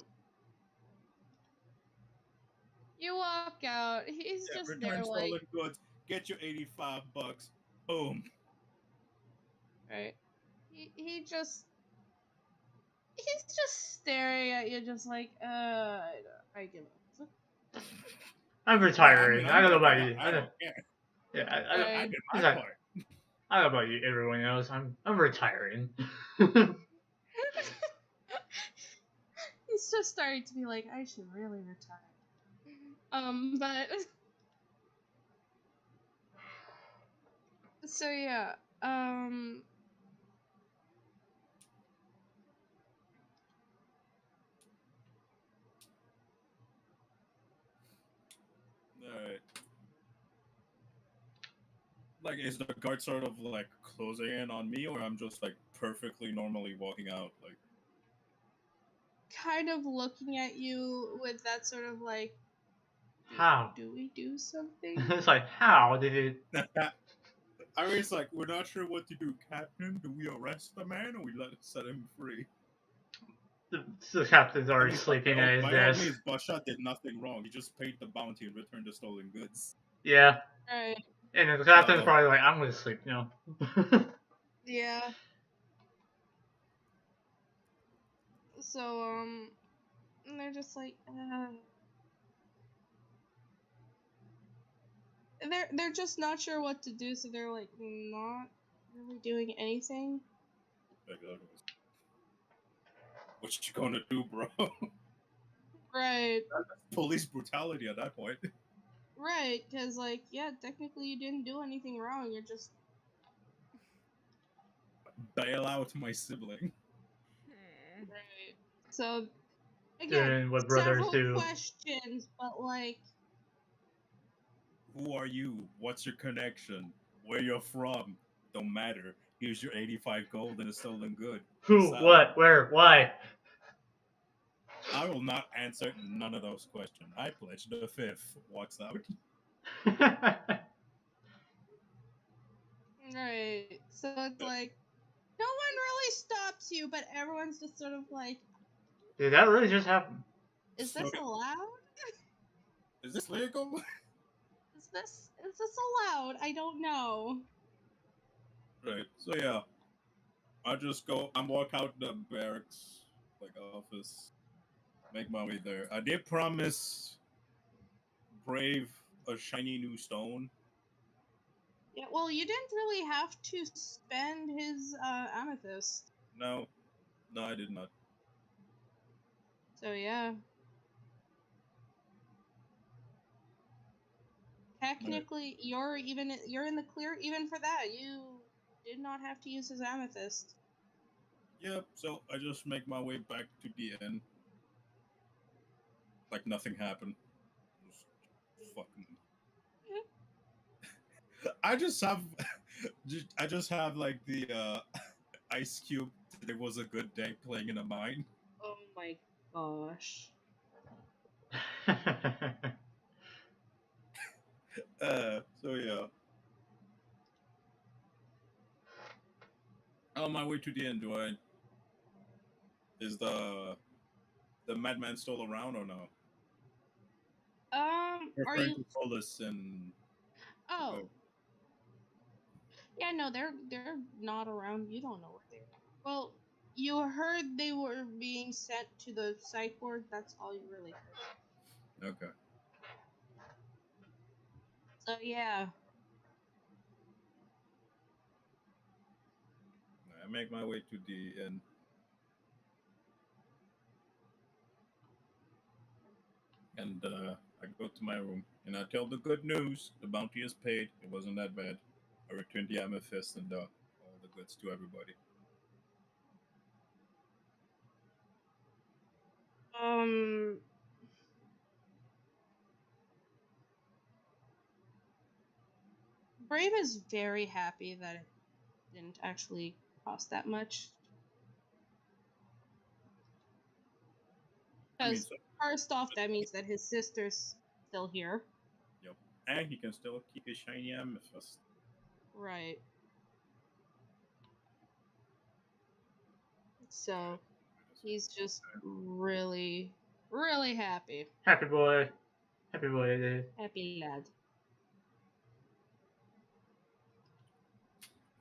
you walk out. He's yeah, just return there, like, stolen goods. Get your $85. Boom. right? He he's just staring at you, just like, I give up. I'm Yeah, I mean, retiring. I I'm don't know like, about yeah, you. I don't care. Yeah, I Right? did it's my not, part. I don't know about you. Everyone else. I'm retiring. He's just starting to be like, I should really retire. But So yeah, Alright. Like, is the guard sort of like closing in on me, or I'm just like perfectly normally walking out? Like, kind of looking at you with that sort of like, How? do we do something? It's like, how did it? I mean, it's like we're not sure what to do, Captain. Do we arrest the man or we set him free? The captain's I already mean, it's like sleeping at his by all desk. means, Basha did nothing wrong. He just paid the bounty and returned the stolen goods. Yeah, Right. and the captain's So probably like, I'm gonna sleep now. Yeah. So and they're just like, they're just not sure what to do, so they're like not really doing anything. like, what you gonna do, bro? Right. Police brutality at that point. Right, because like, yeah, technically you didn't do anything wrong. You're just Bail out my sibling. right. So again, Doing what brothers several do. questions, but like, Who are you? What's your connection? Where you're from? Don't matter. Here's your 85 gold and a stolen good. Who? Peace out. What? Where? Why? I will not answer none of those questions. I pledge the fifth. Walks out. right. So it's like no one really stops you, but everyone's just sort of like, Did that really just happen? is this Okay. allowed? Is this legal? Is this allowed? I don't know. Right. So yeah, I just go. I'm walk out the barracks, like office. Make my way there. I did promise Brave a shiny new stone. Yeah, well, you didn't really have to spend his amethyst. No, no, I did not. So yeah. Right. Technically, you're in the clear even for that. You did not have to use his amethyst. Yep. So I just make my way back to the inn, like nothing happened. Just fucking. I just have, I just have like the Ice Cube. There was a good day playing in a mine. Oh my gosh. So yeah. On my way to the inn, do I? Is the madman still around or no? Are Referring you? to Solus and Oh, yeah. No, they're not around. You don't know where they are. Well, you heard they were being sent to the psych ward. That's all you really heard. okay. So yeah. I make my way to the inn. And I go to my room and I tell the good news. The bounty is paid. It wasn't that bad. I return the amethyst and all the goods to everybody. Um. Brave is very happy that it didn't actually cost that much. I mean, Because so, first off, that means that his sister's still here. yep. And he can still keep his shiny amethyst. Right. So he's just really, really happy. Happy boy. Happy boy, dude. Happy lad.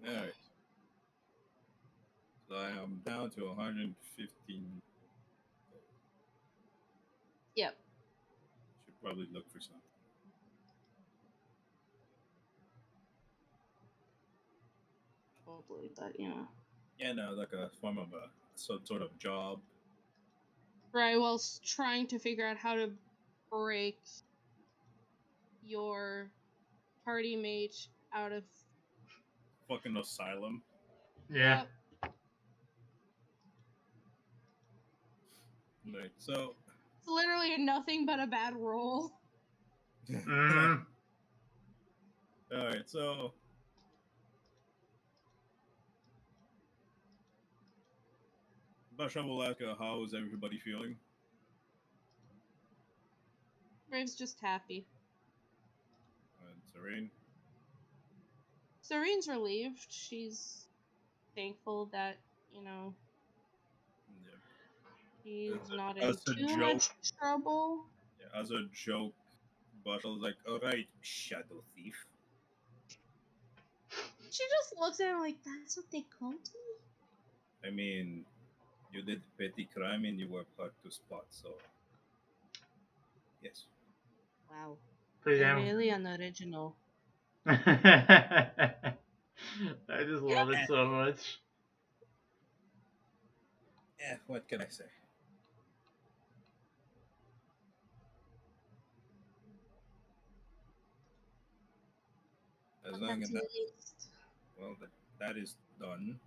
Alright. So I am down to 115. Yep. Should probably look for something. Probably, but you know. Yeah, no, like a form of a some sort of job. Right, well, trying to figure out how to break your party mate out of fucking asylum. Yeah. Right. So. It's literally nothing but a bad roll. Mm. All right. So. Basha will ask, how is everybody feeling? Rave's just happy. And Serene. Serene's relieved. She's thankful that, you know, Yeah. he's not As in a too joke. much trouble. Yeah, as a joke, Basha was like, "All right, shadow thief." She just looks at him like, that's what they called me? I mean, you did petty crime and you were hard to spot, so yes. Wow. Pretty damn. Really unoriginal. I just love it so much. What can I say? As But long that's as the that, least. well, that is done,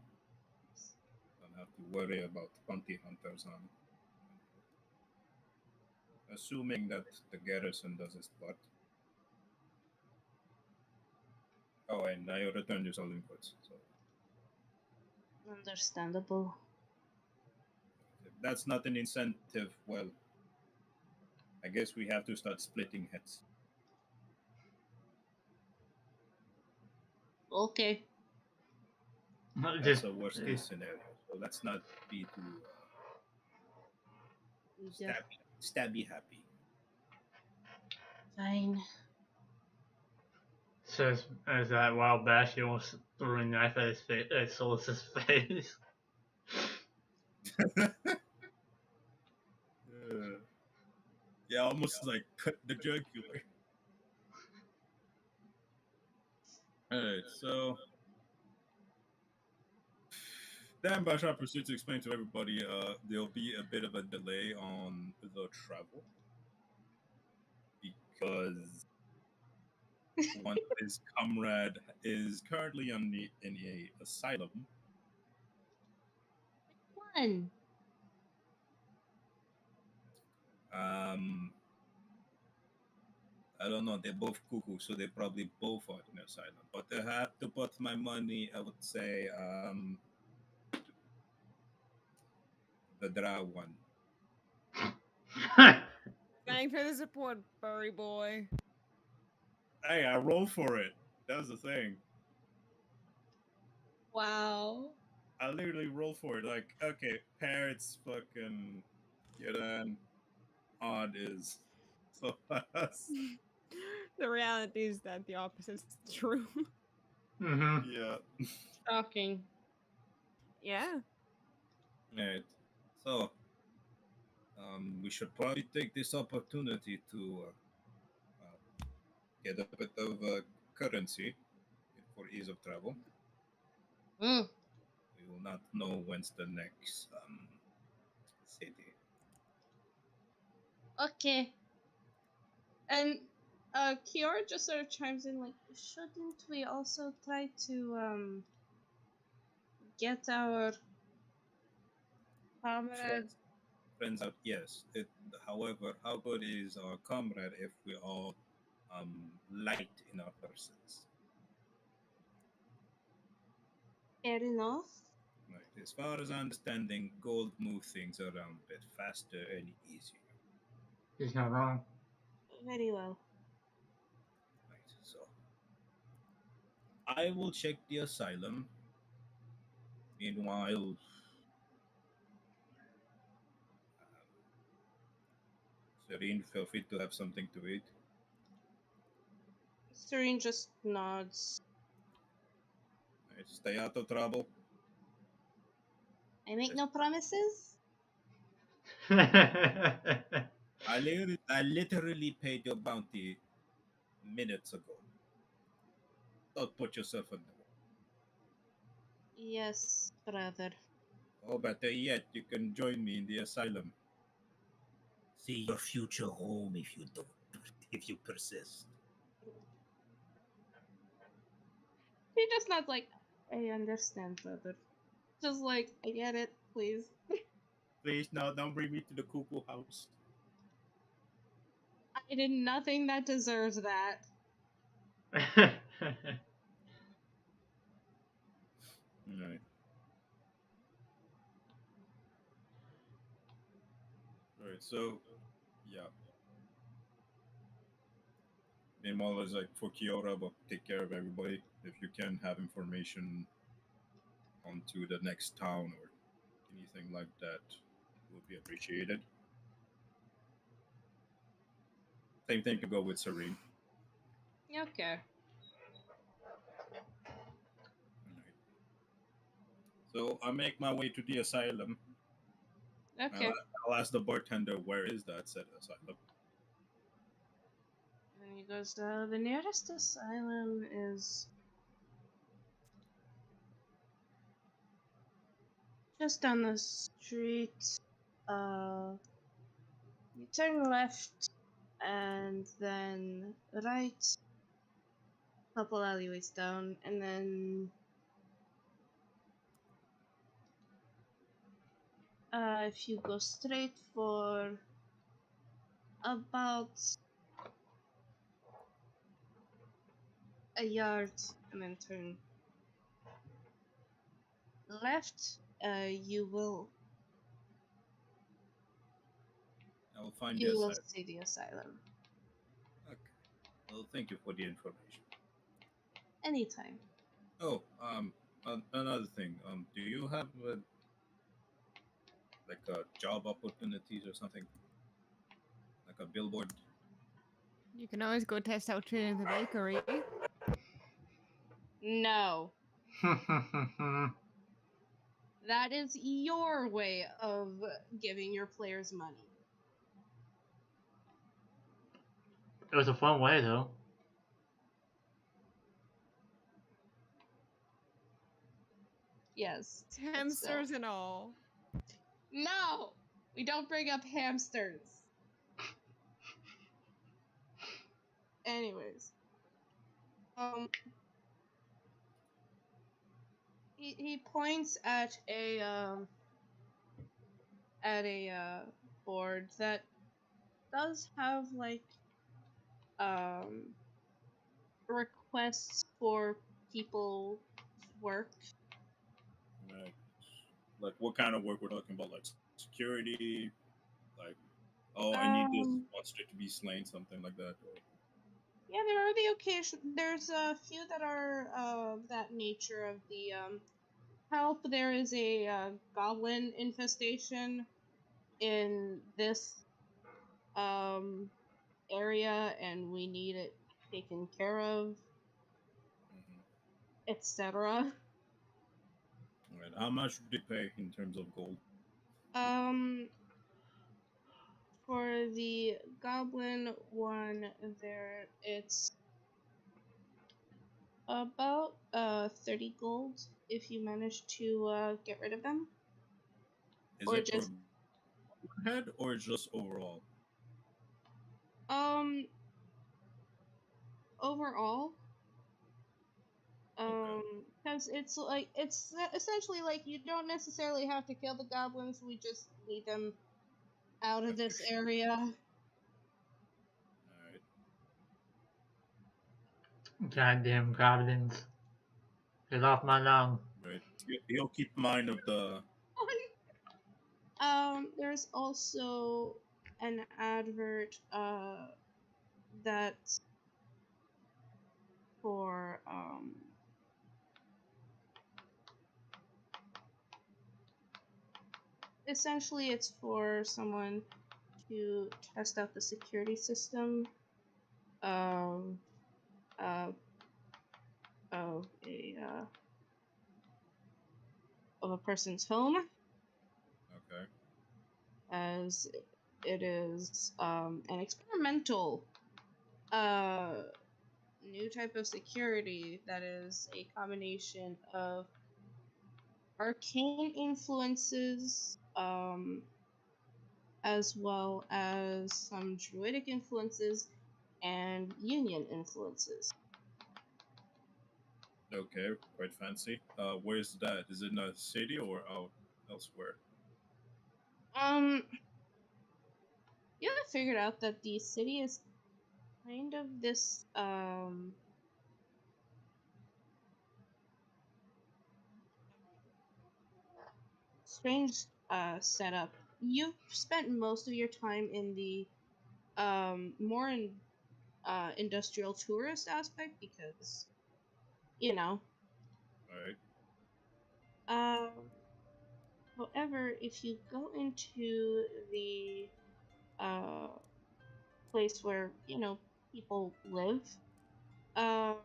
don't have to worry about bounty hunters on. Assuming that the garrison doesn't spot. Oh, and I returned your soul inputs. So Understandable. if that's not an incentive, well, I guess we have to start splitting heads. Okay. That's Just a worst case scenario. So let's not be too stabby happy. Fine. says as that wild bash, he almost threw a knife at his face, at Solus's face. Yeah, almost like cut the jugular. Alright, so Dan Basha proceeds to explain to everybody there'll be a bit of a delay on the travel because one of his comrade is currently in a asylum. One. I don't know, they're both cuckoo, so they probably both are in asylum. But I have to put my money, I would say, the draw one. Thanks for the support, furry boy. Hey, I rolled for it. That was the thing. Wow. I literally rolled for it. Like, okay, parrots fucking get on. Odd is so fast. The reality is that the opposite is true. Mm-hmm. Yeah. Shocking. Yeah. Right. So, we should probably take this opportunity to get a bit of currency for ease of travel. Mm. We will not know when's the next city. Okay. And Kiora just sort of chimes in like, shouldn't we also try to get our comrade? Friends out, yes. However, how good is our comrade if we all light in our persons? Fair enough. Right. As far as understanding, gold move things around a bit faster and easier. He's not wrong. Very well. Right. So I will check the asylum. Meanwhile, Serene, feel free to have something to eat. Serene just nods. Right. Stay out of trouble. I make no promises. I literally paid your bounty minutes ago. Don't put yourself in the way. Yes, brother. Or better yet, you can join me in the asylum. See your future home if you don't, if you persist. He just nods like, I understand, brother. Just like, I get it, please. Please, no, don't bring me to the cuckoo house. I did nothing that deserves that. Alright. Alright, so, yeah. Meanwhile, is like for Kiora, but take care of everybody. If you can have information onto the next town or anything like that, would be appreciated. Same thing can go with Serene. Okay. Alright. So I make my way to the asylum. Okay. I'll ask the bartender where is that said asylum. And he goes, the nearest asylum is just down the street. You turn left and then right, couple alleyways down, and then if you go straight for about a yard and then turn left, you will I will find the you will asylum. see the asylum Okay. Well, thank you for the information. anytime. Oh, another thing. Do you have like job opportunities or something? Like a billboard? You can always go test out training the bakery. No, that is your way of giving your players money. It was a fun way though. Yes, but still. Hamsters and all. No, we don't bring up hamsters. Anyways, he points at a board that does have like requests for people work. Right. Like what kind of work we're talking about? Like security? Like, oh, I need this monster to be slain, something like that. Or... Yeah, there are the occasion. There's a few that are of that nature of the help. There is a goblin infestation in this area, and we need it taken care of, Mhm. etc. Right. How much do they pay in terms of gold? Um, for the goblin one, there it's about 30 gold if you manage to get rid of them, Is or it per just head or just overall? um overall. Okay. Because it's like it's essentially like you don't necessarily have to kill the goblins. We just need them out of this area. All right. Goddamn goblins. Get off my lawn. Right. You'll keep mind of the. There's also an advert that's for essentially it's for someone to test out the security system um of a person's home, Okay. as it is an experimental uh new type of security that is a combination of arcane influences, as well as some druidic influences and union influences. Okay, quite fancy. Where's that? Is it in a city or out elsewhere? Um, you have figured out that the city is kind of this strange setup. You've spent most of your time in the more in industrial tourist aspect because you know. Right. Um, however, if you go into the uh place where people live, um,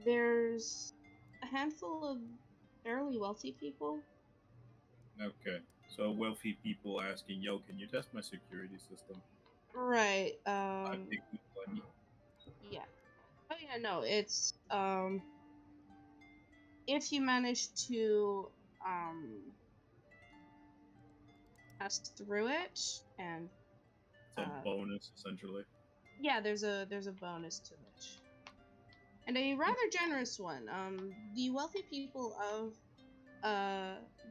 there's a handful of fairly wealthy people. Okay. So wealthy people asking, "Yo, can you test my security system?" Right. I think good money. Yeah. Oh yeah, no, it's if you manage to pass through it and It's a uh bonus essentially. yeah, there's a bonus to it. And a rather generous one. The wealthy people of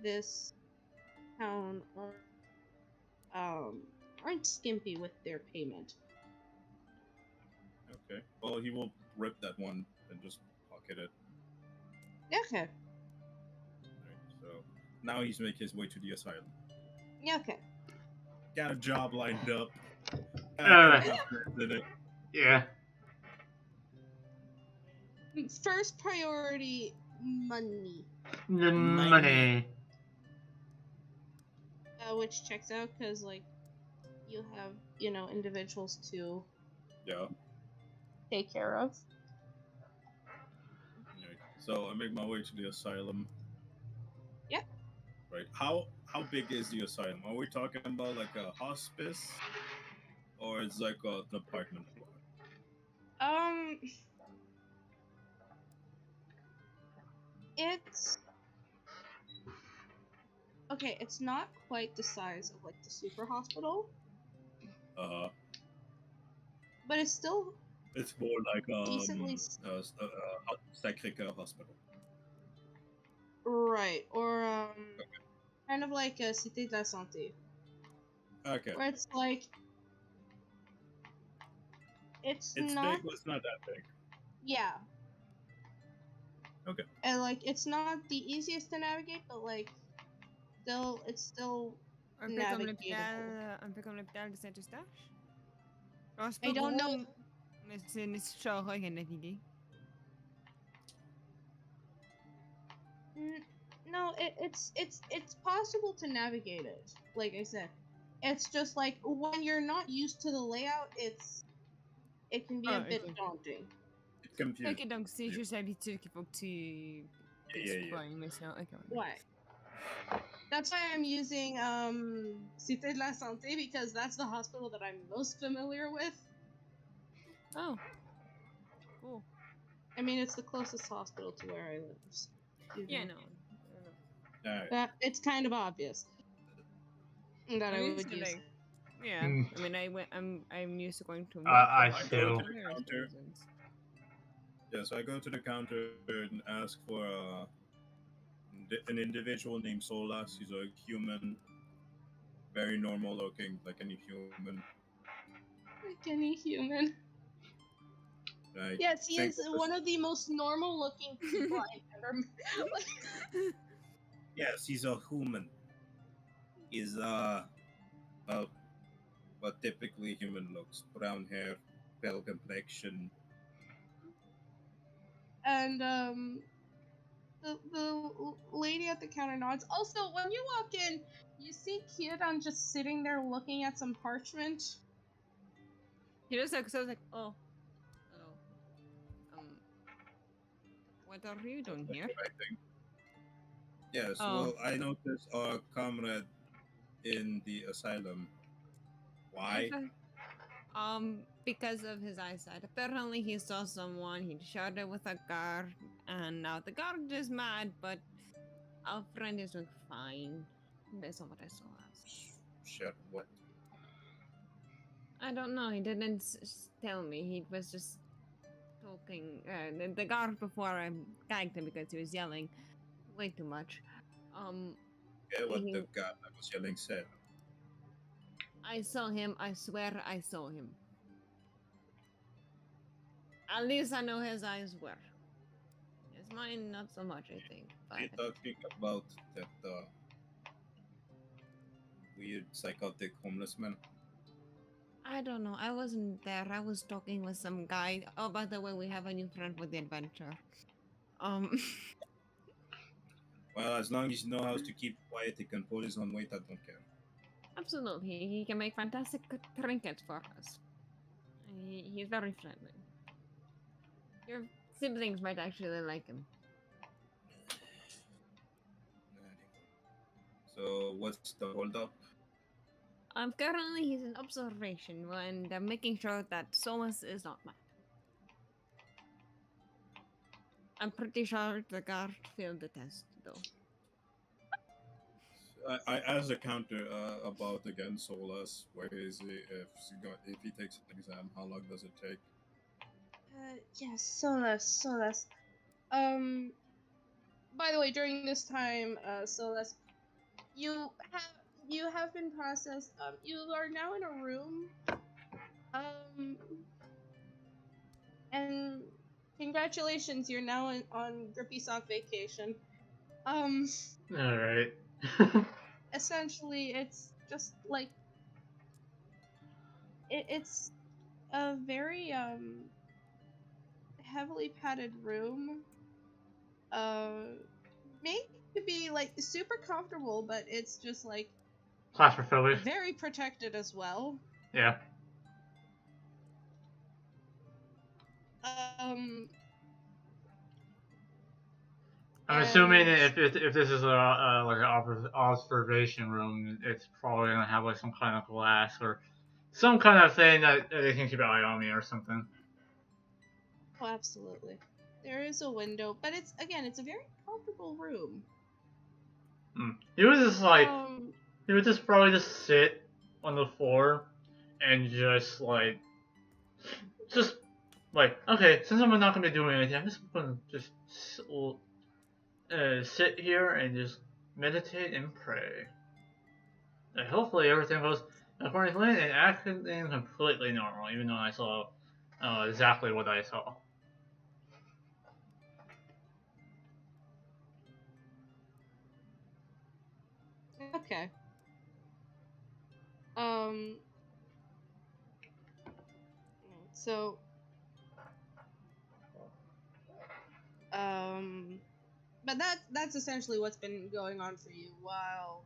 this town um aren't skimpy with their payment. Okay. Well, he will rip that one and just pocket it. Okay. Right. So now he's making his way to the asylum. Yeah, okay. Got a job lined up. Got a Uh, couple of friends in it. yeah. First priority, money. The Money. money. Which checks out because like you have individuals to Yeah. take care of. Right. So I make my way to the asylum. Yeah. Right. How big is the asylum? Are we talking about like a hospice, or it's like an apartment block? Um, it's okay. It's not quite the size of like the super hospital, Uh, but it's still it's more like decently Sacré-Cœur Hospital. right, or kind of like a Cité de la Santé, Okay. where it's like it's It's not big, but it's not that big. yeah, Okay. and like it's not the easiest to navigate, but like it's still navigatable. Un peu comme l'hôpital de Saint-Eustache. Alors, c'est I pas don't know. gros, mais c'est nécessaire à naviguer. No, it's possible to navigate it. Like I said, it's just like when you're not used to the layout, it can be a Ah, bit ok. daunting. It's confusing. Ok, donc c'est Yeah. juste l'habitude qu'il faut que tu Yeah, yeah. t'exploires, mais sinon, ok, ouais. Why? That's why I'm using Cité de la Santé because that's the hospital that I'm most familiar with. Oh, cool. I mean, it's the closest hospital to where I live. So, Yeah, know. no. Alright. It's kind of obvious that I'm I used would to use. like, yeah. Mm. I mean, I'm used to going to I wealthy I go still. to hospitals for the various counter. reasons. Yeah, so I go to the counter and ask for an individual named Solas. He's a human, very normal looking, like any human. Like any human. I Yes, he think is one of the most normal looking people I've ever met. yes, he's a human. He's uh what typically human looks: brown hair, pale complexion. And the lady at the counter nods. Also, when you walk in, you see Kieran just sitting there looking at some parchment. He just like, so I was like, oh, um, what are you That's doing like here? the right thing. Yes, Oh, well, I noticed our comrade in the asylum. Why? okay. Because of his eyesight. Apparently, he saw someone. He shot it with a guard, and now the guard is mad. But our friend is doing fine, based on what I saw last. Shit, what? I don't know. He didn't tell me. He was just talking. The guard before I gagged him because he was yelling way too much. Yeah, what He, the guy that was yelling said. I saw him. I swear I saw him. At least I know his eyes were. His mine, not so much, I think. Are you But talking about that weird psychotic homeless man? I don't know. I wasn't there. I was talking with some guy. Oh, by the way, we have a new friend for the adventure. Well, as long as you know how to keep quiet, he can pull his own weight. I don't care. Absolutely, he can make fantastic trinkets for us. He's very friendly. Your siblings might actually like him. So what's the holdup? Currently he's in observation and I'm making sure that Somas is not mad. I'm pretty sure the guard failed the test, though. I as a counter about again Solas. Where is he? If he takes an exam, how long does it take? Yes, Solas. By the way, during this time, Solas, you have been processed. You are now in a room. And congratulations, you're now on Grippy Sock vacation. Alright. Essentially, it's just like it's a very heavily padded room. Made to be like super comfortable, but it's just like Claustrophobic. very protected as well. Yeah. I'm assuming And if this is a like an observation room, it's probably gonna have like some kind of glass or some kind of thing that they can keep an eye on me or something. oh, absolutely, there is a window, but it's a very comfortable room. He was just like Um, he would just probably just sit on the floor and just like okay, since I'm not gonna be doing anything, I'm just gonna just sit here and just meditate and pray. And hopefully everything goes according to plan and acting completely normal, even though I saw exactly what I saw. okay. Um, so, but that's essentially what's been going on for you while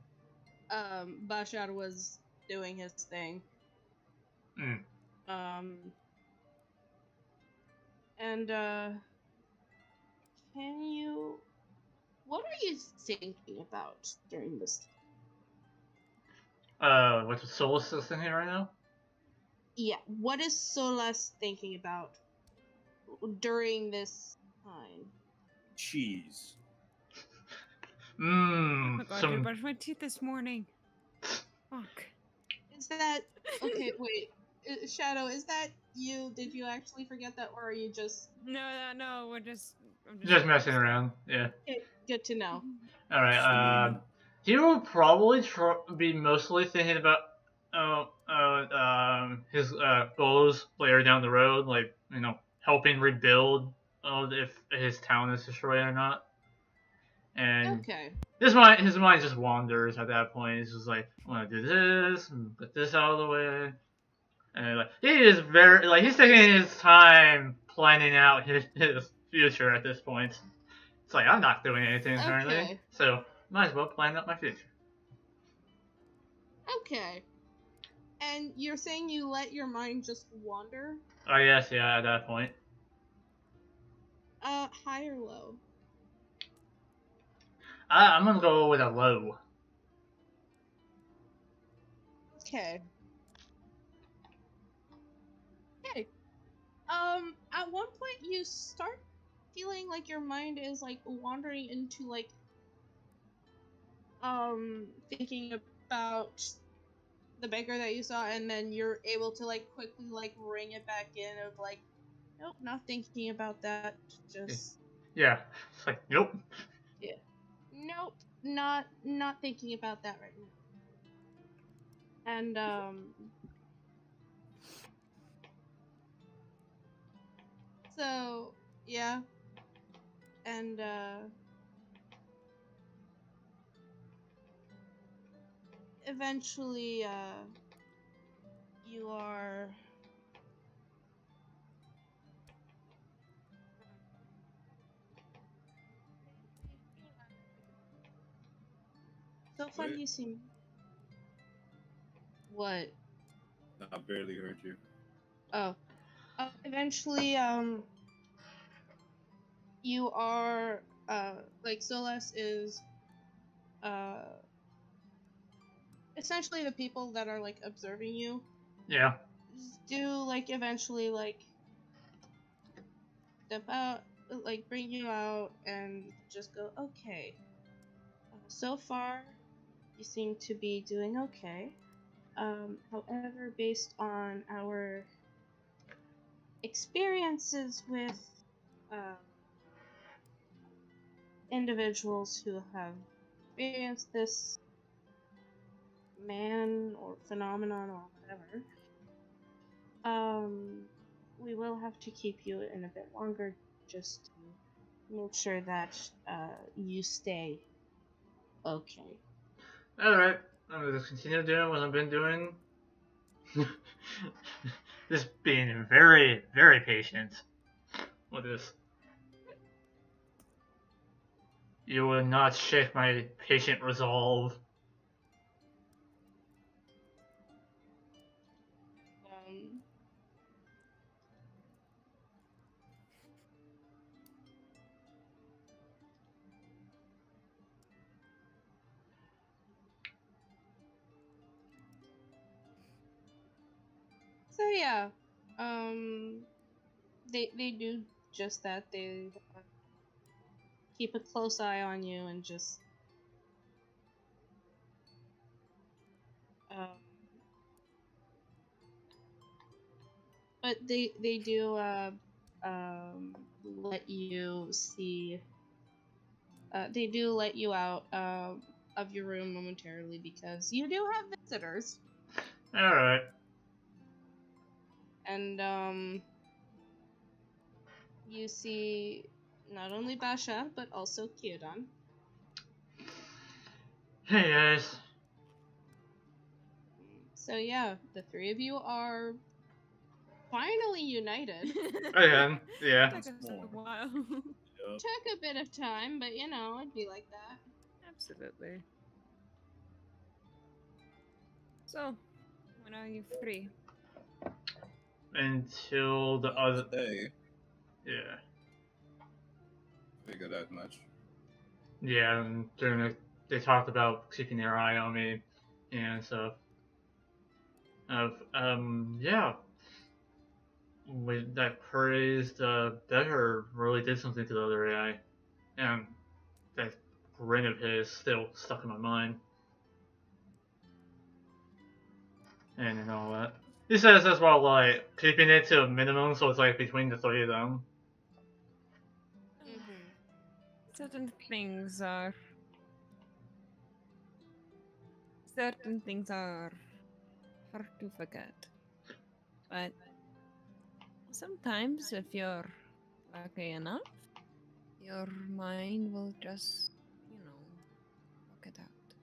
Bashar was doing his thing. Mm. And can you? What are you thinking about during this? What's the soul assistant here right now? Yeah, what is Solas thinking about during this time? Cheese. I forgot to Some brush my teeth this morning. Fuck. Is that okay? Wait, Shadow, is that you? Did you actually forget that, or are you just? No, I'm just messing around. Yeah. Okay, good to know. All right. He will probably be mostly thinking about his goals later down the road, like helping rebuild if his town is destroyed or not. And Okay. his mind just wanders at that point. He's just like, I want to do this, and get this out of the way. And like he is very he's taking his time planning out his future at this point. It's like I'm not doing anything currently, Okay. so might as well plan out my future. Okay. And you're saying you let your mind just wander? I guess yeah, at that point. High or low? I'm gonna go with a low. Okay. Okay. At one point you start feeling like your mind is like wandering into thinking about the beggar that you saw, and then you're able to quickly ring it back in of Nope, not thinking about that. Just Yeah. It's like, nope. yeah. Nope, not thinking about that right now. And so yeah, and eventually you are so fun. Wait, You seem what? I barely heard you. Oh, eventually you are like Solas is uh essentially the people that are like observing you Yeah. do like eventually like step out, like bring you out and just go, okay. So far, you seem to be doing okay. However, based on our experiences with um, individuals who have experienced this man or phenomenon or whatever, we will have to keep you in a bit longer just to make sure that you stay okay. Alright. I'm gonna just continue doing what I've been doing. Just being very, very patient with this. You will not shake my patient resolve. Um, so yeah, um, they do just that. They keep a close eye on you and just um, but they do let you see. They do let you out of your room momentarily because you do have visitors, Alright. and you see not only Basha but also Kyodon. Hey guys. So yeah, the three of you are finally united. Again, yeah. Took us More. a while. Yup. Took a bit of time, but you know, it'd be like that. Absolutely. So, when are you free? Until the Not other. today. Yeah. Figure that much. Yeah, and during they talked about keeping their eye on me and stuff. Yeah. With that praised beggar really did something to the other AI. And that grin of his still stuck in my mind. And all that. He says as well, like, keeping it to a minimum so it's like between the three of them. Mm-hmm. Certain things are hard to forget. But sometimes if you're lucky enough, your mind will just, work it out.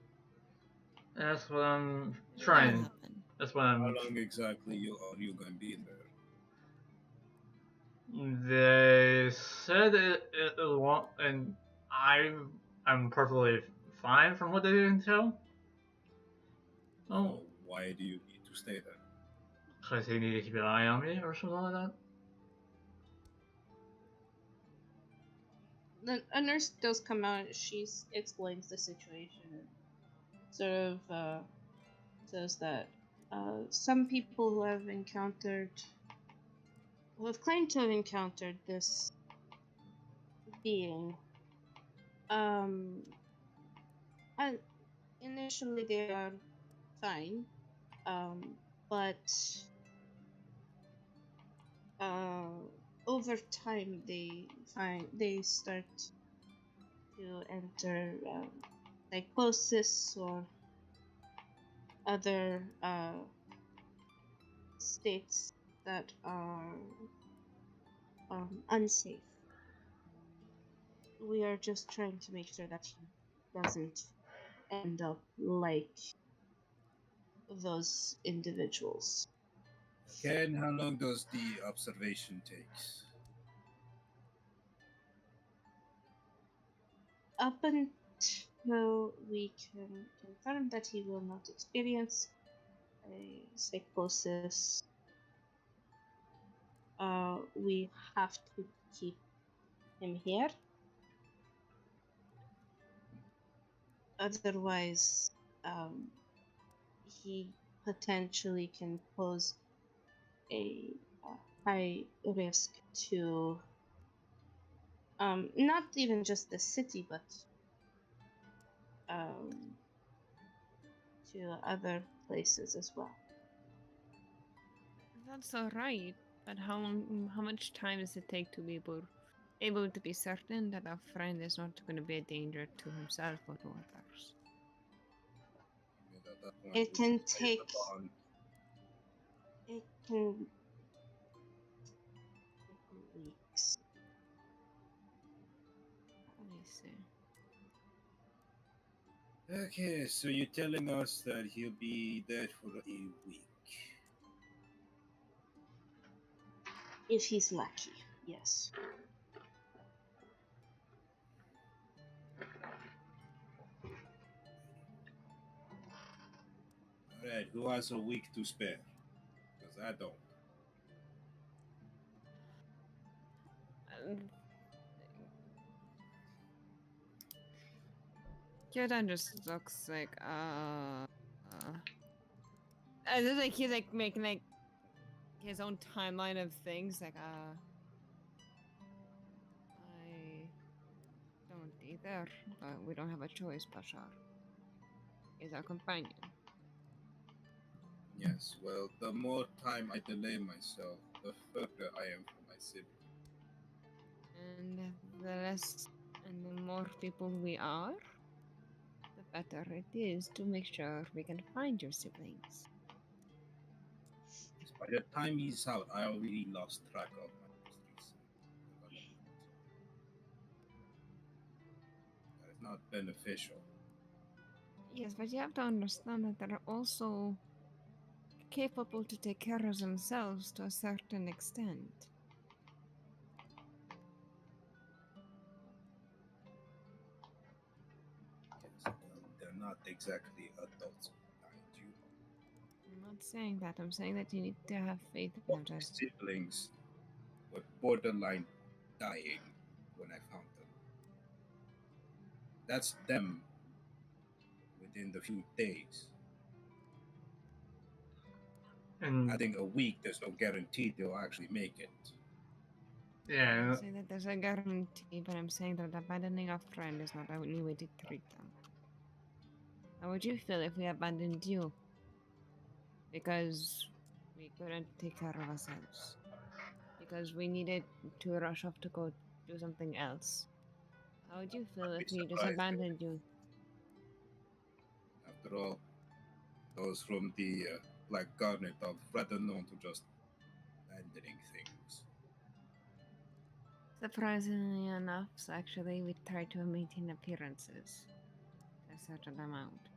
That's what I'm It will trying. happen. That's what How I'm. long exactly are you gonna be there? They said it won't, and I'm perfectly fine from what they can tell. Oh, So why do you need to stay there? because they need to keep an eye on me or something like that. A nurse does come out. She explains the situation and sort of says that some people who have claimed to have encountered this being, um, and initially they are fine, um, but uh, over time they start to enter psychosis or other states that are unsafe. We are just trying to make sure that he doesn't end up like those individuals. Okay, and how long does the observation takes? Up until we can confirm that he will not experience a psychosis, we have to keep him here. Otherwise, he potentially can pose a high risk to not even just the city, but to other places as well. That's all right. But how much time does it take to be able to be certain that our friend is not going to be a danger to himself or to others? And at that point, It we can just raise the take. bond. It can take weeks. Let me see. Okay, so you're telling us that he'll be dead for a week. If he's lucky, yes. Alright, who has a week to spare? Because I don't. Kyodan just looks like I just like he's like making like his own timeline of things like I don't either, but we don't have a choice, Bashar. He's our companion. Yes, well, the more time I delay myself, the further I am from my sibling. And the less and the more people we are, the better it is to make sure we can find your siblings. By the time he's out, I already lost track of my most recent development. That is not beneficial. Yes, but you have to understand that they're also capable to take care of themselves to a certain extent. Yes, well, they're not exactly adults behind you. I'm not saying that. I'm saying that you need to have faith in Both them. my Just siblings were borderline dying when I found them. That's them within the few days. And Adding a week, there's no guarantee they'll actually make it. I'm yeah, not saying that there's a guarantee, but I'm saying that abandoning a friend is not the only way to treat them. How would you feel if we abandoned you? Because we couldn't take care of ourselves. Because we needed to rush off to go do something else. How would you feel I'd be if we just surprised. abandoned you? After all, those from the Black Garnet are rather known to just abandoning things. Surprisingly enough, actually, we try to maintain appearances a certain amount.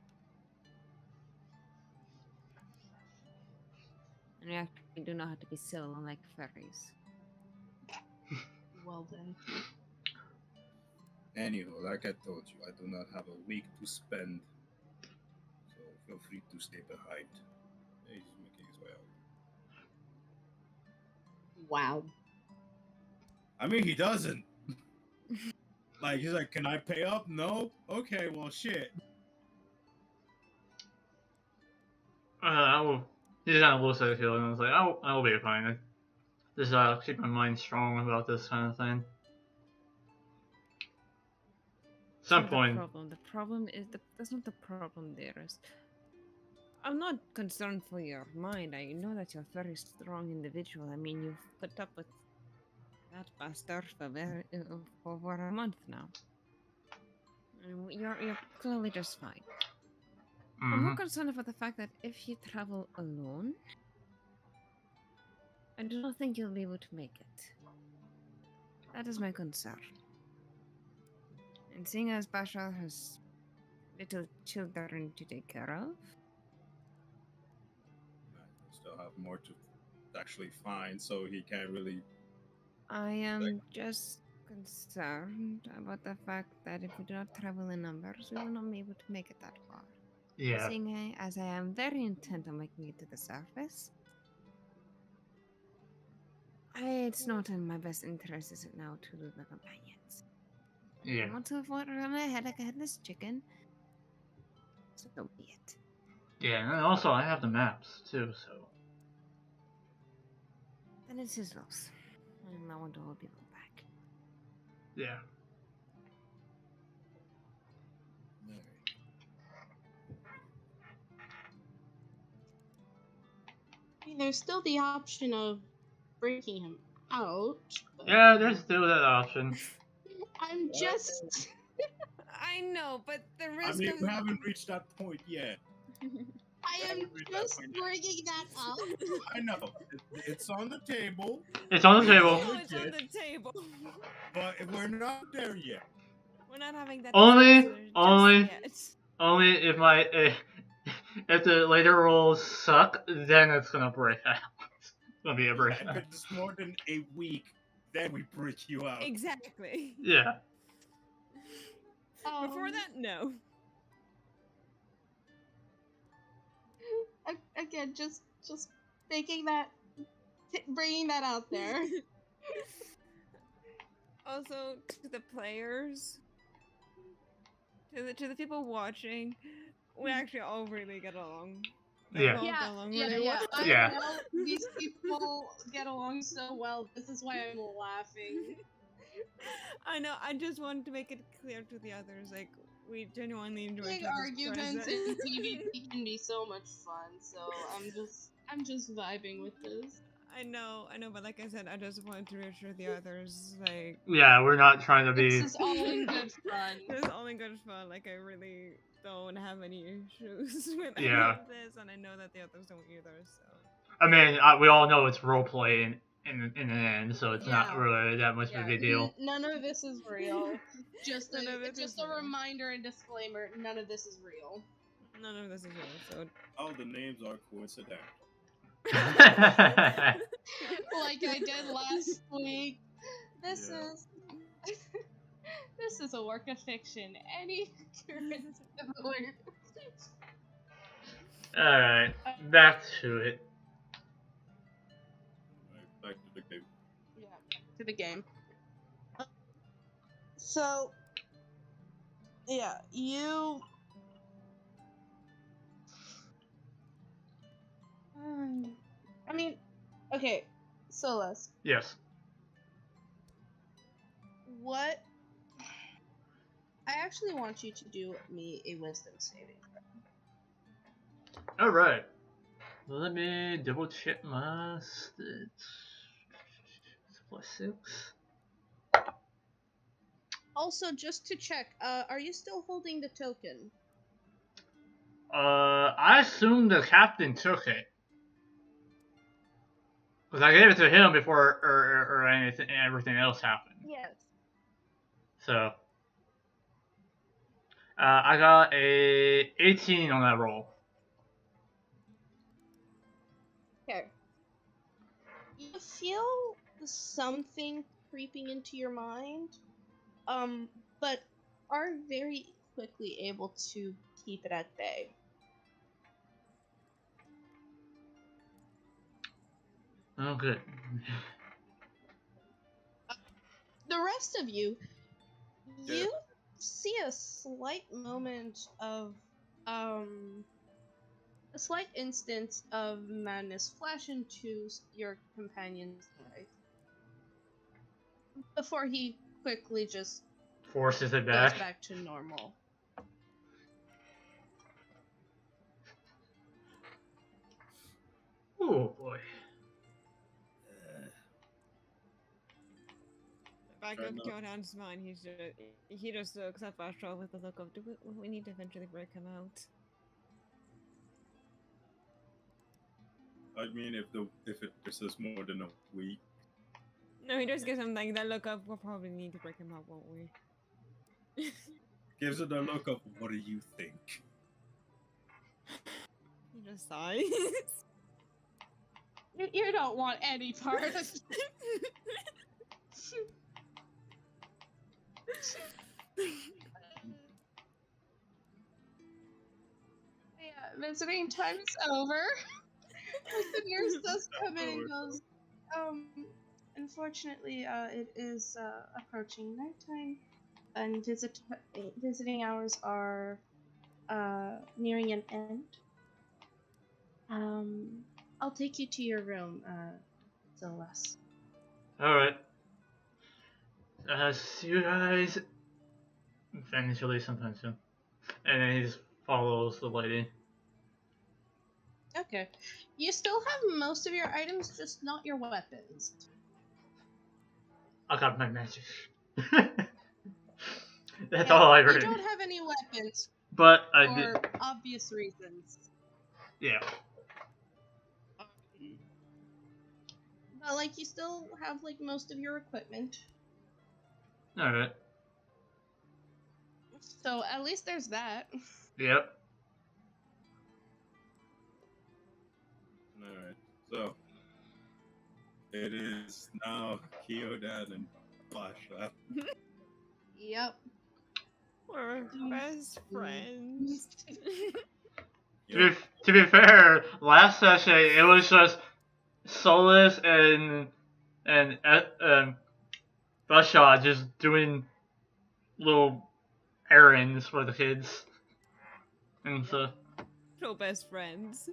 And we actually do know how to be civil, unlike fairies. Well then. Anyhow, like I told you, I do not have a week to spend, so feel free to stay behind. He's making his way out. Wow. I mean, he doesn't. Like, he's like, can I pay up? No? Okay, well, shit. I will. He's kind of looks at it and was like, I'll be fine. I just keep my mind strong about this kind of thing. Some point. The problem is that's not the problem, dearest. I'm not concerned for your mind. I know that you're a very strong individual. I mean, you've put up with that bastard for over a month now. And you're clearly just fine. I'm more Mm-hmm. concerned about the fact that if you travel alone, I do not think you'll be able to make it. That is my concern. And seeing as Bashar has little children to take care of, I still have more to actually find, so he can't really. I am just concerned about the fact that if we do not travel in numbers, we will not be able to make it that far. Yeah. Seeing as I am very intent on making it to the surface, it's not in my best interest, is it now, to lose my companions. Yeah. I want to avoid around my head like a headless chicken, so be it. Yeah, and also I have the maps too, so. Then it's his loss. And I want to hold people back. Yeah. I mean, there's still the option of breaking him out. But Yeah, there's still that option. I'm just. I know, but the I risk mean, of we haven't reached that point yet. I am just bringing that up. I know it's on the table, It's on the we table. all know it's on the table. but we're not there yet. We're not having that Only discussion just yet. if the later rolls suck, then it's gonna break out. It's gonna be a break If out. it's more than a week, then we break you out. Exactly. Yeah. Before that, no. Again, just thinking that, bringing that out there. Also, to the players, to the people watching, we actually all really get along. Like, Yeah. we all get along really well. I Yeah. know these people get along so well. This is why I'm laughing. I know. I just wanted to make it clear to the others, like, we genuinely enjoy Big each other's arguments presence. in PvP can be so much fun. So I'm just vibing with this. I know, but like I said, I just wanted to reassure the others, like, Yeah, we're not trying to be. This is all in good fun. This is all in good fun. Like, I really don't have any issues with any Yeah. of this, and I know that the others don't either. So I mean, we all know it's roleplay in the end, so it's not Yeah. really that much of a big deal. None of this is real. Just None of it just is a real. reminder and disclaimer. None of this is real. None of this is real. So All the names are coincidental. Like I did last week. This Yeah. is this is a work of fiction. Any occurrence similar. Alright, back to it. Right, back to the game. Yeah, back to the game. So, yeah, you. I mean, okay, Solus, Yes. what? I actually want you to do me a wisdom saving throw. Alright. Let me double check my stats. +6. Also, just to check, are you still holding the token? I assume the captain took it. Because I gave it to him before or anything, everything else happened. Yes. So, I got a 18 on that roll. Okay. You feel something creeping into your mind, but are very quickly able to keep it at bay. Oh, good. The rest of you, Yeah. you see a slight moment of, a slight instance of madness flash into your companion's eye before he quickly just Forces it goes back. back to normal. Oh boy. Back Try of not- Kyodan's mind, he just looks at Astral with the look of, do we need to eventually break him out? I mean, if it persists more than a week, No, he just gives him like that look of, we'll probably need to break him out, won't we? gives it a look of what do you think? He just sighs. You don't want any part of it. Yeah, visiting time is over. The nurse does come in and goes, unfortunately, it is approaching nighttime, and visiting hours are nearing an end. I'll take you to your room, Celeste. Alright. See you guys eventually sometime soon. And then he just follows the lady. Okay. You still have most of your items, just not your weapons. I got my magic. That's all I You read. don't have any weapons But I for did. obvious reasons. Yeah. But like, you still have like most of your equipment. Alright. So at least there's that. Yep. Alright, so it is now Kyodan and Basha. Yep. We're best friends. To be fair, last session it was just Solus and Basha just doing little errands for the kids and stuff. Real best friends.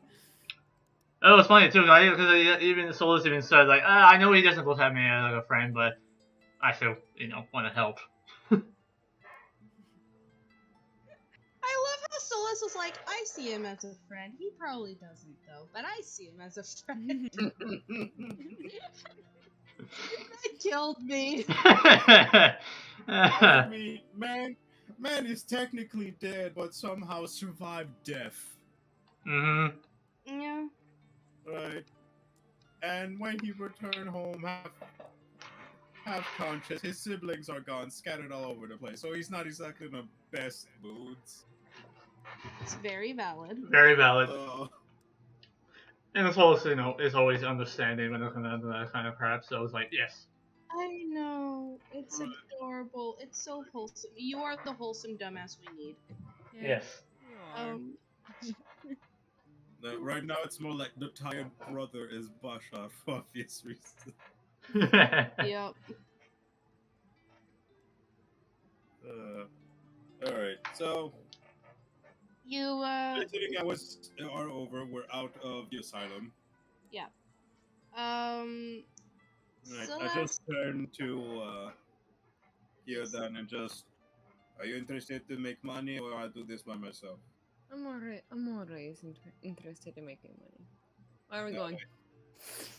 That was funny too, because even Solus even said like, I know he doesn't look at me as like a friend, but I still want to help. I love how Solus was like, I see him as a friend. He probably doesn't though, but I see him as a friend. That killed me. I mean, man is technically dead, but somehow survived death. Mhm. Yeah. Right. And when he returned home, half conscious, his siblings are gone, scattered all over the place. So he's not exactly in the best moods. It's very valid. Very valid. So, And Solus, is always understanding when it comes down to that kind of crap. So it's like, yes. I know. It's Right. adorable. It's so wholesome. You are the wholesome dumbass we need. Yes. You are. Right now, it's more like the tired brother is Basha for obvious reasons. Yep. Alright, so You, visiting hours are over. We're out of the asylum. yeah. Right. I Celeste, just turned to Kyodan and just, are you interested to make money or I'll do this by myself? I'm always interested in making money. Where are we going?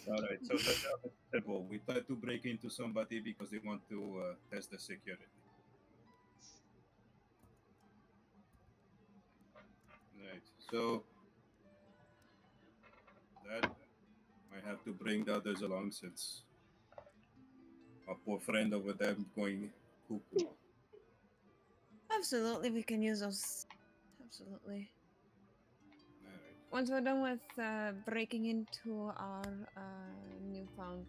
Alright, so the job is simple. We try to break into somebody because they want to test the security. Right, so that I have to bring the others along since our poor friend over there going cuckoo. Absolutely, we can use those. Absolutely. Alright. Once we're done with breaking into our newfound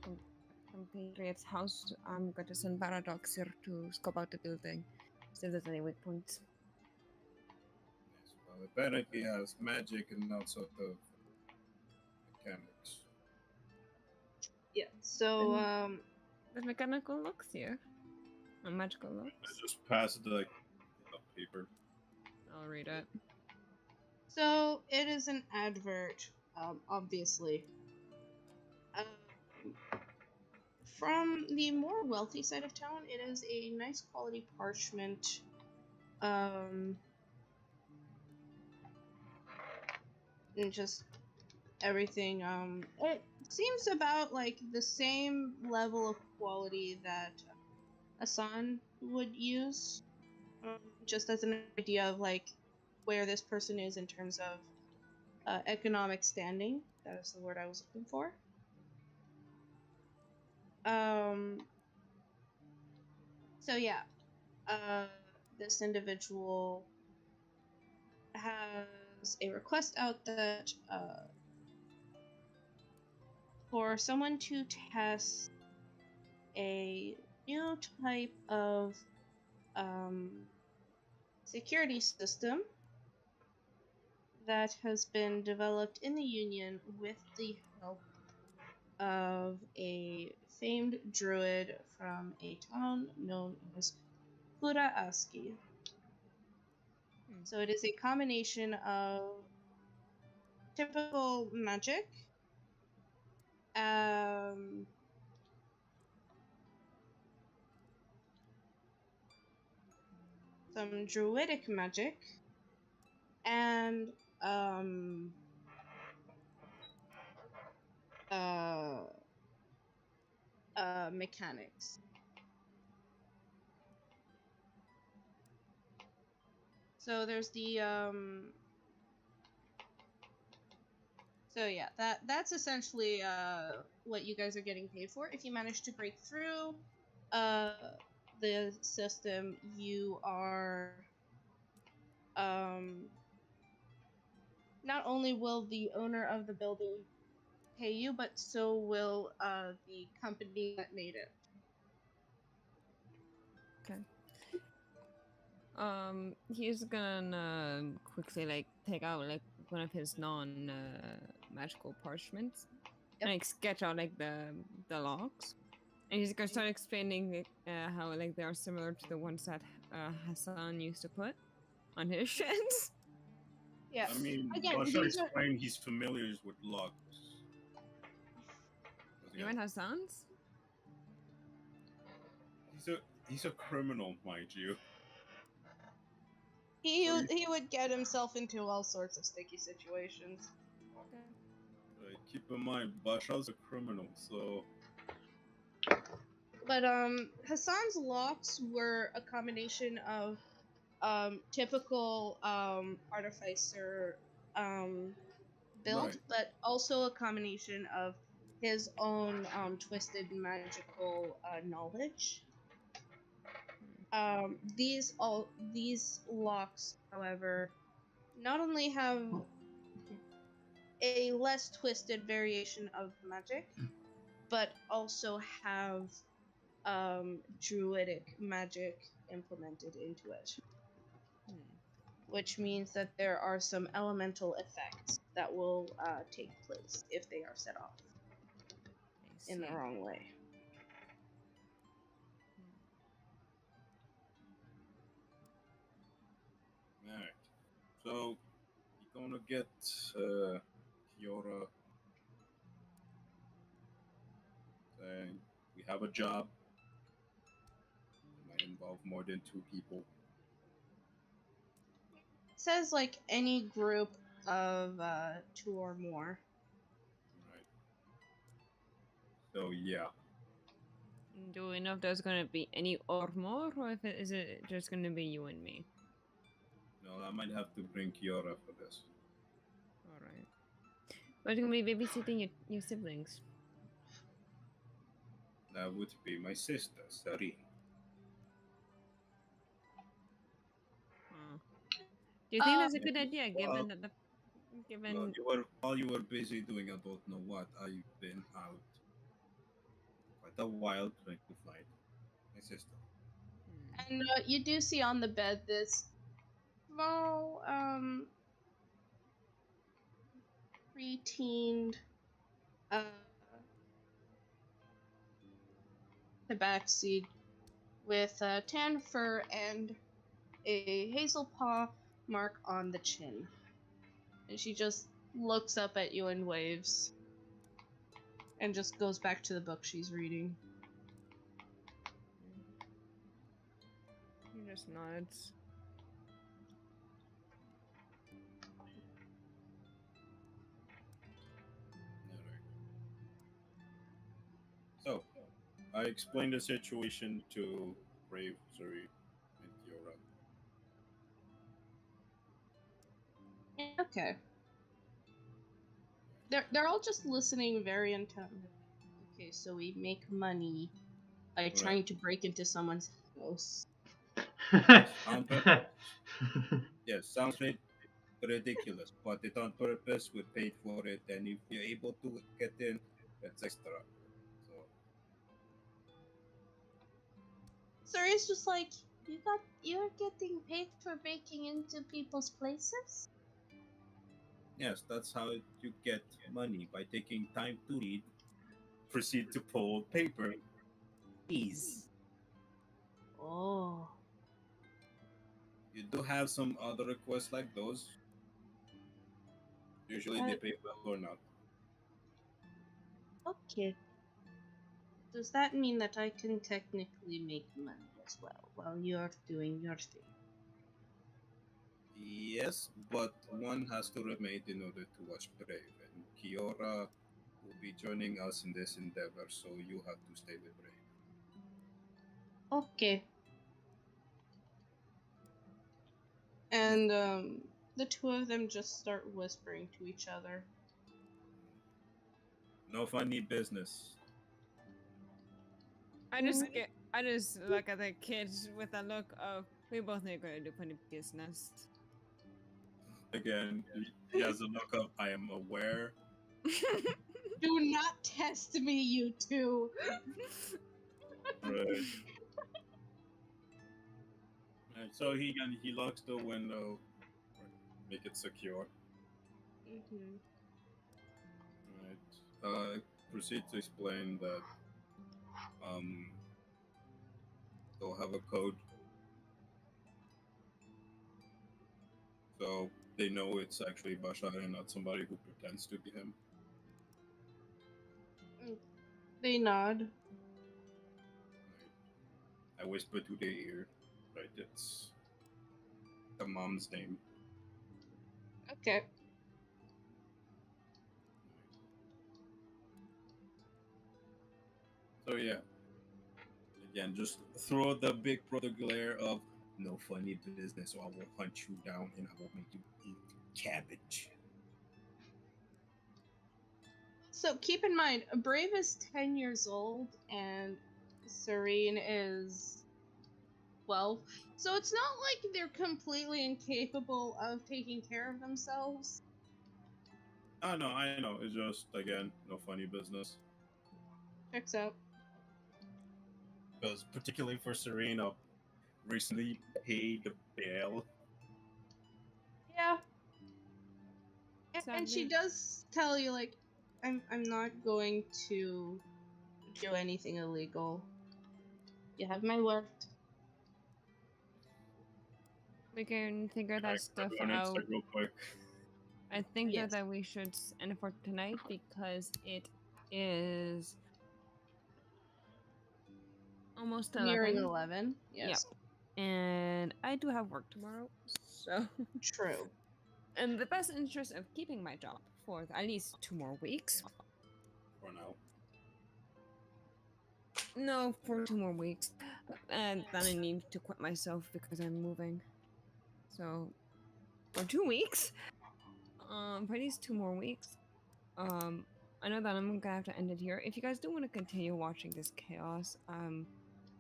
compatriot's house, I'm going to send Paradox here to scope out the building, see if there's any weak points. Yes, well, apparently he has magic and all sort of mechanics. yeah. So, There's mechanical locks here. Magical I locks. just passed the paper. I'll read it. so it is an advert, obviously. From the more wealthy side of town, it is a nice quality parchment. And just everything. It seems about like the same level of quality that Hassan would use, just as an idea of like where this person is in terms of economic standing. That is the word I was looking for. So yeah, this individual has a request out that for someone to test a new type of security system that has been developed in the Union with the help of a famed druid from a town known as Kuraaski. So it is a combination of typical magic, some druidic magic, and mechanics. So there's the so yeah, that's essentially what you guys are getting paid for. If you manage to break through the system, you are not only will the owner of the building pay you, but so will the company that made it. Okay. He's gonna quickly like take out like one of his non magical parchments and like sketch out like the locks. And he's gonna start explaining how like they are similar to the ones that Hassan used to put on his sheds. Yeah. I mean, Again, Basha these are explained he's familiar with locks. You meant Hassan's? He's a criminal, mind you. he would get himself into all sorts of sticky situations. Keep in mind, Basha's a criminal, so. But Hassan's locks were a combination of typical artificer build, Right. but also a combination of his own twisted magical knowledge. These locks, however, not only have a less twisted variation of magic, but also have druidic magic implemented into it. Which means that there are some elemental effects that will take place if they are set off in the wrong way. Alright. So, you're gonna get Kiora saying, we have a job. It might involve more than 2 people. It says like any group of 2 or more. Right. So, yeah. Do we know if there's gonna be any or more, or if is it just gonna be you and me? No, I might have to bring Kiora for this. All right. But you're gonna be babysitting your siblings. That would be my sister, Sari. Do you think that's a good idea, given that the While you were busy doing I don't know what, I've been out quite a while trying to find my sister. And you do see on the bed this small pre-teened tabaxi with tan fur and a hazel paw mark on the chin. And she just looks up at you and waves. And just goes back to the book she's reading. He just nods. So, I explained the situation to Brave, Zuri, and Kiora. Okay. They're all just listening very intently. Okay, so we make money by Right. trying to break into someone's house. Yes, sounds ridiculous, but it on purpose. We paid for it, and if you're able to get in, that's extra. So So it's just like you're getting paid for breaking into people's places? yes, that's how you get money by taking time to read. Proceed to pull paper. Please. Oh. You do have some other requests like those. Usually they pay well or not. Okay. Does that mean that I can technically make money as well while you're doing your thing? Yes, but one has to remain in order to watch Brave, and Kiora will be joining us in this endeavor, so you have to stay with Brave. Okay. And the two of them just start whispering to each other. No funny business. I just look at the kids with a look of we both know you're gonna do funny business. Again, he has a look of I am aware. Do not test me, you two. Right. And so he locks the window, make it secure. Mm-hmm. Right. Proceed to explain that um they'll have a code, so they know it's actually Bashar and not somebody who pretends to be him. They nod. I whisper to their ear, right? It's the mom's name. Okay. So yeah, again, just throw the big brother glare of no funny business, or I will hunt you down and I will make you eat cabbage. So keep in mind, Brave is 10 years old and Serene is 12. So it's not like they're completely incapable of taking care of themselves. I know. It's just again, no funny business. Checks out. Because particularly for Serena, recently paid the bail. Yeah. And she Sadly. does tell you, like, I'm not going to do anything illegal. You have my word. We can figure that Like, stuff everyone out. real quick. I think Yes. that we should end it for tonight because it is almost Nearing 11. 11. Yes. Yep. And I do have work tomorrow, so True. in the best interest of keeping my job for at least 2 more weeks. For now. No, for 2 more weeks. And then I need to quit myself because I'm moving. So for 2 weeks, for at least 2 more weeks. I know that I'm gonna have to end it here. If you guys do want to continue watching this chaos,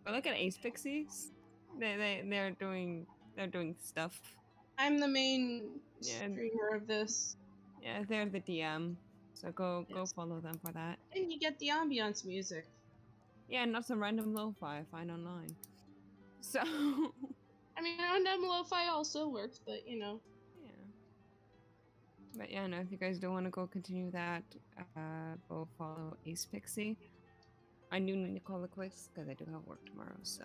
but look at Ace Pixies. They're doing stuff. I'm the main Yeah, streamer of this. yeah, they're the DM. So go Yes. follow them for that. And you get the ambiance music. Yeah, not some random lo-fi I find online. So I mean, random lo-fi also works, but you know. yeah. But yeah, no, if you guys don't want to go continue that, go follow Ace Pixie. I do need to call it quits because I do have work tomorrow, so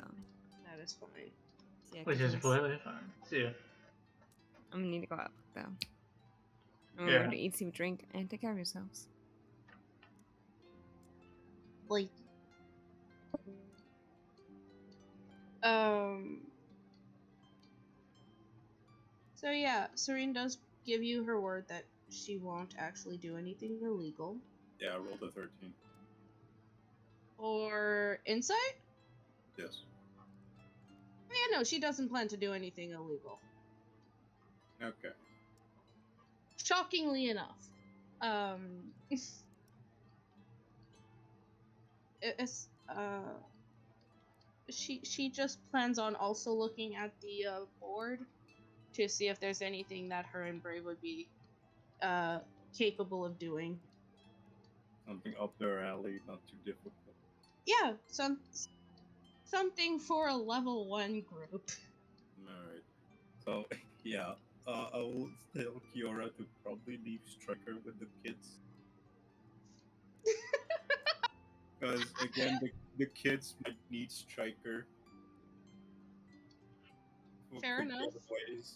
That is fine. yeah, Which is kittens. completely fine. See ya. I'm gonna need to go out though. Yeah. Remember to eat, sleep, drink, and take care of yourselves. Like, so yeah, Serene does give you her word that she won't actually do anything illegal. Yeah, I rolled a 13. Or insight? Yes. no, she doesn't plan to do anything illegal. Okay. Shockingly enough. It's, she just plans on also looking at the board to see if there's anything that her and Brave would be capable of doing. Something up their alley, not too difficult. Yeah, something for a level 1 group. Alright. So, yeah. I will tell Kiora to probably leave Striker with the kids. Because, again, the kids might need Striker Fair for enough. ways.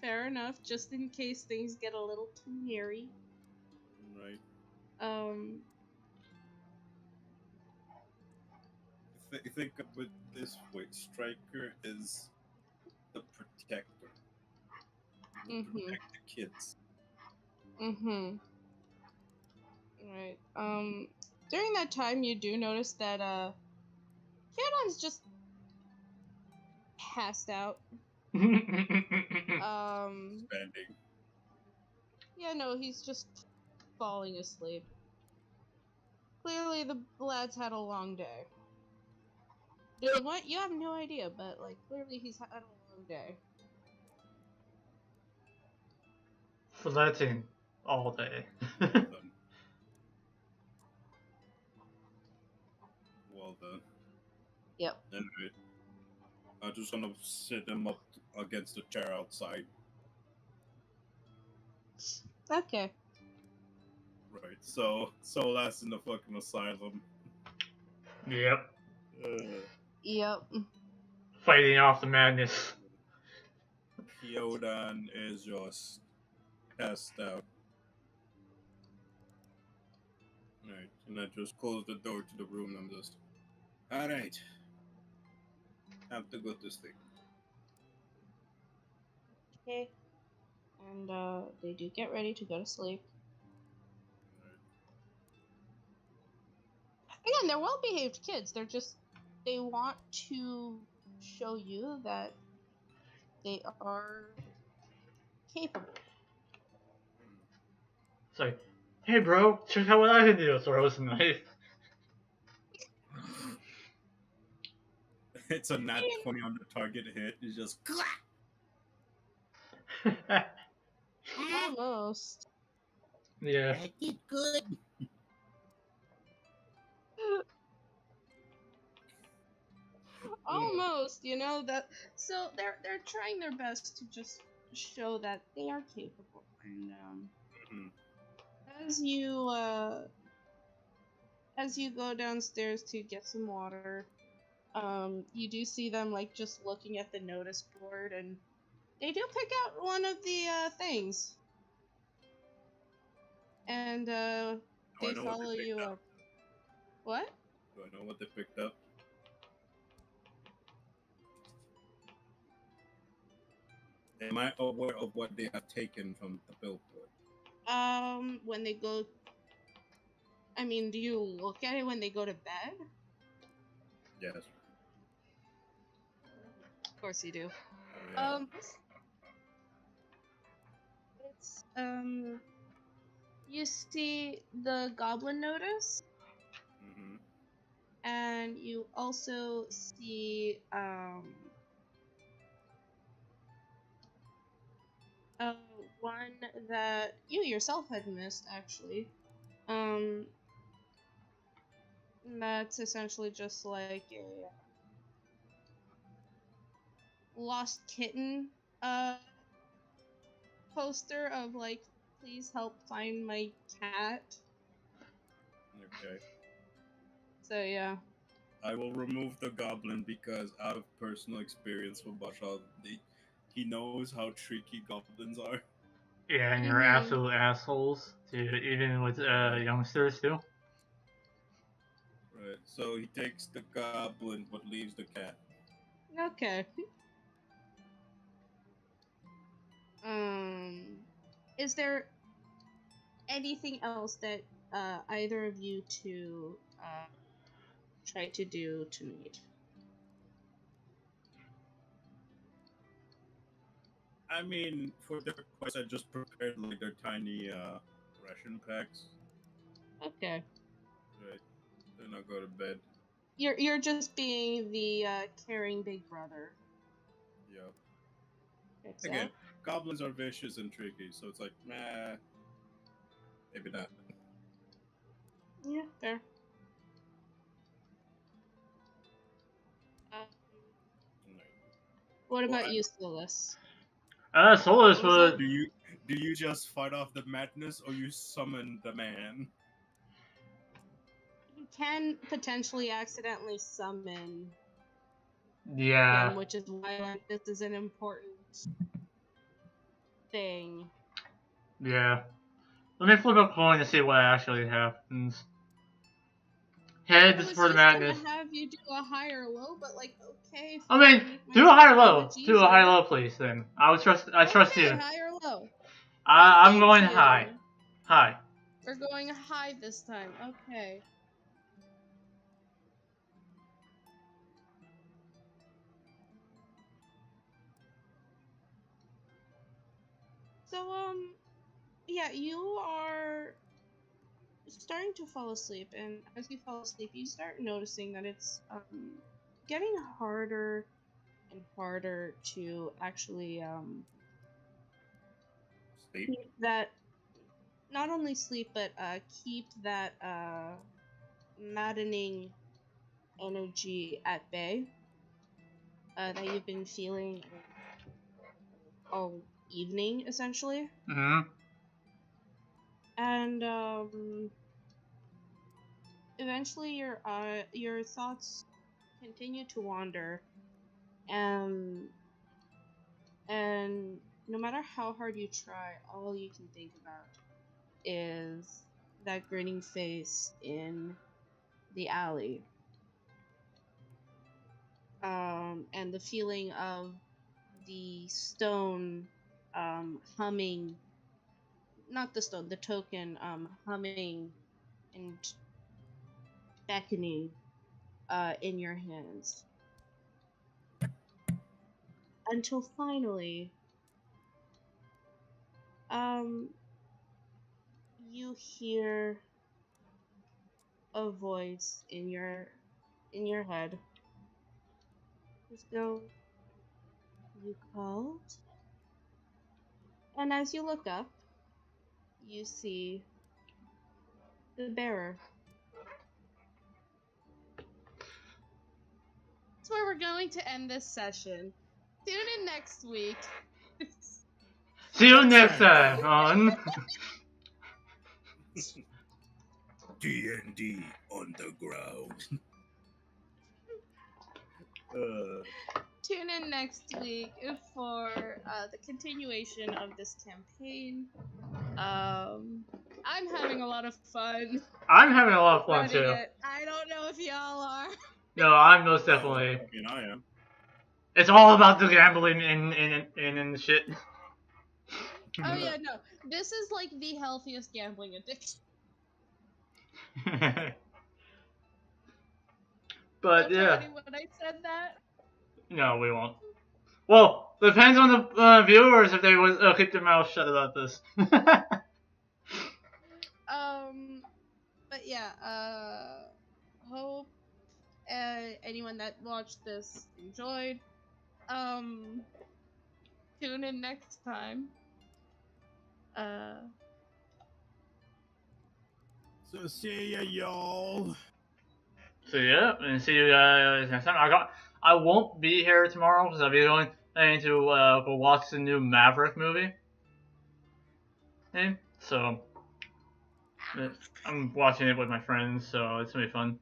Fair enough, just in case things get a little too hairy. Right. Think of it this way: Striker is the protector. He will protect the kids. Right. During that time, you do notice that Keon's just passed out. Expanding. Yeah, no, he's just falling asleep. Clearly, the lad's had a long day. What? You have no idea, but like clearly he's had a long day. Flirting all day. Well done. Yep. Anyway, I just want to sit him up against the chair outside. Okay. Right. So last in the fucking asylum. Yep. Yep. Fighting off the madness. Kyodan is just passed out. Right. And I just close the door to the room and I'm just, alright. Have to go to sleep. Okay. And they do get ready to go to sleep. Again, they're well-behaved kids. They want to show you that they are capable. It's like, hey bro, check out what I can do. Throws a knife. It's a nat 20 on the target hit. It's just Almost. Yeah. I did good. Almost, you know that. So they're trying their best to just show that they are capable. And as you go downstairs to get some water, you do see them like just looking at the notice board, and they do pick out one of the things, and they follow you up. What? Do I know what they picked up? Am I aware of what they have taken from the billboard? When they go. I mean, do you look at it when they go to bed? Yes. Of course you do. Yeah. It's you see the goblin notice, and you also see one that you yourself had missed, actually. That's essentially just like a lost kitten poster of like, please help find my cat. Okay. So yeah. I will remove the goblin because out of personal experience with Bashar, he knows how tricky goblins are. Yeah, and you're absolute assholes, too, even with youngsters, too. Right, so he takes the goblin but leaves the cat. Okay. Is there anything else that either of you two try to do tonight? I mean, for their quest, I just prepared like their tiny ration packs. Okay. Right. Then I'll go to bed. You're just being the caring big brother. Yeah. Checks Again, out. goblins are vicious and tricky, so it's like, nah, maybe not. Yeah, fair. Um, Right. what Well, about you, Solus? Solus What was that? would. do you just fight off the madness, or you summon the man? You can potentially accidentally summon Yeah. him, which is why like this is an important thing. Yeah. Let me flip a coin to see what actually happens. Heads I was for the just madness. gonna have you do a high or low, but like, okay, I mean, fine. Make my do a job high or that low. much Do a high easier. low, please. Then I trust Okay, you. high or low. I'm Thank going you. high. High. We're going high this time. Okay. So, yeah, you are starting to fall asleep, and as you fall asleep, you start noticing that it's getting harder and harder to actually Sleep. keep that, not only sleep, but keep that maddening energy at bay that you've been feeling all evening, essentially. Mm-hmm. And eventually your thoughts continue to wander, um and no matter how hard you try, all you can think about is that grinning face in the alley, and the feeling of the stone humming, not the stone, the token humming and beckoning in your hands, until finally um you hear a voice in your head just go, "You called?" And as you look up, you see the bearer. That's where we're going to end this session. Tune in next week. See you Next next time. time on. D&D Underground. Tune in next week for the continuation of this campaign. I'm having a lot of fun I'm having a lot of fun running too. it. I don't know if y'all are. No, I'm most Oh, definitely. I mean, I am. It's all about the gambling and shit. Oh yeah, no. This is like the healthiest gambling addiction. But Don't tell yeah, anyone I said that. no, we won't. Well, depends on the viewers if they would keep their mouth shut about this. But yeah, hope anyone that watched this enjoyed. Um, Tune in next time. Uh, So see ya, y'all. So yeah, and see you guys next time. I won't be here tomorrow because I'll be going to go watch the new Maverick movie. So I'm watching it with my friends, so it's gonna be fun.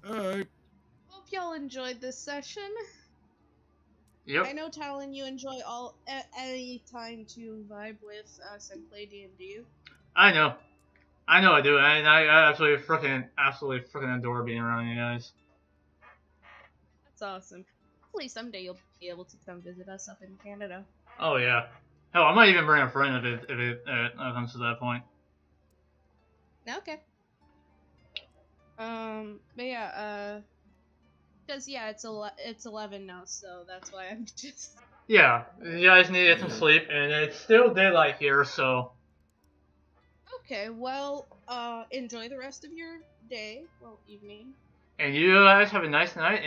Alright. Hope y'all enjoyed this session. Yep. I know, Talon, you enjoy any time to vibe with us and play D&D. I know. I know I do, and I absolutely freaking adore being around you guys. That's awesome. Hopefully someday you'll be able to come visit us up in Canada. Oh yeah. Hell, I might even bring a friend if it comes to that point. Okay. But yeah, Because yeah, it's 11 now, so that's why I'm just. Yeah, you guys need to get some Yeah. sleep, and it's still daylight here, so. Okay, well, enjoy the rest of your day, well, evening. And you guys have a nice night.